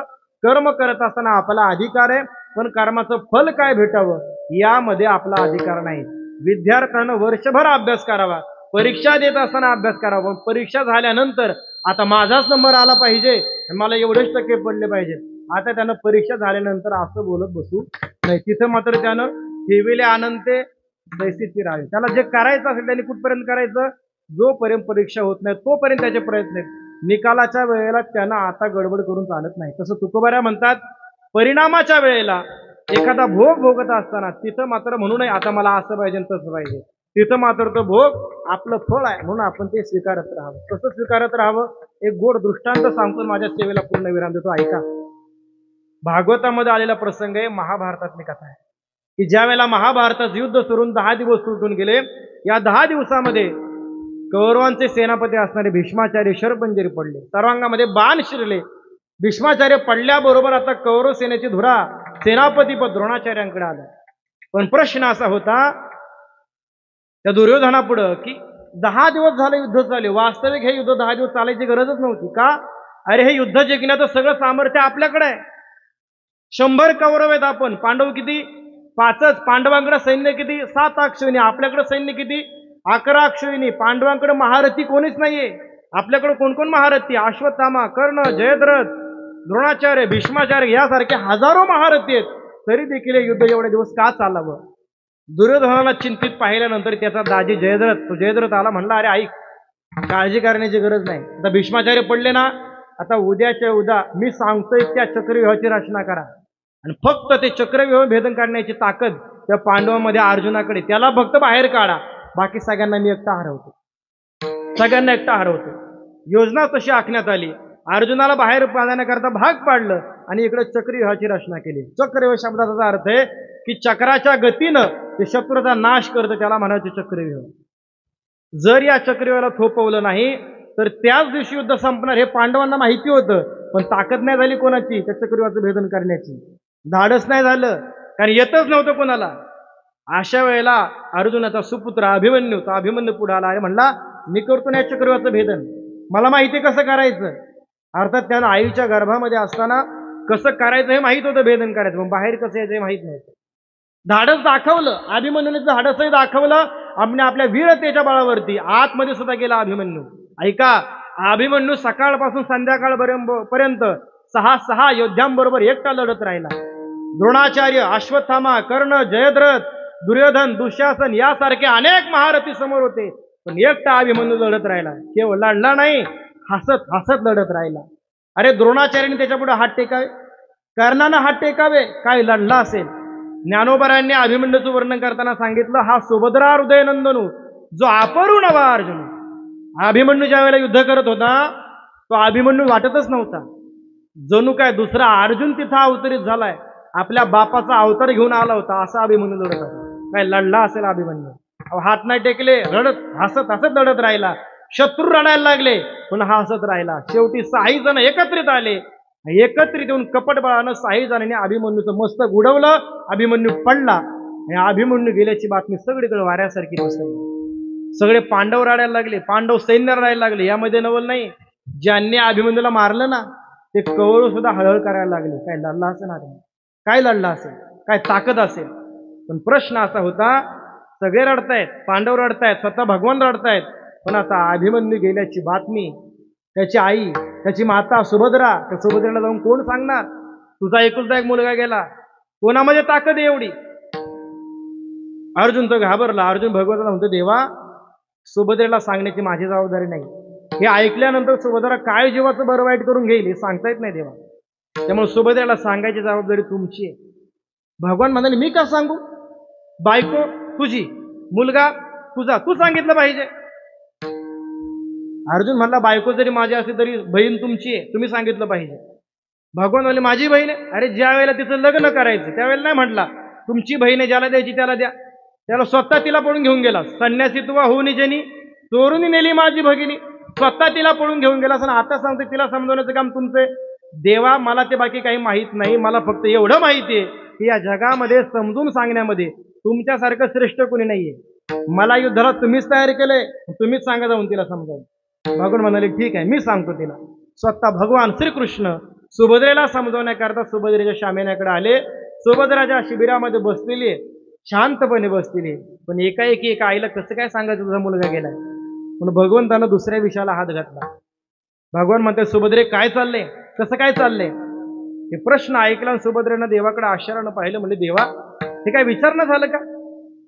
कर्म करत असताना आपला अधिकार आहे, पण कर्माचं फल काय भेटावं यामध्ये आपला अधिकार नाही. विद्यार्थ्यानं वर्षभर अभ्यास करावा, परीक्षा देत असताना अभ्यास करावा, पण परीक्षा झाल्यानंतर आता माझाच नंबर आला पाहिजे, मला एवढेच टक्के पडले पाहिजे, आता त्यानं परीक्षा झाल्यानंतर असं बोलत बसू नाही. तिथं मात्र त्यानं ठेविले आनंदे तैसेची रावे. त्याला जे करायचं असेल त्यांनी कुठपर्यंत करायचं? जोपर्यंत परीक्षा होत नाही तोपर्यंत त्याचे प्रयत्न आहेत. निकालाच्या वेळेला त्यानं आता गडबड करून चालत नाही. तसं तुकोबाऱ्या म्हणतात, परिणामाच्या वेळेला एखादा भोग भोगत असताना तिथं मात्र म्हणू नये आता मला असं पाहिजे तसं पाहिजे. तिथं मात्र तो भोग आपलं फळ आहे म्हणून आपण ते स्वीकारत राहावं. कसं स्वीकारत राहावं? एक गोड दृष्टांत सांगतो, माझ्या सेवेला पूर्ण विराम देतो, ऐका. भागवतामध्ये आलेला प्रसंग आहे, महाभारतातली कथा आहे, की ज्या वेळेला महाभारताचं युद्ध सुरून 10 दिवस सुटून गेले. या 10 दिवसामध्ये कौरवांचे सेनापती असणारे भीष्माचार्य शरपंजरी पडले, सर्वांगामध्ये बाण शिरले. भीष्माचार्य पडल्याबरोबर आता कौरव सेनेची धुरा सेनापतीपद द्रोणाचार्यांकडे आला. पण प्रश्न असा होता त्या दुर्योधनापुढं की 10 दिवस झाले युद्ध चालले, वास्तविक हे युद्ध 10 दिवस चालायची गरजच नव्हती का? अरे हे युद्ध जिंकण्याचं सगळं सामर्थ्य आपल्याकडे आहे. 100 कौरव आहेत आपण, पांडव किती? 5च. पांडवांकडे सैन्य किती? 7 अक्षौहिणी. आपल्याकडे सैन्य किती? 11 अक्षौहिणी. पांडवांकडे महारथी कोणीच नाहीये. आपल्याकडे कोण कोण महारथी? अश्वत्थामा, कर्ण, जयद्रथ, द्रोणाचार्य, भीष्माचार्य यासारखे हजारो महारथी आहेत. तरी देखील युद्ध एवढे दिवस का चालावं? दुर्योधनाला चिंतित पाहिल्यानंतर त्याचा दाजी जयद्रथ, तो जयद्रथ आला, म्हणला अरे ऐक, काळजी करण्याची गरज नाही. आता भीष्माचार्य पडले ना, आता उद्याच्या उद्या मी सांगतोय त्या चक्रव्यूहाची रचना करा, आणि फक्त ते चक्रव्यूह भेदन काढण्याची ताकद त्या पांडवांमध्ये अर्जुनाकडे, त्याला फक्त बाहेर काढा, बाकी सगळ्यांना मी एकटा हरवतो, सगळ्यांना एकटा हरवतो. योजना तशी आखण्यात आली. अर्जुनाला बाहेर पाडण्याकरता भाग पाडलं आणि इकडे चक्रव्यूहाची रचना केली. चक्रव्यूह शब्दाचा अर्थ आहे की चक्राच्या गतीनं ते शत्रूचा नाश करतं, त्याला म्हणायचे चक्रव्यूह. जर या चक्रव्यूहाला थोपवलं नाही तर त्याच दिवशी युद्ध संपणार हे पांडवांना माहिती होतं, पण ताकद नाही झाली कोणाची त्या चक्रव्यूहाचं भेदन करण्याची, धाडस नाही झालं, कारण येतच नव्हतं कोणाला. अशा वेळेला अर्जुनाचा सुपुत्र अभिमन्यू, तो अभिमन्यू पुढे आला, अरे म्हणला मी करतो ना या चक्रव्यूहाचं भेदन, मला माहिती कसं करायचं. अर्थात त्याला आईच्या गर्भामध्ये असताना कसं करायचं हे माहित होतं, भेदन करायचं, पण बाहेर कसं यायचं हे माहित नव्हतं. धाडस दाखवलं अभिमन्यूने, धाडसही दाखवलं आपण आपल्या वीरतेच्या बळावरती. आतमध्ये सुद्धा गेला अभिमन्यू. ऐका, अभिमन्यू सकाळपासून संध्याकाळपर्यंत 6 योद्ध्यांबरोबर एकटा लढत राहिला. द्रोणाचार्य, अश्वत्थामा, कर्ण, जयद्रथ, दुर्योधन, दुःशासन यासारखे अनेक महारथी समोर होते, पण एकटा अभिमन्यू लढत राहिला. केवळ लढला नाही, हसत हसत लढत राहिला. अरे द्रोणाचार्याने त्याच्यापुढे हात टेकावे, कर्णानं हात टेकावे, काय लढला असेल. ज्ञानोबरांनी अभिमन्यूचं वर्णन करताना सांगितलं, हा सुभद्रा हृदय नंदनू जो अपरू नवा अर्जुन. अभिमन्यू ज्या वेळेला युद्ध करत होता तो अभिमन्यू वाटतच नव्हता, जणू काय दुसरा अर्जुन तिथं अवतरित झालाय, आपल्या बापाचा अवतार घेऊन आला होता, असा अभिमन्यू लढत होता. काय लढला असेल अभिमन्यू. हात नाही टेकले, रडत हसत हसत लढत राहिला. शत्रू रडायला लागले पण हा हसत राहिला. शेवटी 6 जण एकत्रित आले, एकत्रित येऊन कपट बळानं 6 जणांनी अभिमन्यूचं मस्तक उडवलं. अभिमन्यू पडला आणि अभिमन्यू गेल्याची बातमी सगळीकडे वाऱ्यासारखी पसरली. सगळे पांडव रडायला लागले, पांडव सैन्य रडायला लागले. यामध्ये नवल नाही, ज्यांनी अभिमन्यूला मारलं ना ते कौरव सुद्धा हळहळ करायला लागले. काय लढला असेल ना, काय लढला असेल, काय ताकद असेल. पण प्रश्न असा होता, सगळे रडतायत, पांडव रडतायत, स्वतः भगवान रडतायत, पण आता अभिमन्यू गेल्याची बातमी त्याची आई, त्याची माता सुभद्रा, त्या सुभद्रेला जाऊन कोण सांगणार, तुझा एकुलता एक मुलगा गेला, कोणामध्ये ताकद आहे एवढी. अर्जुन तो घाबरला. अर्जुन भगवंताला म्हणतो, देवा सुभद्रेला सांगण्याची माझी जबाबदारी नाही. हे ऐकल्यानंतर सुभद्रा काय जीवाचं बरं वाईट करून घेईल हे सांगता येत नाही देवा, त्यामुळे सुभद्रेला सांगायची जबाबदारी तुमची आहे. भगवान म्हणाले, मी का सांगू, बायको तुझी, मुलगा तुझा, तू सांगितलं पाहिजे. अर्जुन म्हणला, बायको जरी माझी असली तरी बहीण तुमची आहे, तुम्ही सांगितलं पाहिजे. भगवान म्हणले, माझी बहीण आहे. अरे ज्या वेळेला तिचं लग्न करायचं त्यावेळेला नाही म्हटला तुमची बहीण आहे, ज्याला द्यायची त्याला द्या. त्याला स्वतः तिला पळून घेऊन गेला. संन्यासी तुवा होऊन जनी चोरून नेली माझी भगिनी. स्वतः तिला पळून घेऊन गेला असं आता सांगते तिला समजवण्याचं काम तुमचे. देवा मला ते बाकी काही माहीत नाही, मला फक्त एवढं माहिती आहे की या जगामध्ये समजून सांगण्यामध्ये तुमच्यासारखं श्रेष्ठ कोणी नाहीये. मला युद्धाला तुम्हीच तयार केलंय, तुम्हीच सांगा जाऊन तिला समजावून. भगवान म्हणाले ठीक आहे मी सांगतो तिला. स्वतः भगवान श्रीकृष्ण सुभद्रेला समजवण्याकरता सुभद्रेच्या शामेण्याकडे आले. सुभद्राच्या शिबिरामध्ये बसलेली आहे, शांतपणे बसलेली आहे. पण एकाएकी एका आईला कसं काय सांगायचं तुझा मुलगा गेलाय. म्हणून भगवंतानं दुसऱ्या विषयाला हात घातला. भगवान म्हणते सुभद्रे काय चाललंय, कसं काय चाललंय. हे प्रश्न ऐकला आणि सुभद्रेनं देवाकडे आश्चर्यानं पाहिलं. म्हणजे देवा हे काय विचारणं झालं का.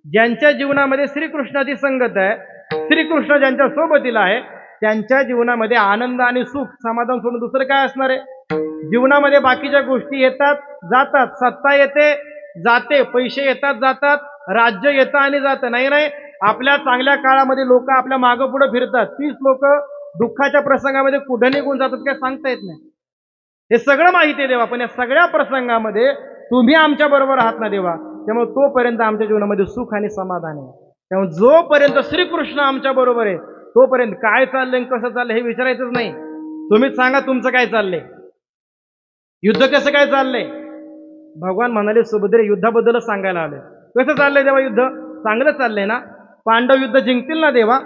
ज्यांच्या जीवनामध्ये श्रीकृष्णाची संगत आहे, श्रीकृष्ण ज्यांच्या सोबतीला आहे, त्यांच्या जीवनामध्ये आनंद आणि सुख समाधान सोडून दुसरं काय असणार आहे. जीवनामध्ये बाकीच्या गोष्टी येतात जातात, सत्ता येते जाते, पैसे येतात जातात, राज्य येतं आणि जातं. नाही नाही, आपल्या चांगल्या काळामध्ये लोक आपल्या मागं पुढे फिरतात, तीच लोक दुःखाच्या प्रसंगामध्ये कुठे निघून जातात काय सांगता येत नाही. हे सगळं माहिती आहे देवा, पण या सगळ्या प्रसंगामध्ये तुम्ही आमच्या बरोबर आहात ना देवा. त्यामुळे तोपर्यंत आमच्या जीवनामध्ये सुख आणि समाधान आहे. त्यामुळे जोपर्यंत श्रीकृष्ण आमच्या बरोबर आहे तोपर्यंत काय चाललंय कसं चाललंय हे विचारायचंच नाही. तुम्हीच सांगा तुमचं काय चाललंय, युद्ध कसं काय चाललंय. भगवान म्हणाले सुभद्रे युद्धाबद्दलच सांगायला आले. कसं चाललंय देवा युद्ध, चांगलं चाललंय ना, पांडव युद्ध जिंकतील ना देवा.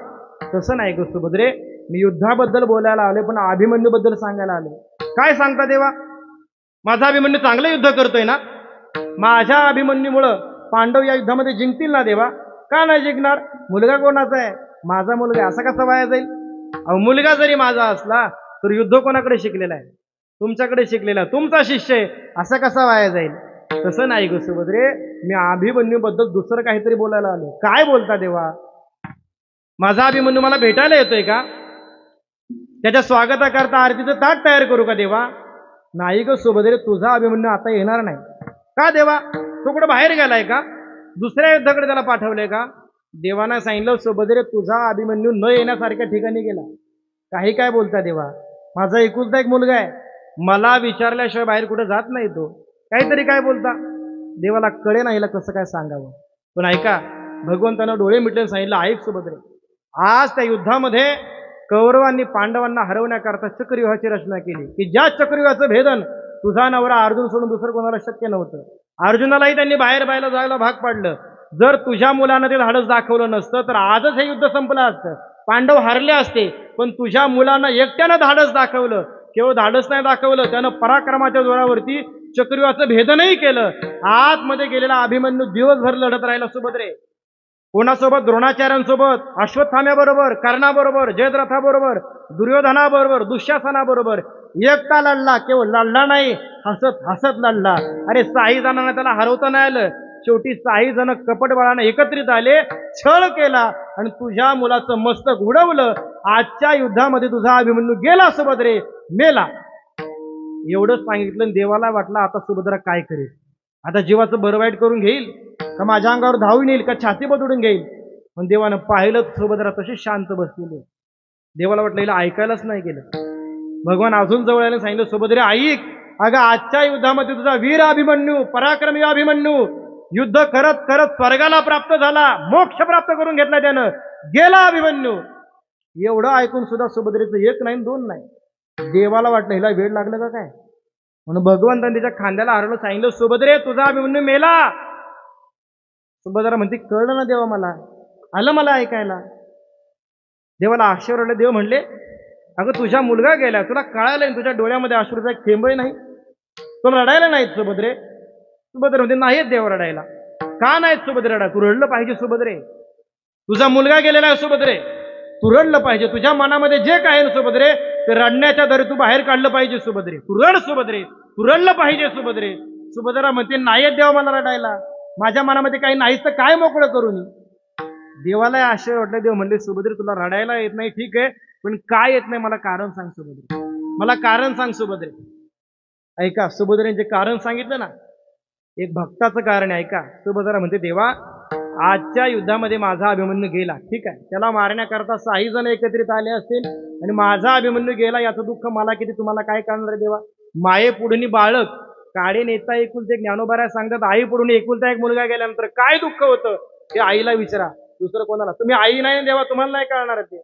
तसं नाही ग सुभद्रे, मी युद्धाबद्दल बोलायला आले पण अभिमन्यूबद्दल सांगायला आले. काय सांगता देवा, माझा अभिमन्यू चांगलं युद्ध करतोय ना, माझ्या अभिमन्यूमुळं पांडव या युद्धामध्ये जिंकतील ना देवा. का नाही जिंकणार, मुलगा कोणाचा आहे, माझा मुलगा, असा कसा वाया जाईल. अहो मुलगा जरी माझा असला तर युद्ध कोणाकडे शिकलेला आहे, तुमच्याकडे शिकलेला, तुमचा शिष्य आहे, असा कसा वाया जाईल. तसं नाही ग सुभद्रे, मी अभिमन्यूबद्दल दुसरं काहीतरी बोलायला आलो. काय बोलता देवा, माझा अभिमन्यू मला भेटायला येतोय का, त्याच्या स्वागताकरता आरतीचं ताट तयार करू का देवा. नाही ग सुभद्रे, तुझा अभिमन्यू आता येणार नाही. का देवा, तो कुठं बाहेर गेलाय का, दुसऱ्या युद्धाकडे त्याला पाठवलंय का. देवानं सांगितलं सुभद्रे तुझा अभिमन्यू न येण्यासारख्या ठिकाणी गेला. काही काय बोलता देवा, माझा एकुलता एक मुलगा आहे, मला विचारल्याशिवाय बाहेर कुठे जात नाही तो. काहीतरी काय बोलता. देवाला कळे नाही कसं काय सांगावं. पण ऐका, भगवंतानं डोळे मिटले सांगितलं ऐक सुभद्रे, आज त्या युद्धामध्ये कौरवांनी पांडवांना हरवण्याकरता चक्रव्यूहाची रचना केली की ज्या चक्रव्यूहाचं भेदन तुझा नवरा अर्जुन सोडून दुसरं कोणाला शक्य नव्हतं. अर्जुनालाही त्यांनी बाहेर बाहेर जायला भाग पाडलं. जर तुझ्या मुलानं ते धाडस दाखवलं नसतं तर आजच हे युद्ध संपलं असतं, पांडव हारले असते. पण तुझ्या मुलानं एकट्यानं धाडस दाखवलं, केवळ धाडस नाही दाखवलं, त्यानं पराक्रमाच्या जोरावरती चक्रव्यूहाचं भेदनही केलं. आतमध्ये गेलेला अभिमन्यू दिवसभर लढत राहिला सुभद्रे. कोणासोबत, द्रोणाचार्यांसोबत, अश्वत्थाम्याबरोबर, कर्णाबरोबर, जयद्रथाबरोबर, दुर्योधनाबरोबर, दुःशासनाबरोबर एकटा लढला. केवळ लढला नाही, हसत हसत लढला. अरे 6 जणांना त्याला हरवता नाही आलं. शेवटी 6 जण कपटबळाने एकत्रित आले, छळ केला आणि तुझ्या मुलाचं मस्तक उडवलं. आजच्या युद्धामध्ये तुझा अभिमन्यू गेला सुभद्रे, मेला. एवढंच सांगितलं. देवाला वाटलं आता सुभद्रा काय करेल, आता जीवाचं बरं वाईट करून घेईल का, माझ्या अंगावर धावून येईल का, छाती बदडून घेईल. पण देवानं पाहिलं सुभद्रा तशी शांत बसलेली. देवाला वाटलं हिला ऐकायलाच नाही गेलं. भगवान अजून जवळ आले, सांगितलं सुभद्रे ऐक, अगं आजच्या युद्धामध्ये तुझा वीर अभिमन्यू, पराक्रमी अभिमन्यू युद्ध करत करत स्वर्गाला प्राप्त झाला, मोक्ष प्राप्त करून घेतला त्यानं, गेला अभिमन्यू. एवढं ऐकून सुद्धा सुभद्रेचं एक नाही दोन नाही. देवाला वाटलं हिला वेळ लागलं का काय, म्हणून भगवंतांनी तिच्या खांद्याला हरवलं, सांगितलं सुभद्रे तुझा अभिमन्यू मेला. सुभद्रा म्हणते कळलं ना देवा, मला आलं मला ऐकायला. देवाला आश्चर्य वाटलं. देव म्हणले अगं तुझा मुलगा गेला, तुला कळालं, तुझ्या डोळ्यामध्ये अश्रूचा एक थेंबही नाही, तुला रडायला नाहीत सुभद्रे. सुभद्रे म्हणते नाहीत देव रडायला. का नाहीत सुभद्रे रडा, तू रडलं पाहिजे सुभद्रे, तुझा मुलगा गेलेला आहे सुभद्रे, तू रडलं पाहिजे. तुझ्या मनामध्ये जे काय सुभद्रे ते रडण्याच्या दरी तू बाहेर काढलं पाहिजे सुभद्रे, तू रड सुभद्रे, तू रडलं पाहिजे सुभद्रे. सुभद्रा म्हणते नाहीत देवा मला रडायला, माझ्या मनामध्ये काही नाहीच तर काय मोकळं करून. देवाला आश्चर्य वाटलं. देव म्हणले सुभद्रे तुला रडायला येत नाही ठीक आहे, पण काय येत नाही मला कारण सांग सुभद्रे, मला कारण सांग सुभद्रे. ऐका, सुभद्रेचे कारण सांगितलं ना, एक भक्ताचं कारण आहे. ऐका, सुभद्रा म्हणते देवा आजच्या युद्धामध्ये माझा अभिमन्यू गेला, ठीक आहे, त्याला मारण्याकरता 6 जण एकत्रित आले असतील आणि माझा अभिमन्यू गेला याचं दुःख मला किती, तुम्हाला काय करणार देवा. माये पुढणी बाळक काढे नेता एकुलते एक, ज्ञानोबाराय सांगतात आई पुढून एकुलता एक मुलगा गेल्यानंतर काय दुःख होतं ते आईला विचारा, दुसरं कोणाला. तुम्ही आई नाही देवा, तुम्हाला नाही कळणार ते.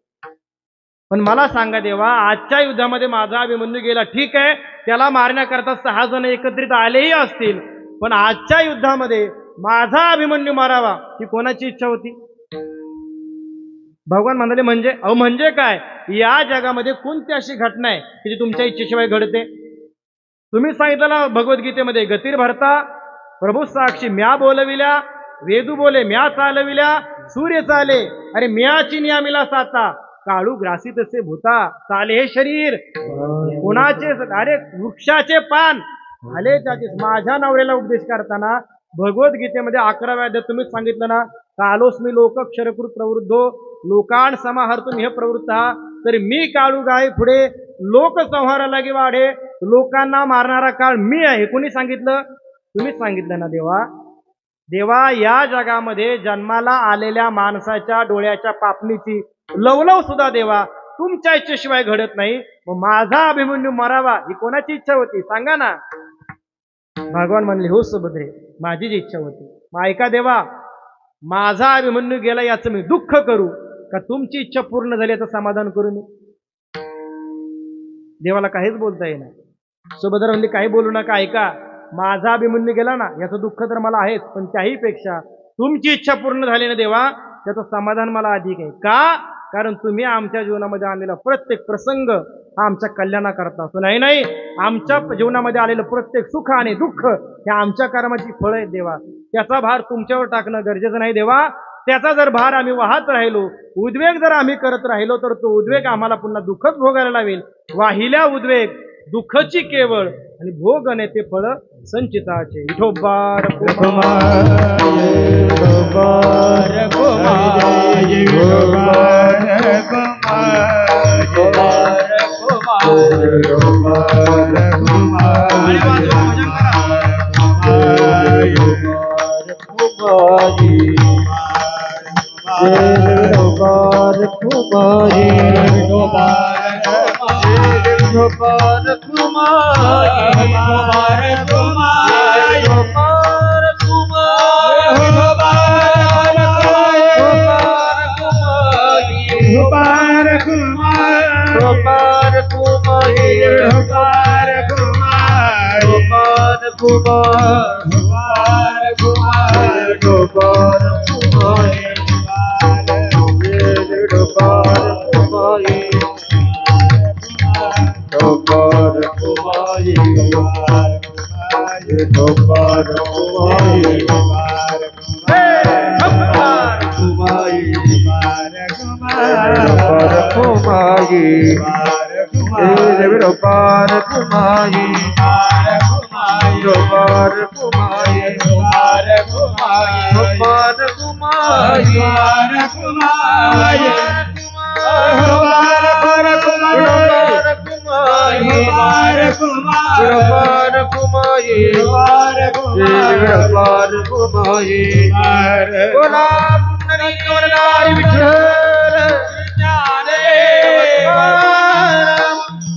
पण मला सांगा देवा, आजच्या युद्धामध्ये माझा अभिमन्यू गेला, ठीक आहे, त्याला मारण्याकरता 6 जण एकत्रित आलेही असतील, पण आजच्या युद्धामध्ये माझा अभिमन्यू मारावा ही कोणाची इच्छा होती? भगवान म्हणाले म्हणजे म्हणजे काय? या जगामध्ये कोणती अशी घटना आहे की जी तुमच्या इच्छेशिवाय घडते? तुम्ही सांगितलं ना भगवद्गीतेमध्ये, गतीर भरता प्रभू साक्षी म्या बोलविल्या, वेदू बोले म्या चालविल्या, सूर्य चाले अरे म्याची नियामिला साता, काळू ग्रासी तसे भूता, चाले हे शरीर कोणाचे? अरे वृक्षाचे पान आले त्याचे. माझ्या नवऱ्याला उपदेश करताना भगवद्गीतेमध्ये 11व्या अध्यायात तुम्ही सांगितलं ना, कालोस्मी लोक क्षरकृत प्रवृद्धो लोकान समाहर्तुम हे प्रवृत्त, तर मी काळू गाय पुढे लोक संहाराला गी वाढे, लोकांना मारणारा काळ मी आहे. कोणी सांगितलं? तुम्ही सांगितलं ना देवा. देवा, या जगामध्ये जन्माला आलेल्या माणसाच्या डोळ्याच्या पापणीची लवलव सुद्धा देवा तुमच्या इच्छेशिवाय घडत नाही. मग माझा अभिमन्यू मरावा ही कोणाची इच्छा होती सांगा ना? भगवान म्हणले, हो सुभद्रे, माझीच इच्छा होती. मग ऐका देवा, माझा अभिमन्यू गेला याचं मी दुःख करू का तुमची इच्छा पूर्ण झाली याचं समाधान करू मी? देवाला काहीच बोलता येणार. सुभद्रा म्हणली, काही बोलू नका, ऐका, माझा अभिमन्यू गेला ना याचं दुःख तर मला आहेच, पण त्याहीपेक्षा तुमची इच्छा पूर्ण झाली ना देवा, त्याचं समाधान मला अधिक आहे. का? कारण तुम्ही आमच्या जीवनामध्ये आलेला प्रत्येक प्रसंग हा आमच्या कल्याणाकरता असतो. नाही, आमच्या जीवनामध्ये आलेलं प्रत्येक सुख आणि दुःख हे आमच्या कर्माची फळं आहेत देवा. त्याचा भार तुमच्यावर टाकणं गरजेचं नाही देवा. त्याचा जर भार आम्ही वाहत राहिलो, उद्वेग जर आम्ही करत राहिलो, तर तो उद्वेग आम्हाला पुन्हा दुःखच भोगायला लावेल. वाहिल्या उद्वेग दुःखची केवळ, आणि भोगणे ते फळ संचिताचे. विठोबार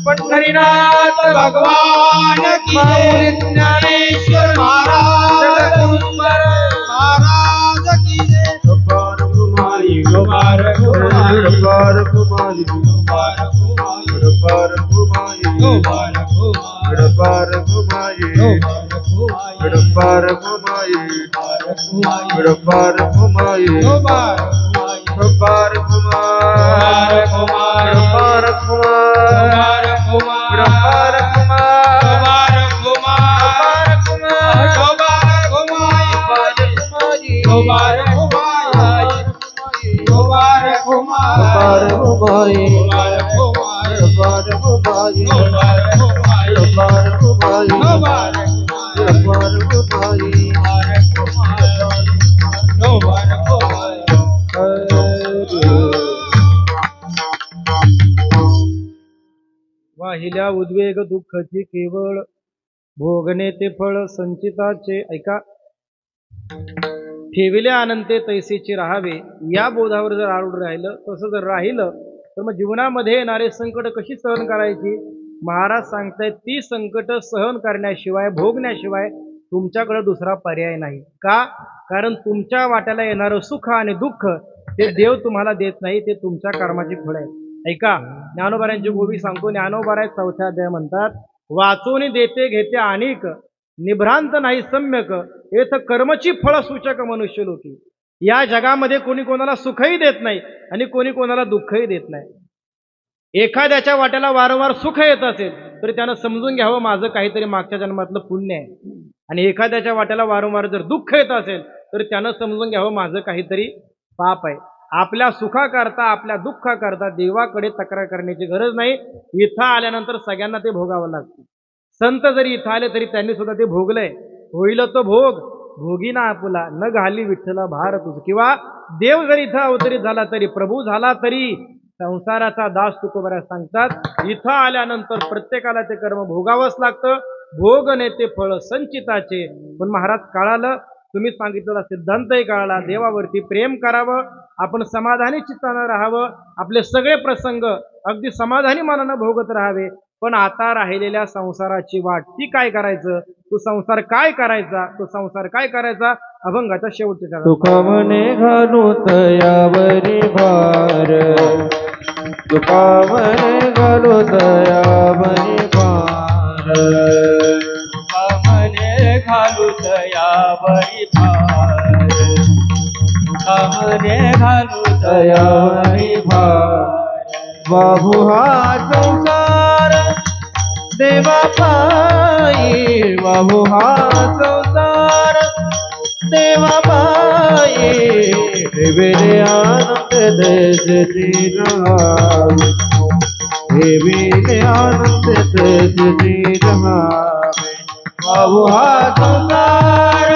पंढरीनाथ भगवान की ज्ञानेश्वर महाराज की गोपाल कुमारी गोपाल कुमारी गोपाल कुमारी गोपाल कुमारी गोपाल कुमारी गोपाल कुमारी गोपाल कुमारी गोपाल कुमारी गोपाल वाहिल्या उद्वेग दुःखची केवळ, भोगणे ते फळ संचिताचे. ऐका, ठेविल्या अनंते तैसेची राहावे, या बोधावर जर आरूढ राहिलं, तसं जर राहिलं, तर मग जीवनामध्ये येणारे संकट कशी सहन करायची? महाराज सांगतायत, ती संकट सहन करण्याशिवाय, भोगण्याशिवाय तुमच्याकडे दुसरा पर्याय नाही. का? कारण तुमच्या वाट्याला येणारं सुख आणि दुःख ते देव तुम्हाला देत नाही, ते तुमच्या कर्माची फळ आहे. ऐका ज्ञानोबारांची गोबी सांगतो. ज्ञानोबाराय 4थ्या अध्याय म्हणतात, वाचून देते घेते अनेक निभ्रांत नाही सम्यक येथ कर्मची फळ सूचक मनुष्य लोकी. या जगामध्ये कोणी कोणाला सुखही देत नाही आणि कोणी कोणाला दुःखही देत नाही. एखाद्याच्या वाट्याला वारंवार सुख येत असेल तरी त्यानं समजून घ्यावं माझं काहीतरी मागच्या जन्मातलं पुण्य आहे, आणि एखाद्याच्या वाट्याला वारंवार जर दुःख येत असेल तर त्यानं समजून घ्यावं माझं काहीतरी पाप आहे. आपल्या सुखाकरता आपल्या दुःखाकरता देवाकडे तक्रार करण्याची गरज नाही. इथं आल्यानंतर सगळ्यांना ते भोगावं लागतं. संत जरी इथं आले तरी त्यांनी सुद्धा ते भोगलंय. होईल तो भोग भोगी ना आपुला न घाली विठ्ठला भार तुझ. किंवा देव जरी इथं अवतरित झाला तरी, प्रभू झाला तरी संसाराचा दास तुकोबऱ्या सांगतात. इथं आल्यानंतर प्रत्येकाला ते कर्म भोगावंच लागतं. भोग नेते फळ संचिताचे. पण महाराज कळालं, तुम्ही सांगितलेला सिद्धांतही कळाला. देवावरती प्रेम करावं, आपण समाधानी चित्तानं राहावं, आपले सगळे प्रसंग अगदी समाधानी मनानं भोगत राहावे. पण आता राहिलेल्या संसाराची वाट ती काय करायचं, तो संसार काय करायचा, तो संसार काय करायचा, अभंगाच्या शेवटच्या सुख म्हणे घालू तयावरी भार, सुख म्हणे घालू तयावरी भार, सुख म्हणे घालू तयावरी भार, सुख म्हणे घालू तयावरी भार. बाबू हा संसार देवा पायी, बाबू हा संसार देवा पायी. देवेले आनंद देशची रहावे, देवेले आनंद देशची रहावे. बाबू हा संसार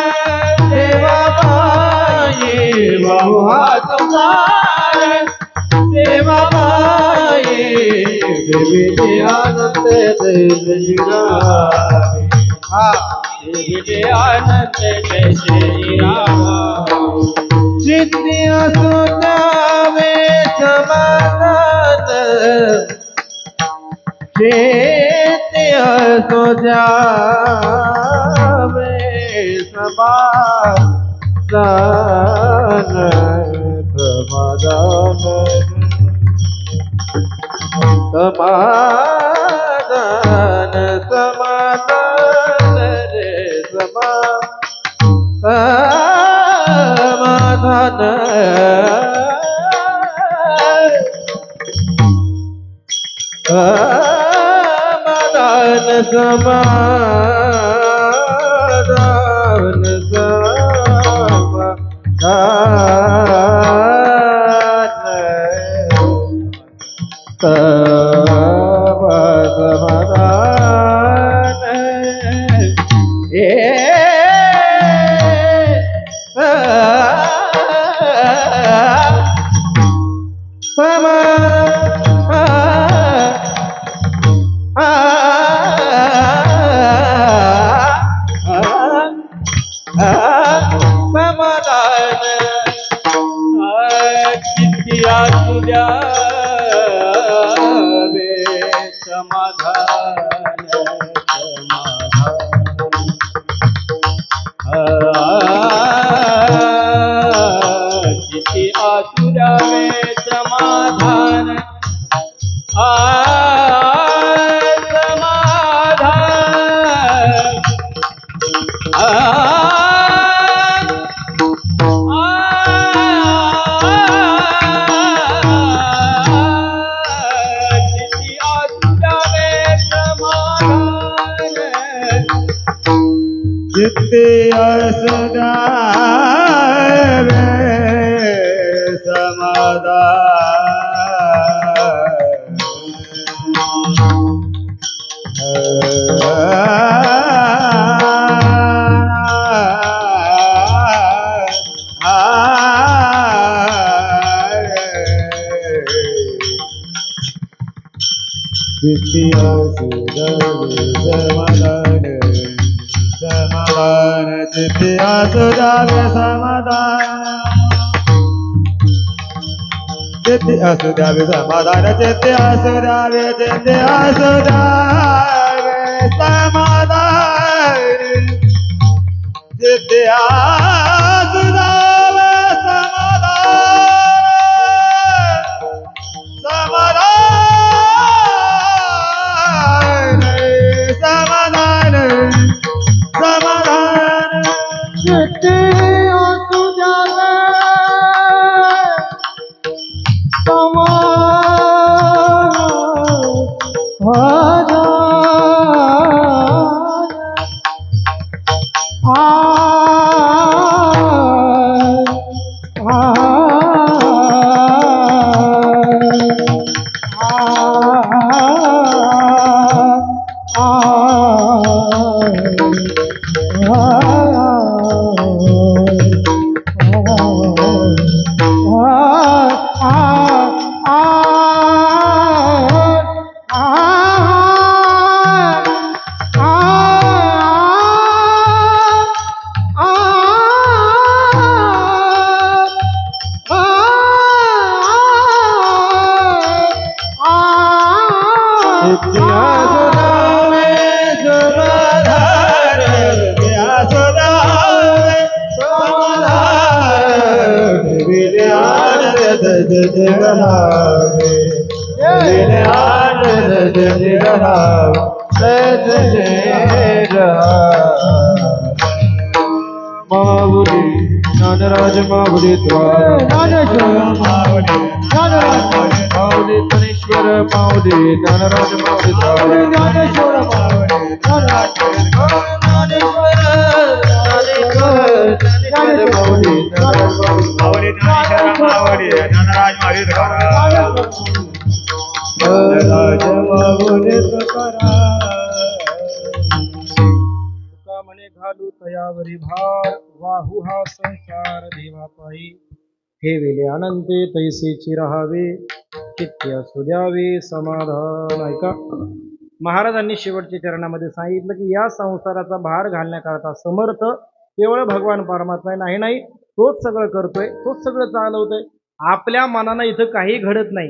देवा पायी, बाबू हा संसार देवा पायी. देवेले आनंद देशची रहावे, देवेले आनंद देशची रहावे. चित्ती असो द्यावे समाधान, चित्ती असो द्यावे समाधान, समाधान समाधान समाधान रे समाधान समाधान समाधान जिते असो द्यावे समाधान, जिते असो द्यावे समाधान, समाधान जिथे असो द्यावे समाधान, जिथे असो द्यावे समाधान, जिथे असो द्यावे, जिथे असो द्यावे समाधान, जिथे असो द्यावे समाधान, समाधान चिट्टी असू द्यावे माऊली ज्ञानराज माऊली माऊली तनेश्वर माऊली ज्ञानराज माऊली ज्ञानेश्वर माऊली म्हणे घालू तयावरी भार वाहू हा संसार देवा पायी ठेविले अनंते तैसेची राहावे चित्ती असू द्यावे समाधान. ऐका, महाराजांनी शेवटच्या चरणामध्ये सांगितलं की या संसाराचा भार घालण्याकरता समर्थ केवळ भगवान परमात्मा नाही, तोच सगळं करतोय, तोच सगळं चालवतोय. आपल्या मनानं इथं काही घडत नाही.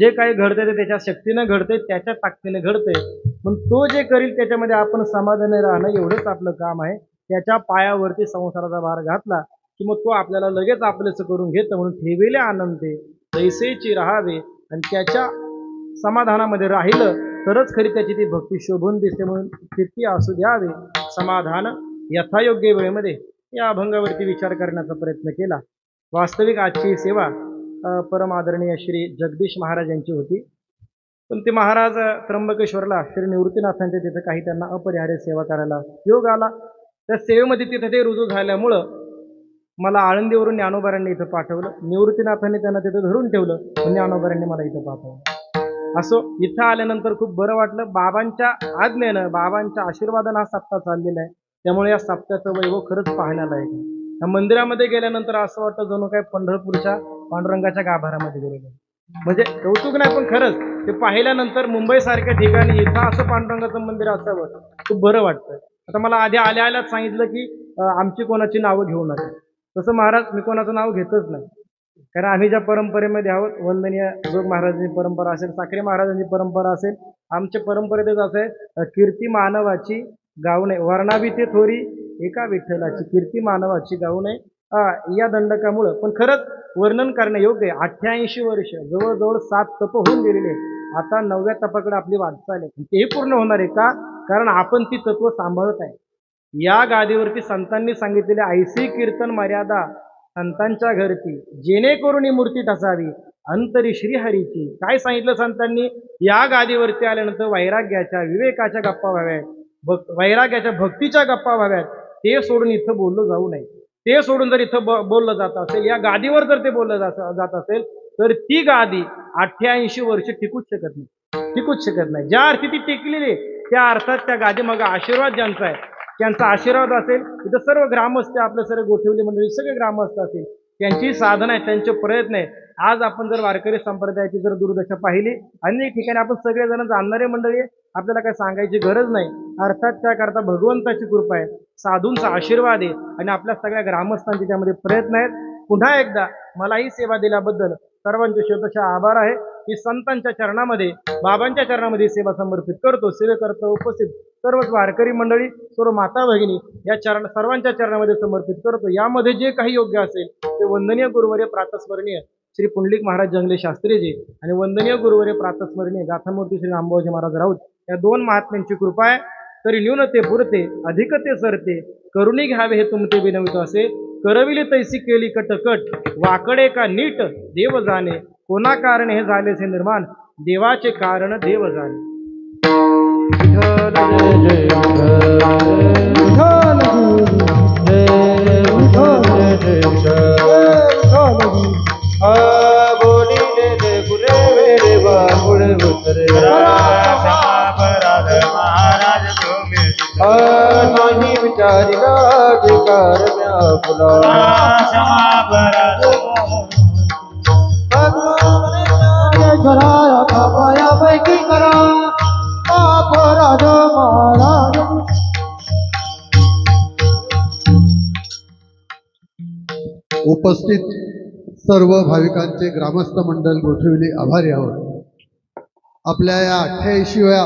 जे काही घडतंय ते त्याच्या शक्तीनं घडतंय, त्याच्या ताकदीने घडतंय. पण तो जे करील त्याच्यामध्ये आपण समाधानी राहणं एवढंच आपलं काम आहे. त्याच्या पायावरती संसाराचा भार घातला की मग तो आपल्याला लगेच आपलेच करून घेतं. म्हणून ठेविले आनंदे तैसेची राहावे, आणि त्याच्या समाधानामध्ये राहिलं तरच खरी त्याची ती भक्ती शोभून दिसते. म्हणून चित्ती असू द्यावे समाधान. यथायोग्य वेळेमध्ये या अभंगावरती विचार करण्याचा प्रयत्न केला. वास्तविक आजची सेवा परम आदरणीय श्री जगदीश महाराज यांची होती. पण ते महाराज त्र्यंबकेश्वरला श्री निवृत्तीनाथांच्या तिथं काही त्यांना अपरिहार्य सेवा करायला योग आला. त्या सेवेमध्ये तिथं ते रुजू झाल्यामुळं मला आळंदीवरून ज्ञानोबारांनी इथं पाठवलं. निवृत्तीनाथांनी त्यांना तिथं धरून ठेवलं, पण ज्ञानोबारांनी मला इथं पाठवलं. असो, इथं आल्यानंतर खूप बरं वाटलं. बाबांच्या आज्ञेनं, बाबांच्या आशीर्वादानं हा सप्ताह चाललेला आहे. त्यामुळे या सप्त्याचं वैभव खरंच पाहण्यालायक आहे. या मंदिरामध्ये गेल्यानंतर असं वाटतं जणू काय पंढरपूरच्या पांडुरंगाच्या गाभाऱ्यामध्ये गेलेलं. म्हणजे कौतुक नाही, पण खरंच ते पाहिल्यानंतर मुंबईसारख्या ठिकाणी इथं असं पांडुरंगाचं मंदिर असावं खूप बरं वाटतं. आता मला आधी आल्याच सांगितलं की आमची कोणाची नावं घेऊ नका. तसं महाराज मी कोणाचं नाव घेतच नाही, कारण आम्ही ज्या परंपरेमध्ये आहोत, वंदनीय जोग महाराजांची परंपरा असेल, साखरे महाराजांची परंपरा असेल, आमच्या परंपरेतच असं आहे, कीर्ती मानवाची गाऊ नये, वर्णावी ते थोरी एका विठ्ठलाची, कीर्ती मानवाची गाऊ नये. या दंडकामुळं पण खरंच वर्णन करण्यायोग्य आहे. 88 वर्ष जवळजवळ 7 तप होऊन गेलेले. आता 9व्या तपाकडे आपली वाटचाल आहे. तेही पूर्ण होणार आहे का? कारण आपण ती तत्व सांभाळत आहे. या गादीवरती संतांनी सांगितलेले ऐसी कीर्तन मर्यादा संतांच्या घरची, जेणेकरून ही मूर्ती ठसावी अंतरी श्रीहरीची. काय सांगितलं संतांनी? या गादीवरती आल्यानंतर वैराग्याच्या, विवेकाच्या गप्पा व्हाव्यात, वैराग्याच्या, भक्तीच्या गप्पा व्हाव्यात. ते सोडून इथं बोललं जाऊ नये. ते सोडून जर इथं बोललं जात असेल, या गादीवर जर ते बोललं जात असेल, तर ती गादी 88 वर्ष टिकूच शकत नाही. ज्या अर्थी ती टिकलेली त्या अर्थात त्या गादी मग आशीर्वाद ज्यांचा आहे, त्यांचा आशीर्वाद असेल. तिथं सर्व ग्रामस्थ, आपलं सर्व गोठवली मंडळी, सगळे ग्रामस्थ असतील, त्यांची साधना आहे, त्यांचे प्रयत्न आहे. आज आपण जर वारकरी संप्रदायाची जर दुर्दशा पाहिली, अनेक ठिकाणी आपण सगळेजण जाणणारे मंडळी आहे, आपल्याला काही सांगायची गरज नाही. अर्थात त्याकरता भगवंताची कृपा आहे, साधूंचा आशीर्वाद आहे, आणि आपल्या सगळ्या ग्रामस्थांचे त्यामध्ये प्रयत्न आहेत. पुन्हा एकदा मलाही सेवा दिल्याबद्दल सर्वांचे शेवटचे आभार आहे की संतांच्या चरणामध्ये, बाबांच्या चरणामध्ये सेवा समर्पित करतो. सेवेकरता उपस्थित सर्वच वारकरी मंडळी, सर्व माता भगिनी या सर्वांच्या चरणामध्ये समर्पित करतो. यामध्ये जे काही योग्य असेल ते वंदनीय गुरुवर्य प्रातस्मरणीय श्री पुंडलिक महाराज जंगले शास्त्रीजी आणि वंदनीय गुरुवर्य प्रातस्मरणीय गाथामूर्ती श्री रामभाऊजी महाराज राऊत या 2 महात्म्यांची कृपा आहे. तरी न्यून ते पुरते अधिक ते सरते करुणी घ्यावे हे तुमते विनवित असे करविली तैसी केली कटकट वाकडे का नीट देव जाणे कोणा कारण हे झालेसे निर्माण देवाचे कारण देव जाणे नाही विचारी राजकार व्यापुला पैकी करा अपराध महाराज उपस्थित सर्व भाविकांचे ग्रामस्थ मंडळ गोठविले आभारी आहोत। आपल्या या 88व्या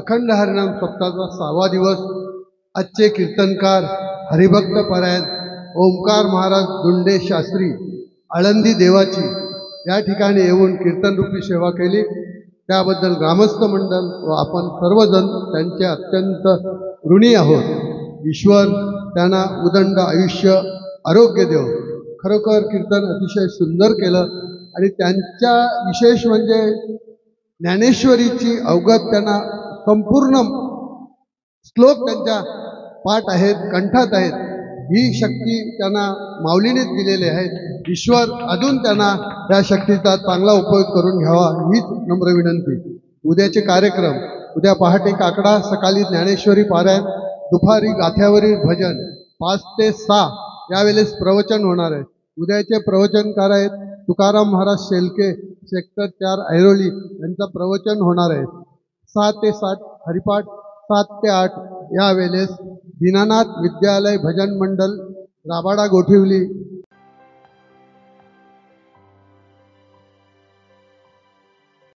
अखंड हरिनाम सप्ताहाचा 6वा दिवस आजचे कीर्तनकार हरिभक्त परायण ओमकार महाराज दुंडे शास्त्री आळंदी देवाची या ठिकाणी येऊन कीर्तनरूपी सेवा केली त्याबद्दल ग्रामस्थ मंडळ व आपण सर्वजण त्यांचे अत्यंत ऋणी आहोत। ईश्वर त्यांना उदंड आयुष्य आरोग्य देव। खरोखर कीर्तन अतिशय सुंदर केलं आणि त्यांच्या विशेष म्हणजे ज्ञानेश्वरीची अवगत त्यांना संपूर्ण श्लोक त्यांच्या पाठ आहेत कंठात आहेत ही शक्ती त्यांना माऊलीनेच दिलेली आहे। ईश्वर अजून त्यांना या शक्तीचा चांगला उपयोग करून घ्यावा हीच नम्र विनंती। उद्याचे कार्यक्रम उद्या पहाटे काकडा सकाळी ज्ञानेश्वरी पारायण दुपारी गाथ्यावरील भजन 5 ते 6 यावेळेस प्रवचन होणार आहे। उद्याचे प्रवचनकार आहेत तुकाराम महाराज शेलके सेक्टर 4 ऐरोली यांचं प्रवचन होणार आहे। 6 ते 7 हरिपाठ 7 ते 8 यावेळेस दीनानाथ विद्यालय भजन मंडळ राबाडा गोठिवली